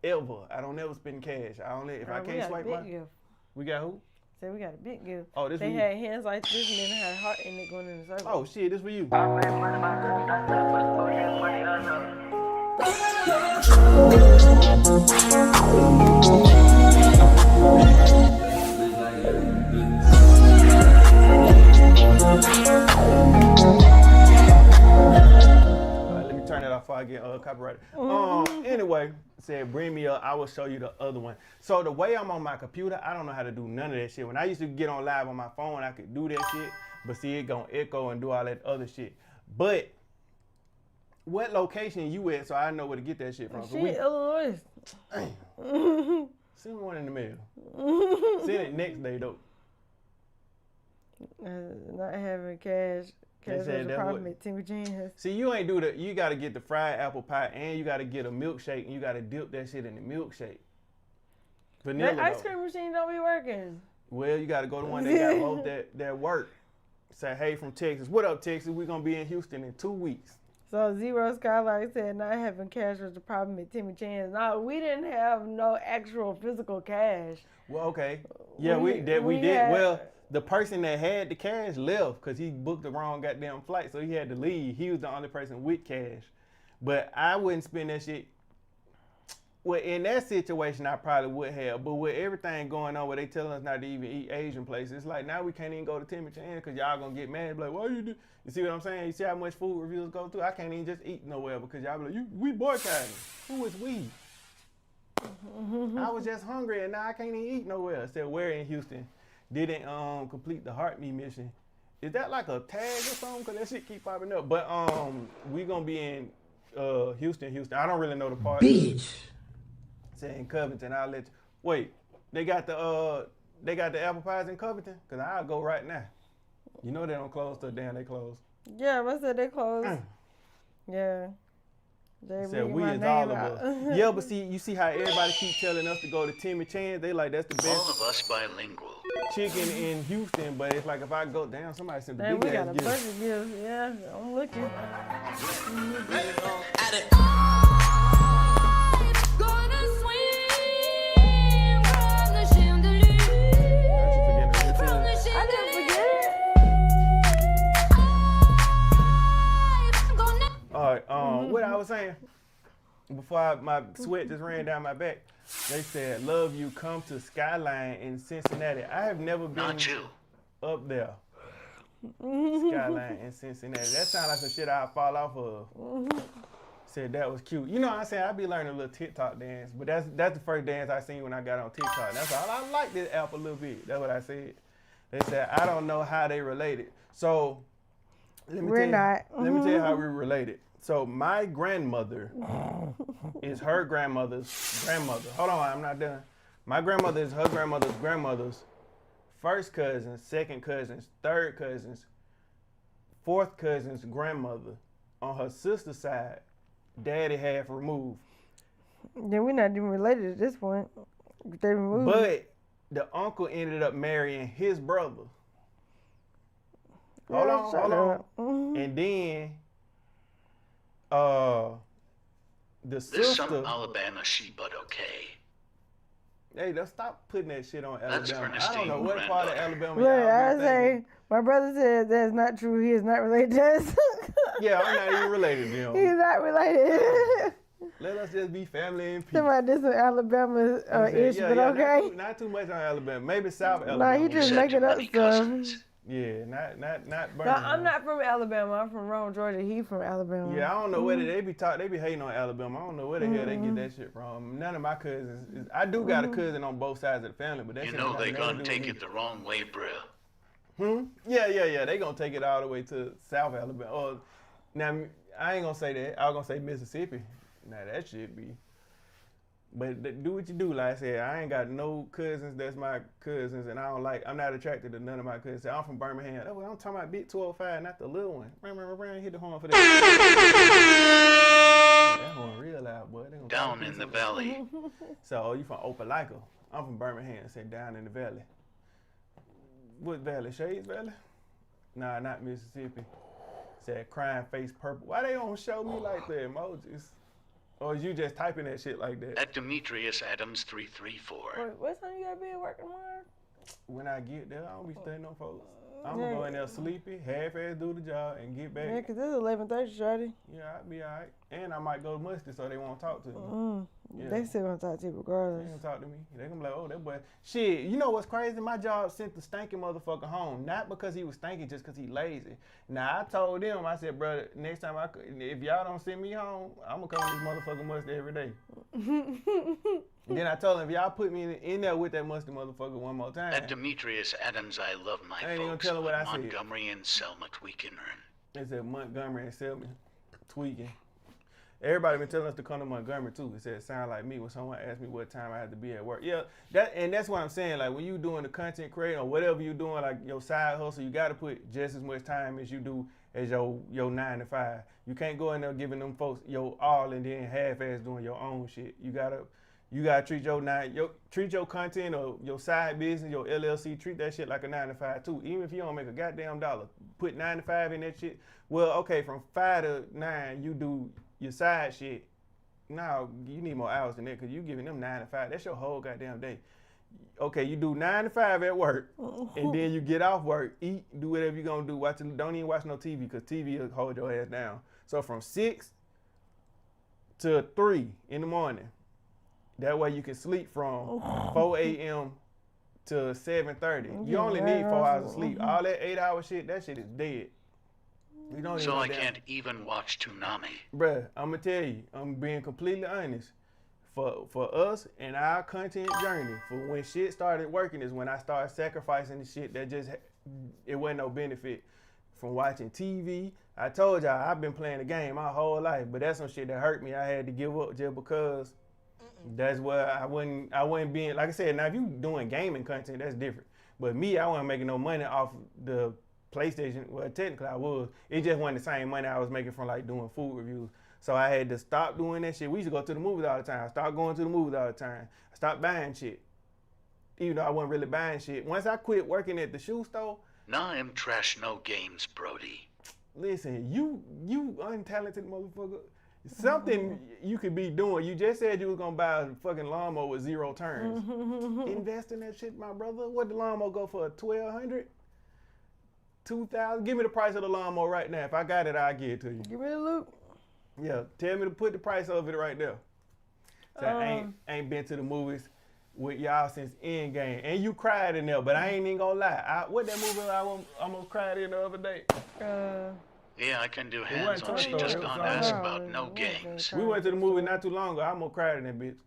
Ever. I don't ever spend cash. If I can't swipe my...
Gift.
We got who?
So we got a big gift.
Oh, this
they had hands like this, and then they had a heart in it going in the circle.
Oh shit, this for you. Let me turn that off before I get copyrighted. Anyway, said bring me up, I will show you the other one. So the way I'm on my computer, I don't know how to do none of that shit. When I used to get on live on my phone, I could do that shit, but see, it gonna echo and do all that other shit. But what location you at so I know where to get that shit from?
Illinois.
Send me one in the mail. Send it next day though.
Not having cash. Cash is a problem at Timmy Jeans.
See, you ain't do that. You got to get the fried apple pie, and you got to get a milkshake, and you got to dip that shit in the milkshake. Vanilla.
That ice cream machine don't be working.
Well, you got to go to one that got both that work. Say, hey, from Texas. What up, Texas? We're going to be in Houston in 2 weeks.
So Zero Skylight said not having cash was the problem at Timmy Chan's. No, we didn't have no actual physical cash.
Well, okay. Yeah, we did. Well, the person that had the cash left because he booked the wrong goddamn flight, so he had to leave. He was the only person with cash. But I wouldn't spend that shit. Well, in that situation, I probably would have. But with everything going on where they telling us not to even eat Asian places, it's like now we can't even go to Timmy Chan because y'all gonna get mad. Like, why you do? You see what I'm saying? You see how much food reviews go through? I can't even just eat nowhere because y'all be like, we boycotting. Who is we? I was just hungry and now I can't even eat nowhere. Said where in Houston didn't complete the Heart Me mission. Is that like a tag or something? Cause that shit keep popping up. But we gonna be in Houston. I don't really know the part.
Bitch.
Say in Covington. I'll let you. Wait, they got the apple pies in Covington? Cause I'll go right now. You know they don't close till damn they close.
Yeah, I said they closed. Yeah. They
said we is all of us. Yeah, but see, you see how everybody keep telling us to go to Timmy Chan? They like that's the best.
All of us bilingual.
Chicken in Houston, but it's like if I go down, somebody sent the big
we
ass
got a
gift.
bunch of gifts. Yeah, I'm looking.
What I was saying before my sweat just ran down my back, they said, "Love you, come to Skyline in Cincinnati." I have never been up there. Skyline in Cincinnati. That sounds like some shit I'd fall off of. Said that was cute. You know what I'm saying? I be learning a little TikTok dance, but that's the first dance I seen when I got on TikTok. That's all. I like this app a little bit. That's what I said. They said I don't know how they related. So let me tell you how we related. So my grandmother is her grandmother's grandmother. Hold on, I'm not done. My grandmother is her grandmother's grandmother's first cousins, second cousins, third cousins, fourth cousin's grandmother. On her sister's side, daddy half removed.
Then we're not even related at this point. They removed.
But the uncle ended up marrying his brother. Hold on. And then the sister.
There's some Alabama she but okay.
Hey, let's stop putting that shit on Alabama.
That's
I don't know what part of Alabama.
Look, I say my brother said that's not true. He is not related to us.
Yeah, I'm not even related to him.
He's not related.
Let us just be family and peace.
Somebody this is Alabama ish, but okay.
Not too much on Alabama. Maybe South Alabama.
Nah, he just making up stuff.
Yeah, not Birmingham.
No, I'm not from Alabama. I'm from Rome, Georgia. He from Alabama.
Yeah, I don't know where they be hating on Alabama. I don't know where the hell they get that shit from. None of my cousins. I do got a cousin on both sides of the family, but that shit
they gonna take it the wrong way, bruh.
Yeah. They gonna take it all the way to South Alabama. Or now I ain't gonna say that. I was gonna say Mississippi. Now that shit be. But do what you do. Like I said, I ain't got no cousins that's my cousins, and I'm not attracted to none of my cousins. I'm from Birmingham. That's what I'm talking about, big 205, not the little one. Hit the horn for that. That horn real loud, boy.
Down in the valley.
So, you from Opelika. I'm from Birmingham. Said down in the valley. What valley? Shades Valley? Nah, not Mississippi. Said crying face purple. Why they don't show me like the emojis? Or is you just typing that shit like that?
At Demetrius Adams 334.
Wait, what time you gotta be at work tomorrow?
When I get there, I don't be studying no folks. I'm gonna go in there sleepy, half-ass do the job, and get back.
Yeah, 'cause it's 11:30, shawty.
Yeah, I'll be all right. And I might go to Musty so they won't talk to me. Yeah.
They still gonna talk to you regardless.
They gonna talk to me. They gonna be like, oh, that boy. Shit, you know what's crazy? My job sent the stinking motherfucker home. Not because he was stinking, just because he lazy. Now, I told them, I said, brother, next time if y'all don't send me home, I'm gonna come to this motherfucker Musty every day. Then I told him, if y'all put me in there with that musty motherfucker one more time.
At Demetrius Adams, I love my
I ain't
folks.
Gonna tell him what I said.
Montgomery and Selma tweaking.
They said Montgomery and Selma tweaking. Everybody been telling us to come to Montgomery too. It said it sound like me when someone asked me what time I had to be at work. Yeah, that's what I'm saying. Like when you doing the content creating or whatever you doing, like your side hustle, you gotta put just as much time as you do as your 9 to 5. You can't go in there giving them folks your all and then half-ass doing your own shit. You gotta treat treat your content or your side business, your LLC, treat that shit like a 9 to 5 too. Even if you don't make a goddamn dollar, put 9 to 5 in that shit. Well, okay, from 5 to 9, you do your side shit. Now you need more hours than that because you giving them 9 to 5. That's your whole goddamn day. Okay, you do 9 to 5 at work, and then you get off work, eat, do whatever you gonna do. Don't even watch no TV because TV will hold your ass down. So from 6 to 3 in the morning, That way you can sleep from 4 a.m. to 7:30. You only need 4 hours of sleep. All that 8-hour shit, that shit is dead. You don't
So I can't even watch Toonami.
Bruh, I'm gonna tell you, I'm being completely honest. For us and our content journey, for when shit started working is when I started sacrificing the shit that just, it wasn't no benefit from watching TV. I told y'all, I've been playing the game my whole life, but that's some shit that hurt me. I had to give up just because that's what I wasn't being, like I said, now if you doing gaming content, that's different. But me, I wasn't making no money off the PlayStation. Well, technically I was. It just wasn't the same money I was making from like doing food reviews. So I had to stop doing that shit. We used to go to the movies all the time. I stopped going to the movies all the time. I stopped buying shit. Even though I wasn't really buying shit. Once I quit working at the shoe store.
Now I'm trash no games, Brody.
Listen, you untalented motherfucker. Something you could be doing. You just said you was gonna buy a fucking lawnmower with 0 turns. Invest in that shit, my brother. What the lawnmower go for? $1,200? $2,000? Give me the price of the lawnmower right now. If I got it, I'll give it to you.
Give me the loot.
Yeah, tell me to put the price of it right there. So I ain't been to the movies with y'all since Endgame. And you cried in there, but I ain't even gonna lie. What that movie I almost cried in the other day?
Yeah, I can do hands-on. She just don't ask about no games.
We went to the movie not too long ago. I almost cried in that bitch.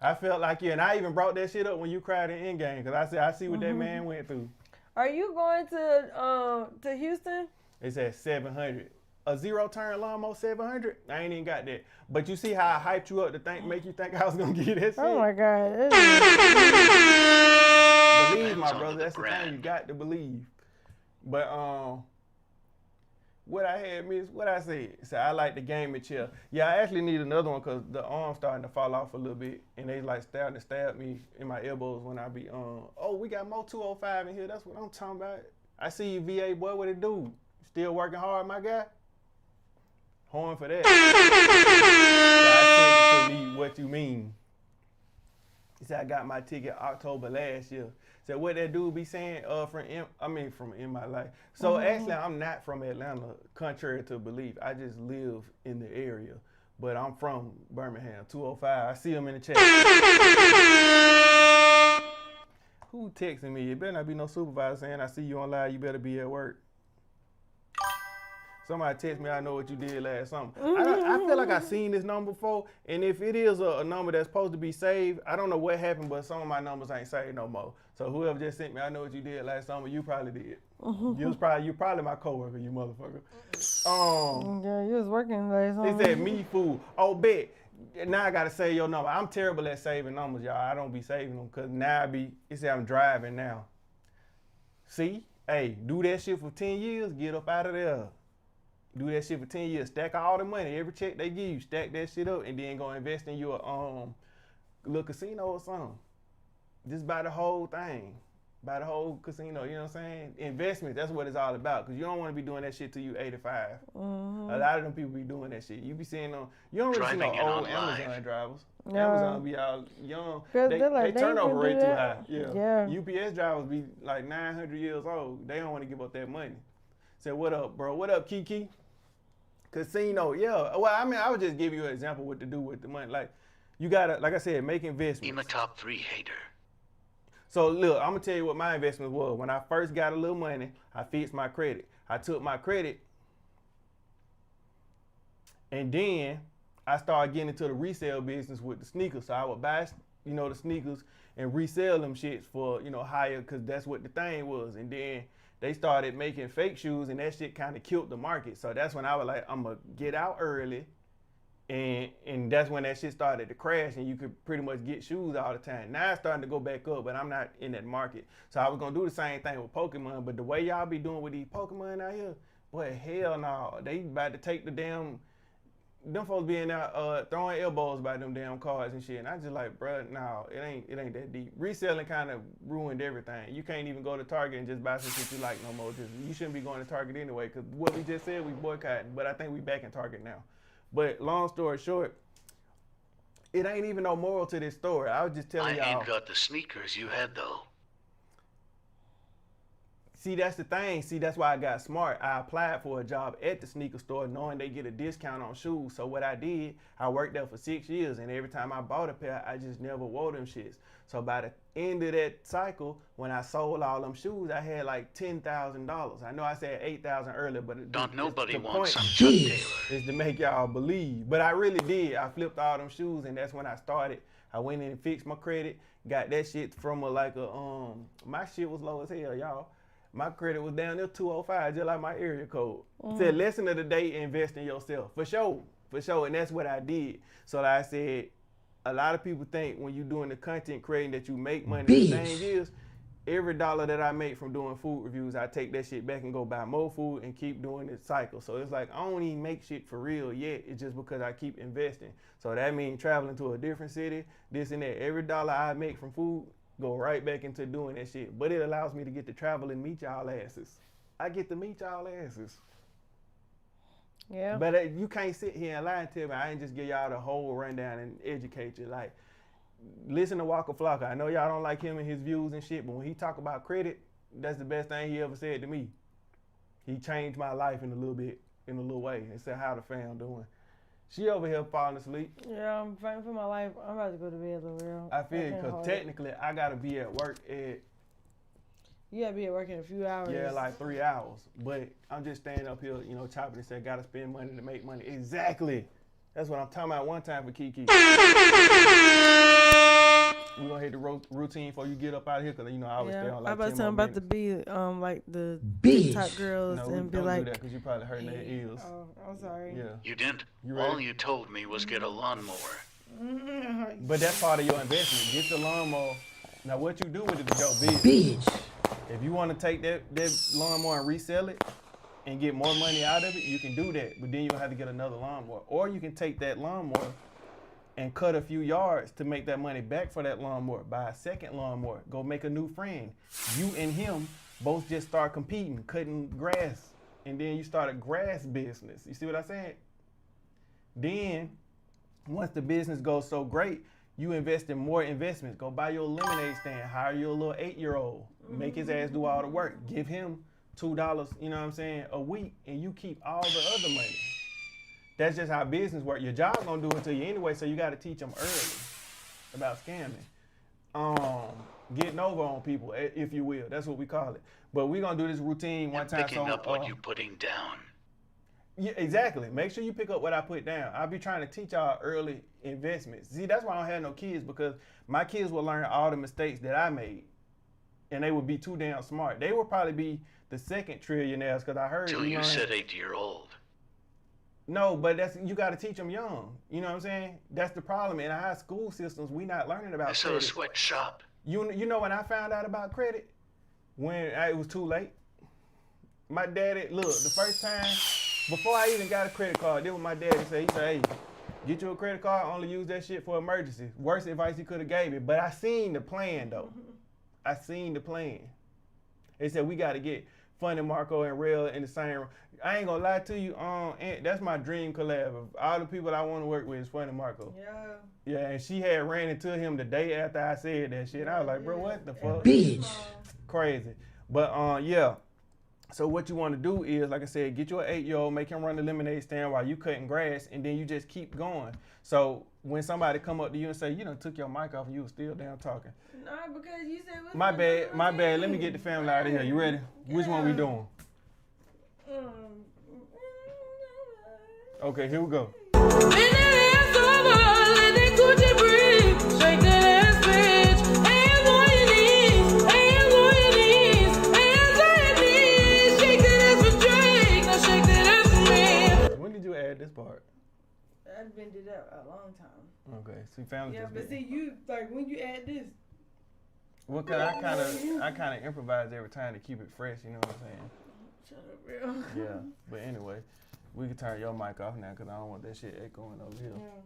I felt like you, and I even brought that shit up when you cried in Endgame, because I said, I see what that man went through.
Are you going to Houston?
It said 700. A 0-turn lawnmower 700? I ain't even got that. But you see how I hyped you up to make you think I was gonna get that shit?
Oh my God.
Believe, my brother. That's the thing. You got to believe. But what I had missed, what I said. So I like the gaming chair. Yeah, I actually need another one because the arm's starting to fall off a little bit, and they like starting to stab me in my elbows when I be Oh, we got more 205 in here. That's what I'm talking about. I see you, VA boy. What it do? Still working hard, my guy. Horn for that. So I sent it to me, what you mean. He said, I got my ticket October last year. Said, what that dude be saying from in my life. So actually, I'm not from Atlanta, contrary to belief. I just live in the area. But I'm from Birmingham, 205. I see him in the chat. Who texting me? It better not be no supervisor saying, I see you online, you better be at work. Somebody text me, I know what you did last summer. I feel like I've seen this number before, and if it is a number that's supposed to be saved, I don't know what happened, but some of my numbers ain't saved no more. So whoever just sent me, I know what you did last summer, you probably did. You probably my coworker, you motherfucker.
Yeah, you was working last summer.
They said me fool. Oh, bet. Now I gotta save your number. I'm terrible at saving numbers, y'all. I don't be saving them, cause now it say I'm driving now. See? Hey, do that shit for 10 years, get up out of there. Do that shit for 10 years. Stack all the money. Every check they give you, stack that shit up, and then go invest in your little casino or something. Just buy the whole thing. Buy the whole casino, you know what I'm saying? Investment, that's what it's all about. Because you don't want to be doing that shit till you 85. A lot of them people be doing that shit. You be seeing them, you don't really see no old Amazon drivers. No. Amazon be all young. They turnover rate too high. Yeah. UPS drivers be like 900 years old. They don't want to give up that money. Say, what up, bro? What up, Kiki? Casino, yeah. Well, I mean, I would just give you an example what to do with the money. Like, you gotta, like I said, make investments.
I'm a top 3 hater.
So look, I'm gonna tell you what my investment was. When I first got a little money, I fixed my credit. I took my credit, and then I started getting into the resale business with the sneakers. So I would buy, the sneakers and resell them shits for, higher, because that's what the thing was. And then they started making fake shoes, and that shit kind of killed the market. So that's when I was like, I'm gonna get out early, and that's when that shit started to crash, and you could pretty much get shoes all the time. Now it's starting to go back up, but I'm not in that market. So I was gonna do the same thing with Pokemon, but the way y'all be doing with these Pokemon out here, boy, hell no. They about to take the damn, them folks being out throwing elbows by them damn cards and shit. And I just like, bruh, no, it ain't that deep. Reselling kind of ruined everything. You can't even go to Target and just buy some shit you like no more. You shouldn't be going to Target anyway, because what we just said, we boycotting. But I think we back in Target now. But long story short, it ain't even no moral to this story. I was just telling y'all.
I ain't got the sneakers you had though.
See, that's the thing. See, that's why I got smart. I applied for a job at the sneaker store knowing they get a discount on shoes. So what I did, I worked there for 6 years, and every time I bought a pair, I just never wore them shits. So by the end of that cycle, when I sold all them shoes, I had like $10,000. I know I said 8,000 earlier, but
Don't nobody
the
want
point
some Chuck Taylor.
is to make y'all believe. But I really did. I flipped all them shoes, and that's when I started. I went in and fixed my credit, got that shit from my shit was low as hell, y'all. My credit was down there 205, just like my area code. Said lesson of the day, invest in yourself. For sure. And that's what I did. So like I said, a lot of people think when you're doing the content creating that you make money. The thing is, every dollar that I make from doing food reviews, I take that shit back and go buy more food and keep doing this cycle. So it's like, I don't even make shit for real yet. It's just because I keep investing. So that means traveling to a different city, this and that. Every dollar I make from food, go right back into doing that shit. But it allows me to get to travel and meet y'all asses. I get to meet y'all asses.
Yeah.
But you can't sit here and lie and tell me I ain't just give y'all the whole rundown and educate you. Like, listen to Waka Flocka. I know y'all don't like him and his views and shit, but when he talk about credit, that's the best thing he ever said to me. He changed my life in a little way. And said, how the fam doing? She over here falling asleep.
Yeah, I'm fighting for my life. I'm about to go to bed, Lil.
I feel it, because technically I got to be at work at...
You got to be at work in a few hours.
Yeah, like 3 hours. But I'm just standing up here, chopping and saying, got to spend money to make money. Exactly. That's what I'm talking about one time for Kiki. We're going to hit the routine before you get up out of here, because, I always stay on like 10 more minutes.
I'm about to be like the TikTok girls and be like...
don't do that, because you probably hurting their ears.
Oh, I'm sorry.
Yeah.
You didn't?
You ready?
All you told me was get a lawnmower.
But that's part of your investment. Get the lawnmower. Now, what you do with it is your business. If you want to take that lawnmower and resell it and get more money out of it, you can do that. But then you'll have to get another lawnmower. Or you can take that lawnmower and cut a few yards to make that money back for that lawnmower. Buy a second lawnmower. Go make a new friend. You and him both just start competing, cutting grass. And then you start a grass business. You see what I'm saying? Then, once the business goes so great, you invest in more investments. Go buy your lemonade stand. Hire your little 8-year-old. Make his ass do all the work. Give him $2, a week, and you keep all the other money. That's just how business works. Your job gonna do it to you anyway, so you gotta teach them early about scamming. Getting over on people, if you will. That's what we call it. But we're gonna do this routine one time.
Picking up what you're putting down.
Yeah, exactly. Make sure you pick up what I put down. I'll be trying to teach y'all early investments. See, that's why I don't have no kids, because my kids will learn all the mistakes that I made. And they would be too damn smart. They would probably be the second trillionaires, because I heard...
Till you said 8-year-old.
No, but you got to teach them young. You know what I'm saying? That's the problem. In our school systems, we not learning about credit.
I saw a sweatshop.
You know when I found out about credit? When it was too late. My daddy, look, the first time, before I even got a credit card, this was my daddy say. He said, hey, get you a credit card, only use that shit for emergencies. Worst advice he could have gave me. But I seen the plan, though. I seen the plan. They said we got to get Funny Marco and Rail in the same room. I ain't gonna lie to you, that's my dream collab. All the people I want to work with is Funny Marco.
Yeah.
Yeah, and she had ran into him the day after I said that shit. I was like, bro, what the fuck?
Bitch.
Crazy. But yeah. So what you want to do is, like I said, get your 8-year-old, make him run the lemonade stand while you cutting grass, and then you just keep going. So when somebody come up to you and say, you done took your mic off and you was still down talking.
No, because you said...
My bad. Let me get the family out of here. You ready? Yeah. Which one we doing? Okay, here we go. When did you add this part?
I've been did that a long time.
Okay, see, family.
Yeah, but see, you like when you add this.
Well, cause I kind of improvise every time to keep it fresh. You know what I'm saying?
Shut up, real.
Yeah, but anyway, we can turn your mic off now, cause I don't want that shit echoing over here.
Yeah.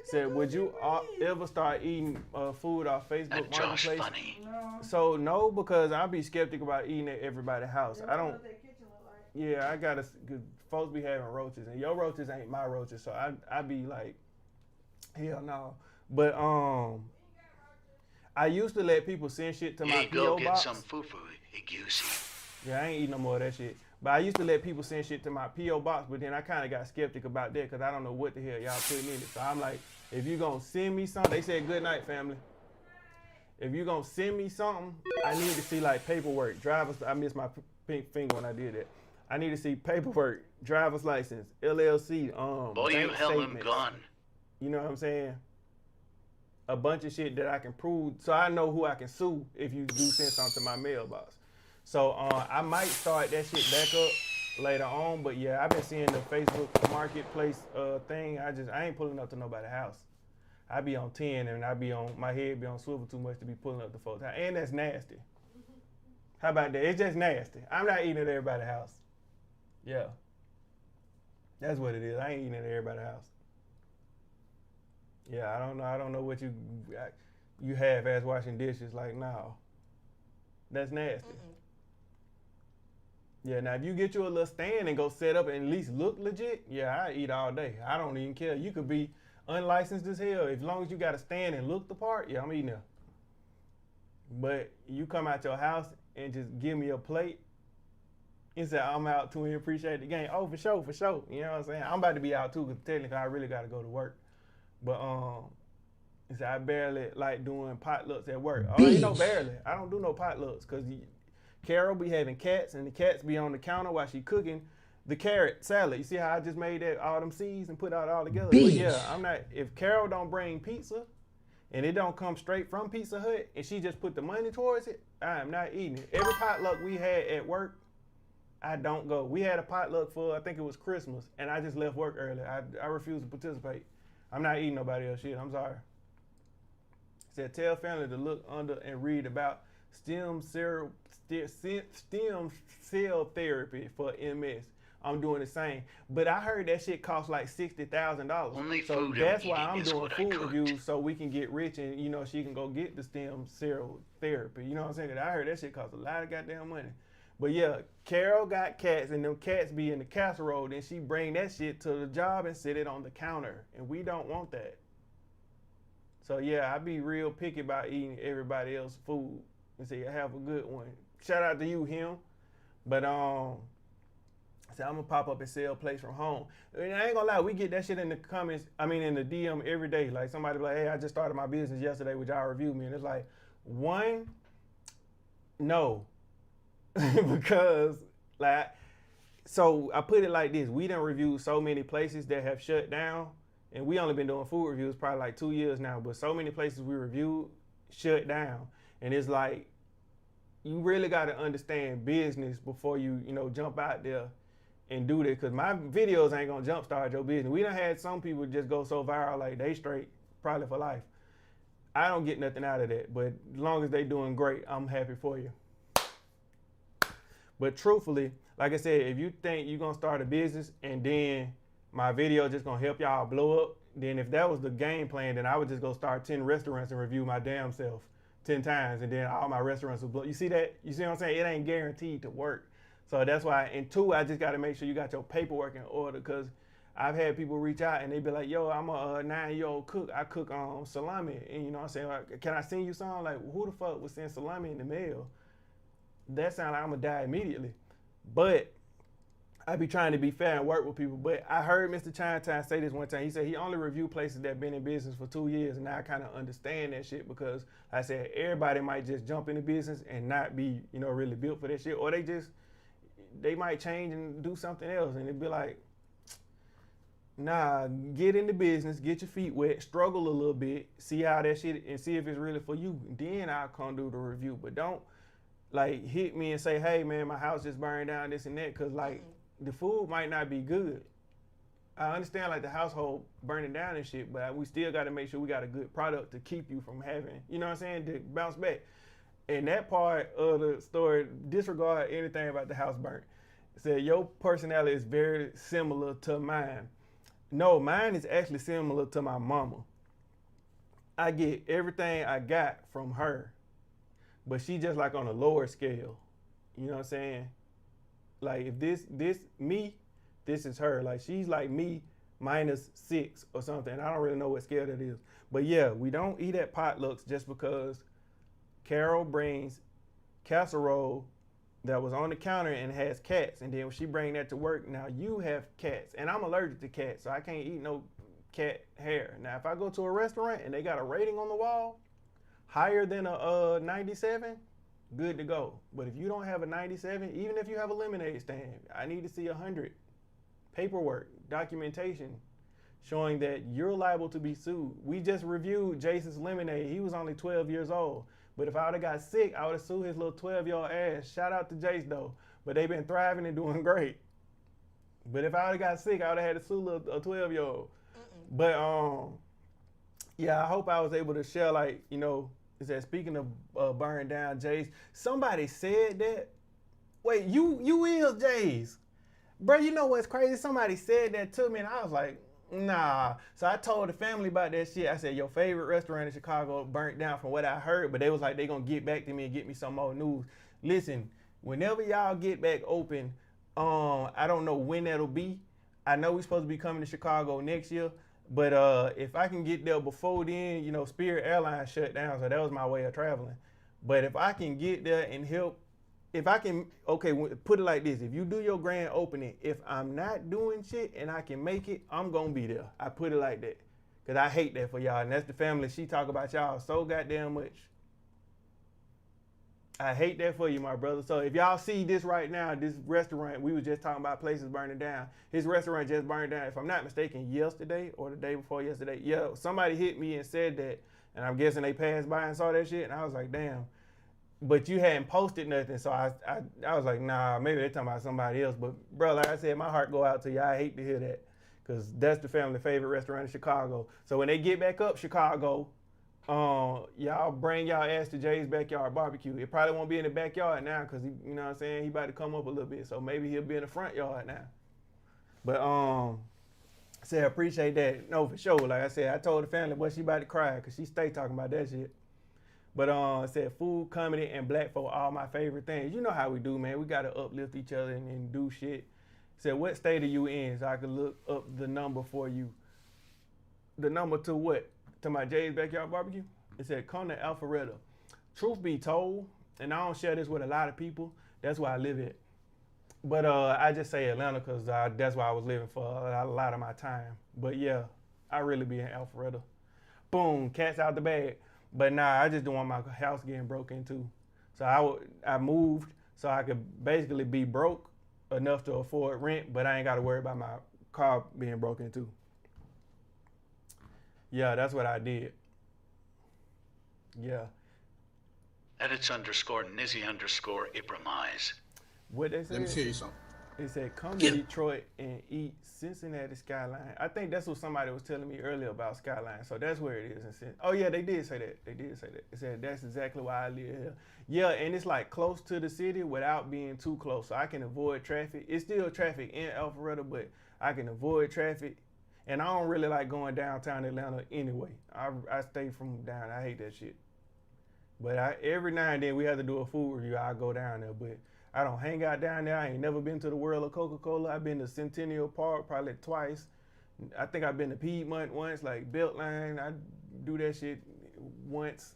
Said, would you ever start eating food off Facebook Marketplace?
Funny.
No.
So no, because I'll be skeptic about eating at everybody's house.
Yeah,
I don't.
what that kitchen look like.
Yeah, I gotta. Cause folks be having roaches, and your roaches ain't my roaches, so I be like, hell no. But I used to let people send shit to my
Go
PO
get
box.
some fufu, Igusi.
Yeah, I ain't eating no more of that shit. But I used to let people send shit to my P.O. box, but then I kind of got skeptic about that because I don't know what the hell y'all putting in it. So I'm like, if you going to send me something, they said good night, family. If you going to send me something, I need to see like paperwork, I missed my pink finger when I did that. I need to see paperwork, driver's license, LLC,
Boy, you
bank
held him
statements.
gone.
You know what I'm saying? A bunch of shit that I can prove, so I know who I can sue if you do send something to my mailbox. So I might start that shit back up later on, but yeah, I've been seeing the Facebook Marketplace thing. I ain't pulling up to nobody's house. I be on 10 and my head be on swivel too much to be pulling up to folks' house, and that's nasty. How about that? It's just nasty. I'm not eating at everybody's house. Yeah, that's what it is. I ain't eating at everybody's house. Yeah, I don't know what you have as washing dishes. Like, no, that's nasty. Yeah, now if you get you a little stand and go set up and at least look legit, yeah, I eat all day. I don't even care. You could be unlicensed as hell. As long as you got to stand and look the part, yeah, I'm eating there. But you come out your house and just give me a plate and say, I'm out to appreciate the game. Oh, for sure, for sure. You know what I'm saying? I'm about to be out too because technically I really got to go to work. But I barely like doing potlucks at work. Oh, ain't no barely. I don't do no potlucks because Carol be having cats and the cats be on the counter while she cooking the carrot salad. You see how I just made that all them seeds and put it all together? But yeah, I'm not. If Carol don't bring pizza and it don't come straight from Pizza Hut and she just put the money towards it, I am not eating it. Every potluck we had at work, I don't go. We had a potluck for I think it was Christmas and I just left work early. I refuse to participate. I'm not eating nobody else shit. I'm sorry. Said tell family to look under and read about stem cell therapy for MS. I'm doing the same, but I heard that shit costs like $60,000. So that's why I'm doing food reviews so we can get rich and she can go get the stem cell therapy. You know what I'm saying? I heard that shit costs a lot of goddamn money. But yeah, Carol got cats and them cats be in the casserole. Then she bring that shit to the job and sit it on the counter. And we don't want that. So yeah, I be real picky about eating everybody else's food and say, have a good one. Shout out to you, him. But I'm gonna pop up and sell plates from home. And I ain't gonna lie, we get that shit in the comments, in the DM every day. Like somebody be like, hey, I just started my business yesterday, which y'all reviewed me. And it's like, one, no. Because so I put it like this: we done reviewed so many places that have shut down, and we only been doing food reviews probably like 2 years now. But so many places we reviewed shut down, and it's like you really got to understand business before you jump out there and do that. Because my videos ain't gonna jumpstart your business. We done had some people just go so viral like they straight probably for life. I don't get nothing out of that, but as long as they doing great, I'm happy for you. But truthfully, like I said, if you think you're going to start a business and then my video just going to help y'all blow up, then if that was the game plan, then I would just go start 10 restaurants and review my damn self 10 times, and then all my restaurants will blow. You see that? You see what I'm saying? It ain't guaranteed to work. So that's why, and two, I just got to make sure you got your paperwork in order, because I've had people reach out and they be like, yo, I'm a 9-year-old cook. I cook salami. And you know what I'm saying? Like, can I send you something? Like, who the fuck would send salami in the mail? That sounds like I'm gonna die immediately. But I be trying to be fair and work with people. But I heard Mr. Chinatown say this one time. He said he only reviewed places that been in business for 2 years. And now I kind of understand that shit, because like I said, everybody might just jump into business and not be, really built for that shit. Or they might change and do something else. And it'd be like, nah, get into business, get your feet wet, struggle a little bit, see how that shit, and see if it's really for you. Then I'll come do the review. But don't hit me and say, hey man, my house just burned down, this and that, because the food might not be good. I understand the household burning down and shit, but we still got to make sure we got a good product to keep you from having, you know what I'm saying, to bounce back. And that part of the story, disregard anything about the house burnt. It said your personality is very similar to mine. No, mine is actually similar to my mama. I get everything I got from her, but she just on a lower scale. You know what I'm saying? If this me, this is her. She's like me -6 or something. I don't really know what scale that is. But yeah, we don't eat at potlucks just because Carol brings casserole that was on the counter and has cats. And then when she bring that to work, now you have cats. And I'm allergic to cats, so I can't eat no cat hair. Now, if I go to a restaurant and they got a rating on the wall higher than a 97, good to go. But if you don't have a 97, even if you have a lemonade stand, I need to see 100. Paperwork, documentation, showing that you're liable to be sued. We just reviewed Jason's lemonade. He was only 12 years old. But if I would have got sick, I would have sued his little 12-year-old ass. Shout out to Jace, though. But they've been thriving and doing great. But if I would have got sick, I would have had to sue a 12-year-old. But, yeah, I hope I was able to share, like, you know, is that speaking of burning down Jace, somebody said that. Wait, you is Jace. Bro, you know what's crazy? Somebody said that to me, and I was like, nah. So I told the family about that shit. I said, your favorite restaurant in Chicago burnt down from what I heard, but they was like, they gonna get back to me and get me some more news. Listen, whenever y'all get back open, I don't know when that'll be. I know we're supposed to be coming to Chicago next year, but if I can get there before then, you know, Spirit Airlines shut down, so that was my way of traveling. But if I can get there and help, if I can, okay, put it like this. If you do your grand opening, if I'm not doing shit and I can make it, I'm going to be there. I put it like that. Because I hate that for y'all. And that's the family. She talk about y'all so goddamn much. I hate that for you, my brother. So if y'all see this right now, this restaurant, we was just talking about places burning down. His restaurant just burned down, if I'm not mistaken, yesterday or the day before yesterday. Yeah, somebody hit me and said that. And I'm guessing they passed by and saw that shit. And I was like, damn. But you hadn't posted nothing, so I was like, nah, maybe they're talking about somebody else. But, bro, like I said, my heart go out to you. I hate to hear that because that's the family favorite restaurant in Chicago. So when they get back up Chicago, y'all bring y'all ass to Jay's Backyard Barbecue. It probably won't be in the backyard now because, you know what I'm saying, he about to come up a little bit. So maybe he'll be in the front yard now. But, I said, I appreciate that. No, for sure. Like I said, I told the family, boy, she about to cry because she stay talking about that shit. But it said food, comedy, and black folk, all my favorite things. You know how we do, man. We got to uplift each other and do shit. It said, what state are you in? So I could look up the number for you. The number to what? To my Jay's Backyard Barbecue? It said, come to Alpharetta. Truth be told, and I don't share this with a lot of people, that's where I live at. But I just say Atlanta because that's where I was living for a lot of my time. But yeah, I really be in Alpharetta. Boom, cat's out the bag. But nah, I just don't want my house getting broke into. So I moved so I could basically be broke enough to afford rent, but I ain't got to worry about my car being broken into. Yeah, that's what I did. Yeah.
Edits _Nizzy_Ibrahimize.
What they said?
Let me tell you something.
They said, come to Detroit and eat Cincinnati Skyline. I think that's what somebody was telling me earlier about Skyline. So that's where it is. Oh, yeah, they did say that. They said, that's exactly why I live here. Yeah, and it's like close to the city without being too close. So I can avoid traffic. It's still traffic in Alpharetta, but I can avoid traffic. And I don't really like going downtown Atlanta anyway. I stay from down. I hate that shit. But every now and then we have to do a food review. I go down there, but I don't hang out down there. I ain't never been to the World of Coca-Cola. I've been to Centennial Park probably twice. I think I've been to Piedmont once, like Beltline. I do that shit once.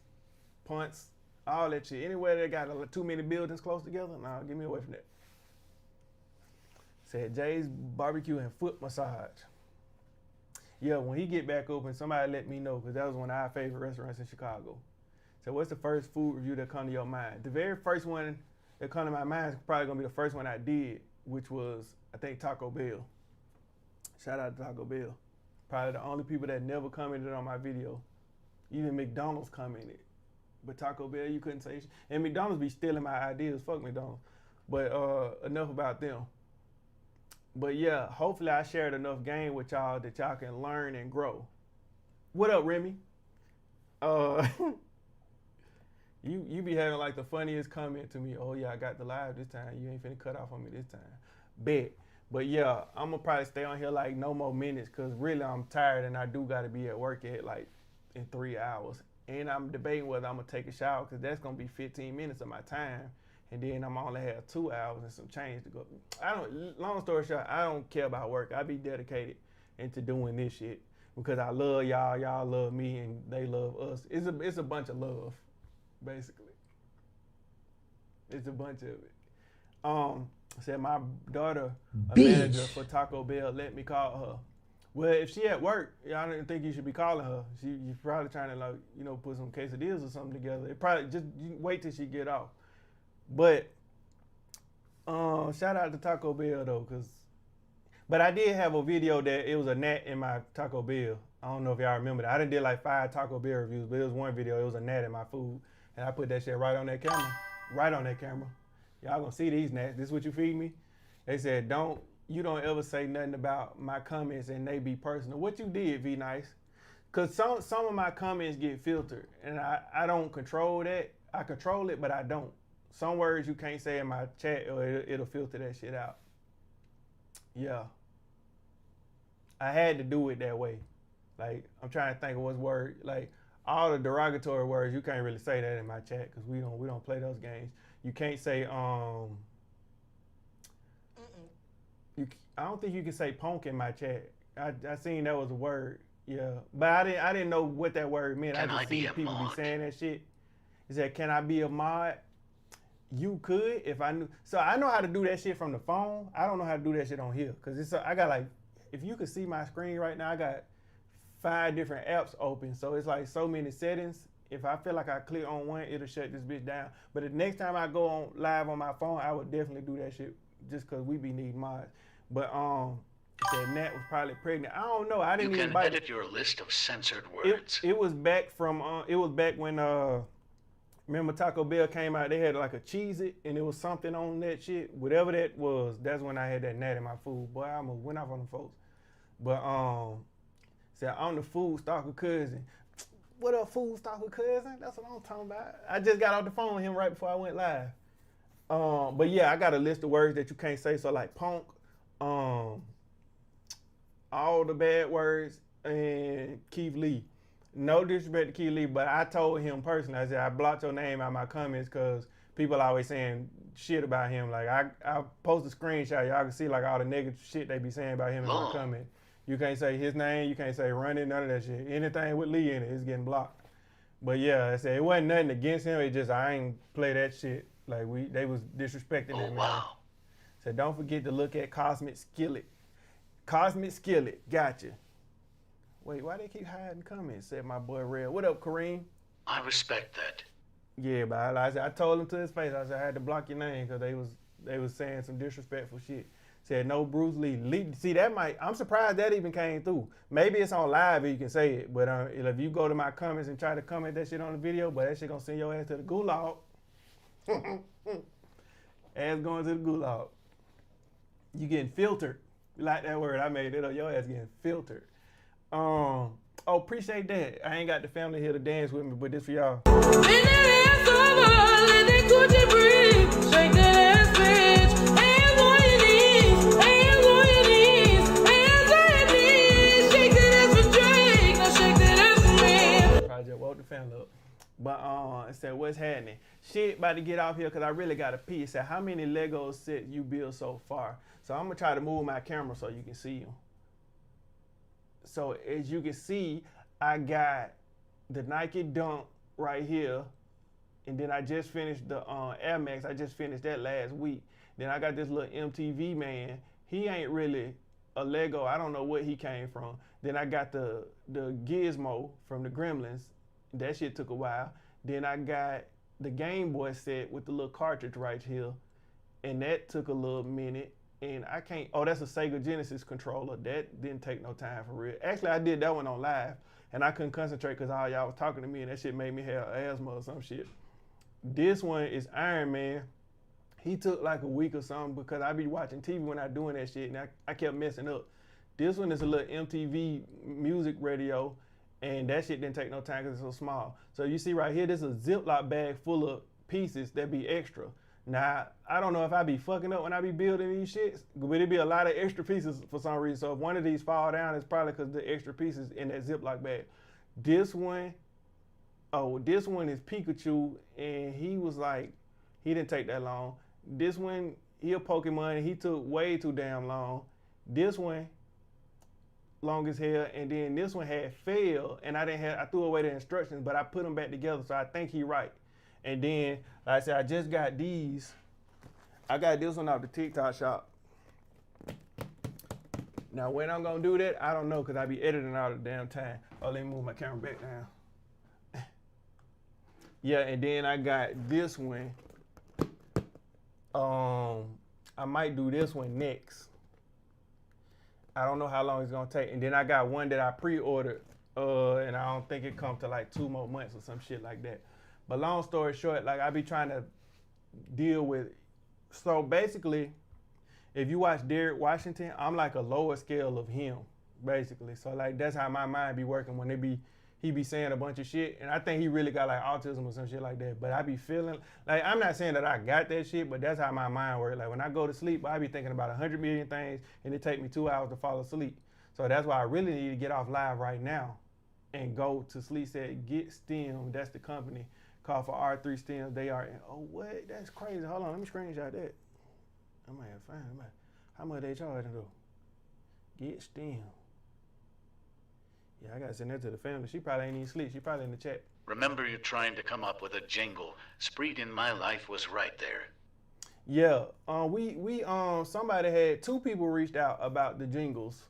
Punts, all that shit. Anywhere that got too many buildings close together, nah, get me away from that. Said Jay's Barbecue and Foot Massage. Yeah, when he get back open, somebody let me know because that was one of our favorite restaurants in Chicago. So what's the first food review that come to your mind? The very first one that come to my mind is probably gonna be the first one I did, which was, I think, Taco Bell. Shout out to Taco Bell. Probably the only people that never commented on my video. Even McDonald's commented. But Taco Bell, you couldn't say shit. And McDonald's be stealing my ideas. Fuck McDonald's. But enough about them. But yeah, hopefully I shared enough game with y'all that y'all can learn and grow. What up, Remy? You be having like the funniest comment to me. Oh yeah, I got the live this time. You ain't finna cut off on me this time. Bet. But yeah, I'm gonna probably stay on here like no more minutes because really I'm tired and I do gotta be at work at like in 3 hours. And I'm debating whether I'm gonna take a shower because that's gonna be 15 minutes of my time. And then I'm only have 2 hours and some change to go. Long story short, I don't care about work. I be dedicated into doing this shit because I love y'all, y'all love me, and they love us. It's a bunch of love, basically. It's a bunch of it. Said my daughter, a manager for Taco Bell, let me call her. Well, if she at work, I don't think you should be calling her. You're probably trying to like, put some quesadillas or something together. It probably just wait till she get off. But shout out to Taco Bell though, but I did have a video that it was a gnat in my Taco Bell. I don't know if y'all remember that. I done did like 5 Taco Bell reviews, but it was one video, it was a gnat in my food. And I put that shit right on that camera. Right on that camera. Y'all gonna see these gnats. This is what you feed me? They said, you don't ever say nothing about my comments and they be personal. What you did, V Nice. Cause some of my comments get filtered and I don't control that. I control it, but I don't. Some words you can't say in my chat or it'll filter that shit out. Yeah. I had to do it that way. Like, I'm trying to think of what's word. Like, all the derogatory words, you can't really say that in my chat because we don't play those games. You can't say, I don't think you can say punk in my chat. I seen that was a word. Yeah. But I didn't know what that word meant. I just see people be saying that shit. He said, can I be a mod? You could if I knew. So I know how to do that shit from the phone. I don't know how to do that shit on here. Cause I got like, if you could see my screen right now, I got 5 different apps open. So it's like so many settings. If I feel like I click on one, it'll shut this bitch down. But the next time I go on live on my phone, I would definitely do that shit just cause we be needing mods. But said Nat was probably pregnant. I don't know. I didn't even bite.
You can edit your list of censored words.
It was back from it was back when remember Taco Bell came out, they had like a Cheez-It and it was something on that shit. Whatever that was, that's when I had that gnat in my food. Boy, I almost went off on the folks. But said I'm the food stalker cousin. What up, food stalker cousin? That's what I'm talking about. I just got off the phone with him right before I went live. But yeah, I got a list of words that you can't say. So like punk, all the bad words, and Keith Lee. No disrespect to Keith Lee, but I told him personally, I said, I blocked your name out of my comments because people always saying shit about him. Like I post a screenshot, y'all can see like all the negative shit they be saying about him in my comment. You can't say his name, you can't say running, none of that shit. Anything with Lee in it is getting blocked. But yeah, I said it wasn't nothing against him, it just I ain't play that shit. Like they was disrespecting him, man.
Wow.
So don't forget to look at Cosmic Skillet. Cosmic Skillet, gotcha. Wait, why they keep hiding comments? Said my boy Red. What up, Kareem?
I respect that.
Yeah, but I told him to his face. I said I had to block your name because they was saying some disrespectful shit. Said no Bruce Lee. See, that I'm surprised that even came through. Maybe it's on live and you can say it, but if you go to my comments and try to comment that shit on the video, but that shit gonna send your ass to the gulag. Ass going to the gulag. You getting filtered. You like that word? I made it up. Your ass getting filtered. Appreciate that. I ain't got the family here to dance with me, but this for y'all. Project woke the family up. But it said, what's happening? Shit about to get off here because I really got to pee. It said, how many Lego sets you built so far? So I'm going to try to move my camera so you can see them. So as you can see, I got the Nike Dunk right here. And then I just finished the Air Max. I just finished that last week. Then I got this little MTV man. He ain't really a Lego. I don't know what he came from. Then I got the Gizmo from the Gremlins. That shit took a while. Then I got the Game Boy set with the little cartridge right here. And that took a little minute. And I can't, that's a Sega Genesis controller. That didn't take no time for real. Actually, I did that one on live. And I couldn't concentrate because all y'all was talking to me and that shit made me have asthma or some shit. This one is Iron Man. He took like a week or something because I be watching TV when I doing that shit and I kept messing up. This one is a little MTV music radio and that shit didn't take no time because it's so small. So you see right here, this is a Ziploc bag full of pieces that be extra. Now, I don't know if I be fucking up when I be building these shits, but it be a lot of extra pieces for some reason. So if one of these fall down, it's probably because the extra pieces in that Ziploc bag. This one is Pikachu, and he was like, he didn't take that long. This one, he a Pokemon, and he took way too damn long. This one, long as hell, and then this one had failed, and I threw away the instructions, but I put them back together, so I think he right. And then, like I said, I just got these. I got this one off the TikTok shop. Now, when I'm going to do that, I don't know because I be editing all the damn time. Oh, let me move my camera back down. Yeah, and then I got this one. I might do this one next. I don't know how long it's going to take. And then I got one that I pre-ordered, and I don't think it comes to like 2 more months or some shit like that. But long story short, like I be trying to deal with. So basically, if you watch Derek Washington, I'm like a lower scale of him, basically. So like that's how my mind be working when he be saying a bunch of shit, and I think he really got like autism or some shit like that. But I be feeling like I'm not saying that I got that shit, but that's how my mind works. Like when I go to sleep, I be thinking about 100 million things, and it take me 2 hours to fall asleep. So that's why I really need to get off live right now, and go to sleep. Said Get Stem, that's the company. Call for R3 Stems. They are in, oh what? That's crazy. Hold on, let me screenshot that. I might have found it. How much they charging though? Get Stem. Yeah, I gotta send that to the family. She probably ain't even sleep. She probably in the chat.
Remember you trying to come up with a jingle. Spreed in my life was right there.
Yeah, we somebody had 2 people reached out about the jingles.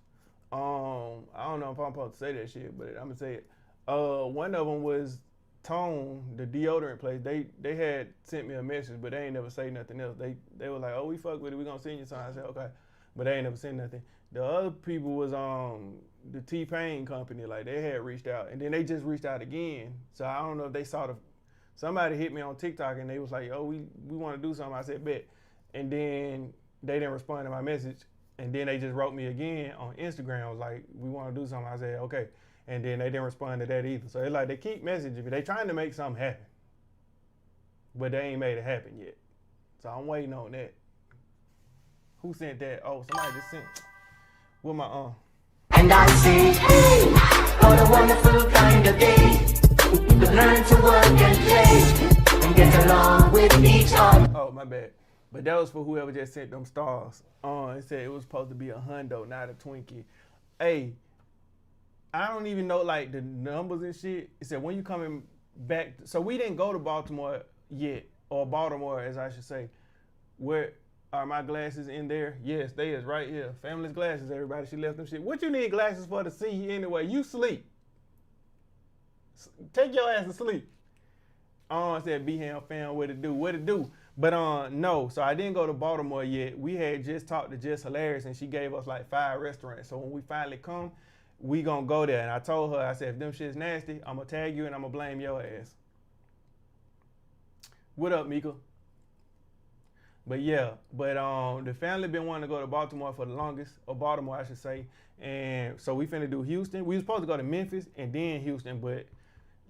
I don't know if I'm supposed to say that shit, but I'm gonna say it. One of them was Tone, the deodorant place. They had sent me a message, but they ain't never say nothing else. They were like, oh, we fuck with it. We gonna send you something. I said, okay, but they ain't never sent nothing. The other people was the T-Pain company. Like they had reached out, and then they just reached out again. So I don't know if they saw somebody hit me on TikTok and they was like, oh, we want to do something. I said, bet. And then they didn't respond to my message. And then they just wrote me again on Instagram. I was like, we want to do something. I said, okay. And then they didn't respond to that either. So it's like they keep messaging me. They trying to make something happen. But they ain't made it happen yet. So I'm waiting on that. Who sent that? Oh, somebody just sent. With my
And I say, hey, what a wonderful kind of day. We could learn to work and play and get along with each other.
Oh, my bad. But that was for whoever just sent them stars. It said it was supposed to be a hundo, not a Twinkie. Hey, I don't even know like the numbers and shit. It said when you coming back. So we didn't go to Baltimore yet, or Baltimore as I should say. Where are my glasses in there? Yes, they is right here. Family's glasses, everybody. She left them shit. What you need glasses for to see anyway? You sleep. Take your ass to sleep. I said B-Ham fam, what it do? But no, so I didn't go to Baltimore yet. We had just talked to Just Hilarious and she gave us like 5 restaurants. So when we finally come, we gonna go there. And I told her, I said, if them shit's nasty, I'm gonna tag you and I'm gonna blame your ass. What up, Mika? But yeah, the family been wanting to go to Baltimore for the longest, or Baltimore I should say. And so we finna do Houston. We was supposed to go to Memphis and then Houston, but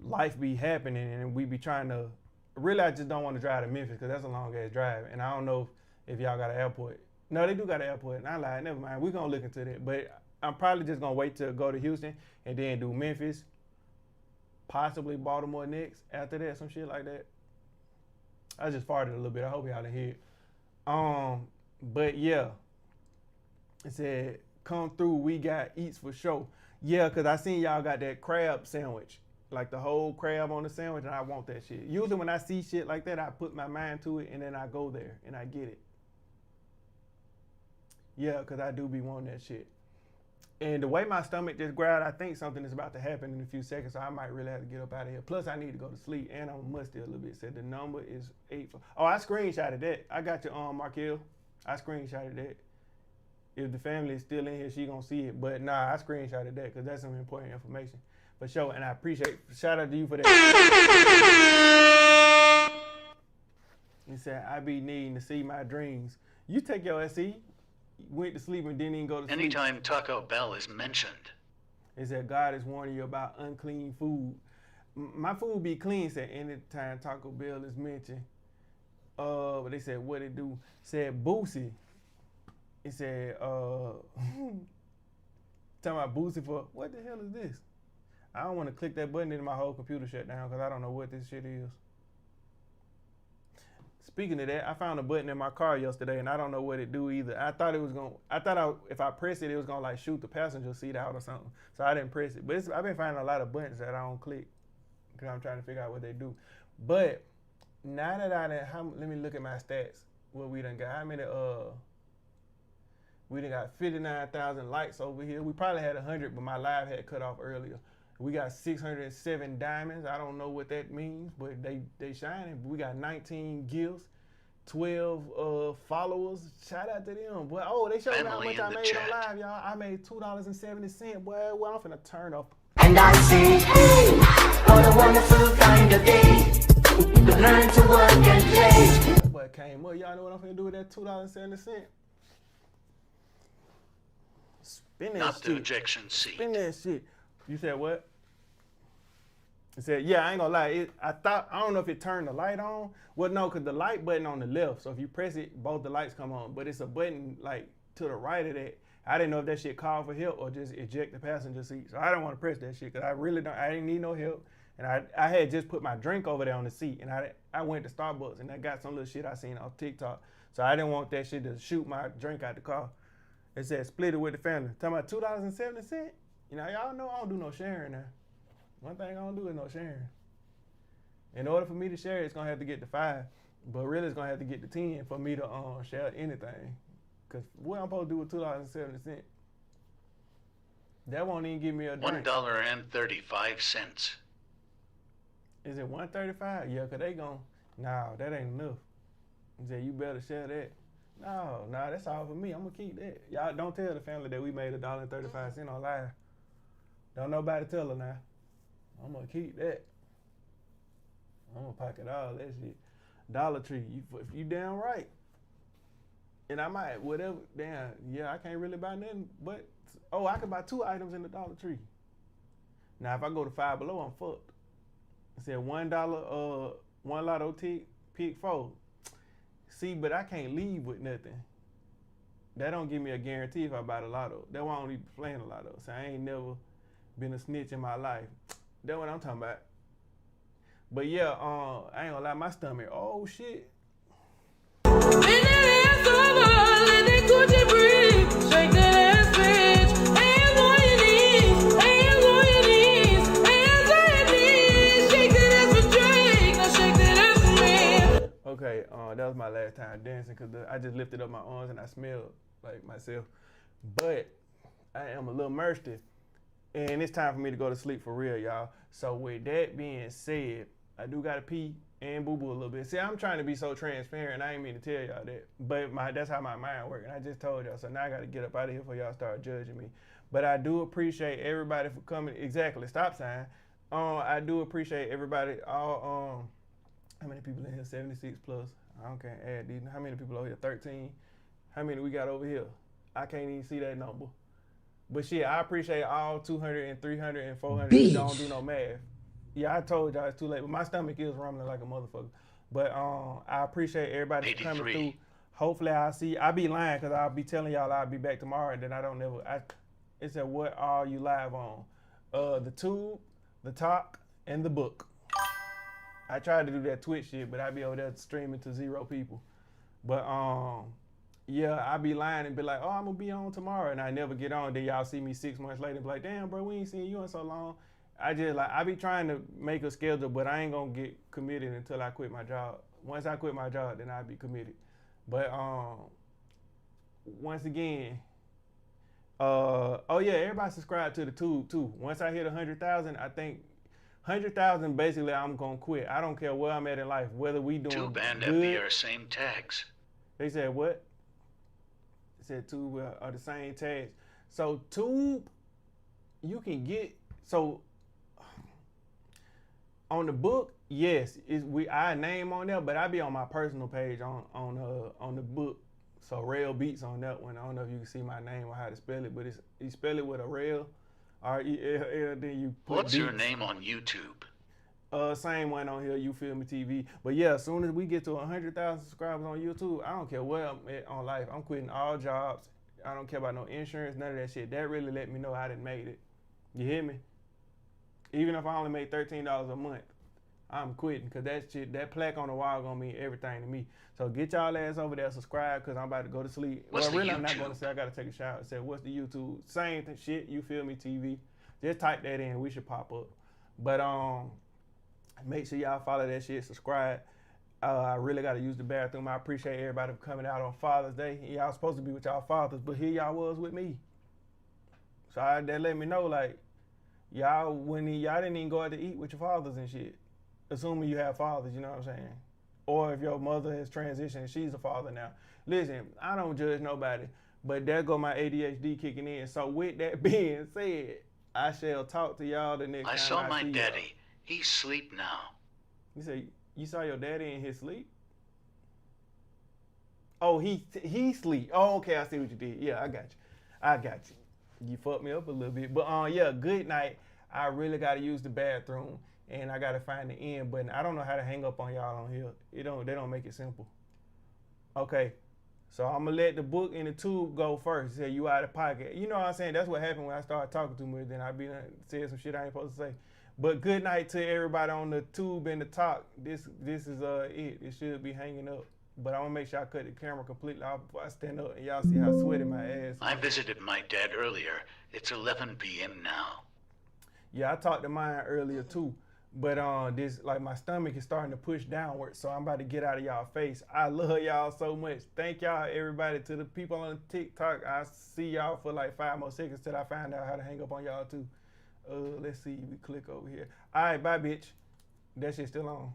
life be happening and we be trying to, really I just don't want to drive to Memphis because that's a long ass drive. And I don't know if y'all got an airport. No, they do got an airport. And I lied, never mind. We're gonna look into that. But I'm probably just gonna wait to go to Houston and then do Memphis, possibly Baltimore next. After that, some shit like that. I just farted a little bit. I hope y'all didn't hear it. But yeah, it said, come through, we got eats for sure. Yeah, because I seen y'all got that crab sandwich, like the whole crab on the sandwich, and I want that shit. Usually when I see shit like that, I put my mind to it, and then I go there, and I get it. Yeah, because I do be wanting that shit. And the way my stomach just growled, I think something is about to happen in a few seconds, so I might really have to get up out of here. Plus, I need to go to sleep, and I'm musty a little bit. Said the number is 8. Oh, I screenshotted that. I got your Markel. I screenshotted that. If the family is still in here, she gonna see it. But nah, I screenshotted that because that's some important information. For sure, and I appreciate, shout out to you for that. He said, I be needing to see my dreams. You take your SC, went to sleep and didn't even go to sleep.
Anytime Taco Bell is mentioned.
It said, God is warning you about unclean food. My food be clean, said anytime Taco Bell is mentioned. But they said, what it do? Said, Boosie. It said, talking about Boosie for, what the hell is this? I don't want to click that button and my whole computer shut down because I don't know what this shit is. Speaking of that, I found a button in my car yesterday and I don't know what it do either. I thought if I press it, it was gonna like shoot the passenger seat out or something. So I didn't press it. But I've been finding a lot of buttons that I don't click because I'm trying to figure out what they do. But now that let me look at my stats. what we done got? How many? We done got 59,000 likes over here. We probably had 100, but my live had cut off earlier. We got 607 diamonds. I don't know what that means, but they shining. We got 19 gifts, 12 followers. Shout out to them. Boy, they showed me how much I made on live, y'all. I made $2.70. Boy, well, I'm finna turn up.
And I say, hey, what a wonderful kind of day to learn to work and play.
That boy came up. Y'all know what I'm finna do with that $2.70? Spin that
Not
shit.
the ejection seat.
Spin that shit. You said what? He said, yeah, I ain't gonna lie. I don't know if it turned the light on. Well, no, because the light button on the left. So if you press it, both the lights come on. But it's a button like to the right of that. I didn't know if that shit called for help or just eject the passenger seat. So I didn't want to press that shit because I didn't need no help. And I had just put my drink over there on the seat. And I went to Starbucks and I got some little shit I seen off TikTok. So I didn't want that shit to shoot my drink out the car. It said split it with the family. Talking about $2.70? You know, y'all know I don't do no sharing now. One thing I don't do is no sharing. In order for me to share, it's gonna have to get to 5. But really, it's gonna have to get to 10 for me to share anything. Cause what I'm supposed to do with $2.70? That won't even give me a drink.
$1.35.
Is it $1.35? Yeah, cause they gon' no, that ain't enough. He said you better share that. No, that's all for me. I'm gonna keep that. Y'all don't tell the family that we made $1.35 on live. Don't nobody tell her now. I'm gonna keep that. I'm gonna pocket all that shit. Dollar Tree, if you damn right. And I might, whatever, damn, yeah, I can't really buy nothing, but, I can buy 2 items in the Dollar Tree. Now, if I go to Five Below, I'm fucked. It said $1, one lotto pick 4. See, but I can't leave with nothing. That don't give me a guarantee if I buy the lotto. That's why I don't even playing the lotto. So I ain't never been a snitch in my life. That's what I'm talking about. But yeah, I ain't gonna lie, my stomach, oh shit. Okay, that was my last time dancing because I just lifted up my arms and I smelled like myself. But I am a little thirsty. And it's time for me to go to sleep for real, y'all. So with that being said, I do gotta pee and boo-boo a little bit. See, I'm trying to be so transparent. I ain't mean to tell y'all that. But that's how my mind works. And I just told y'all. So now I gotta get up out of here before y'all start judging me. But I do appreciate everybody for coming. Exactly, stop sign. I do appreciate everybody. How many people in here? 76 plus. I can't add these. How many people over here? 13. How many we got over here? I can't even see that number. But shit, I appreciate all 200 and 300 and 400 who don't do no math. Yeah, I told y'all it's too late, but my stomach is rumbling like a motherfucker. But I appreciate everybody for coming through. Hopefully I'll be lying because I'll be telling y'all I'll be back tomorrow and then it said what are you live on? The Tube, the Talk, and the Book. I tried to do that Twitch shit, but I be over there streaming to 0 people. But yeah, I be lying and be like, I'm gonna be on tomorrow, and I never get on. Then y'all see me 6 months later and be like, damn, bro, we ain't seen you in so long. I be trying to make a schedule, but I ain't gonna get committed until I quit my job. Once I quit my job, then I'll be committed. But once again, everybody subscribe to the Tube too. Once I hit 100,000, I think 100,000 basically I'm gonna quit. I don't care where I'm at in life, whether we doing
Tube and
good.
FB are same tags.
They said what? They said Tube are the same tags. So Tube, you can get on the Book. Yes, I name on there, but I be on my personal page on the Book. So Rail Beats on that one. I don't know if you can see my name or how to spell it, but you spell it with a rail. RELL, then you put
What's
beats.
your name on YouTube?
Same one on here, You Feel Me TV. But yeah, as soon as we get to 100,000 subscribers on YouTube, I don't care where I'm at on life. I'm quitting all jobs. I don't care about no insurance, none of that shit. That really let me know I done made it. You hear me? Even if I only make $13 a month, I'm quitting because that plaque on the wall gonna mean everything to me. So get y'all ass over there, subscribe, because I'm about to go to sleep.
What's the
really,
YouTube?
I'm not gonna say I gotta take a shower. Say, what's the YouTube? Same shit, You Feel Me TV. Just type that in, we should pop up. But make sure y'all follow that shit, subscribe. I really got to use the bathroom. I appreciate everybody for coming out on Father's Day. Y'all supposed to be with y'all fathers, but here y'all was with me. So that let me know, like, y'all didn't even go out to eat with your fathers and shit. Assuming you have fathers, you know what I'm saying? Or if your mother has transitioned, she's a father now. Listen, I don't judge nobody, but there go my ADHD kicking in. So with that being said, I shall talk to y'all the next time
I saw my
see
daddy.
Y'all.
He's asleep now.
You say you saw your daddy in his sleep? Oh, he sleep. Oh, okay, I see what you did. Yeah, I got you. You fucked me up a little bit. But yeah, good night. I really gotta use the bathroom and I gotta find the end button. I don't know how to hang up on y'all on here. They don't make it simple. Okay. So I'm gonna let the book and the tube go first. Say you out of pocket. You know what I'm saying? That's what happened when I started talking too much. Then I be said some shit I ain't supposed to say. But good night to everybody on the tube and the talk. This is it. It should be hanging up. But I'm gonna make sure I cut the camera completely off before I stand up and y'all see how sweaty my ass is.
I visited my dad earlier. It's 11 p.m. now.
Yeah, I talked to mine earlier too. But this, like, my stomach is starting to push downward, so I'm about to get out of y'all face. I love y'all so much. Thank y'all, everybody. To the people on TikTok, I see y'all for like 5 more seconds till I find out how to hang up on y'all too. Let's see, we click over here. All right, bye, bitch. That shit's still on.